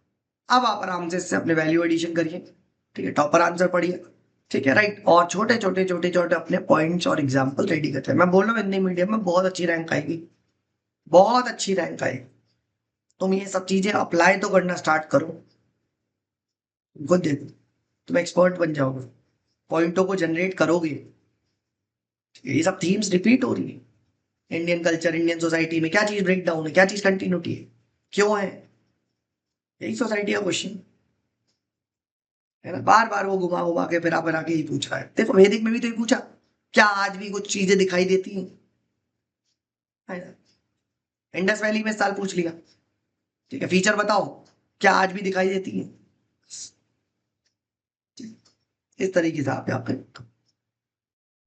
अब आप आराम से इससे अपने वैल्यू एडिशन करिए। ठीक है, टॉपर आंसर पढ़िए। ठीक है, राइट, और छोटे छोटे छोटे छोटे अपने पॉइंट्स और एग्जाम्पल रेडी करते हैं। मैं बोल रहा हूँ हिंदी मीडियम में बहुत अच्छी रैंक आएगी, बहुत अच्छी रैंक आएगी। तुम ये सब चीजें अप्लाई तो करना स्टार्ट करो, खुद देखो तुम एक्सपर्ट बन जाओगे, पॉइंटों को जनरेट करोगे। ये सब थीम्स रिपीट हो रही है। इंडियन कल्चर, इंडियन सोसाइटी में क्या चीज ब्रेक डाउन है, क्या चीज कंटिन्यूटी है, क्यों है, यही सोसाइटी का क्वेश्चन है ना। बार बार वो घुमा घुमा के फिरा के ही पूछ रहा है। देखो वैदिक में भी तो ही पूछा, क्या आज भी कुछ चीजें दिखाई देती हैं, है ना। इंडस वैली में इस साल पूछ लिया। ठीक है, फीचर बताओ, क्या आज भी दिखाई देती है। इस तरीके से आप यहाँ पे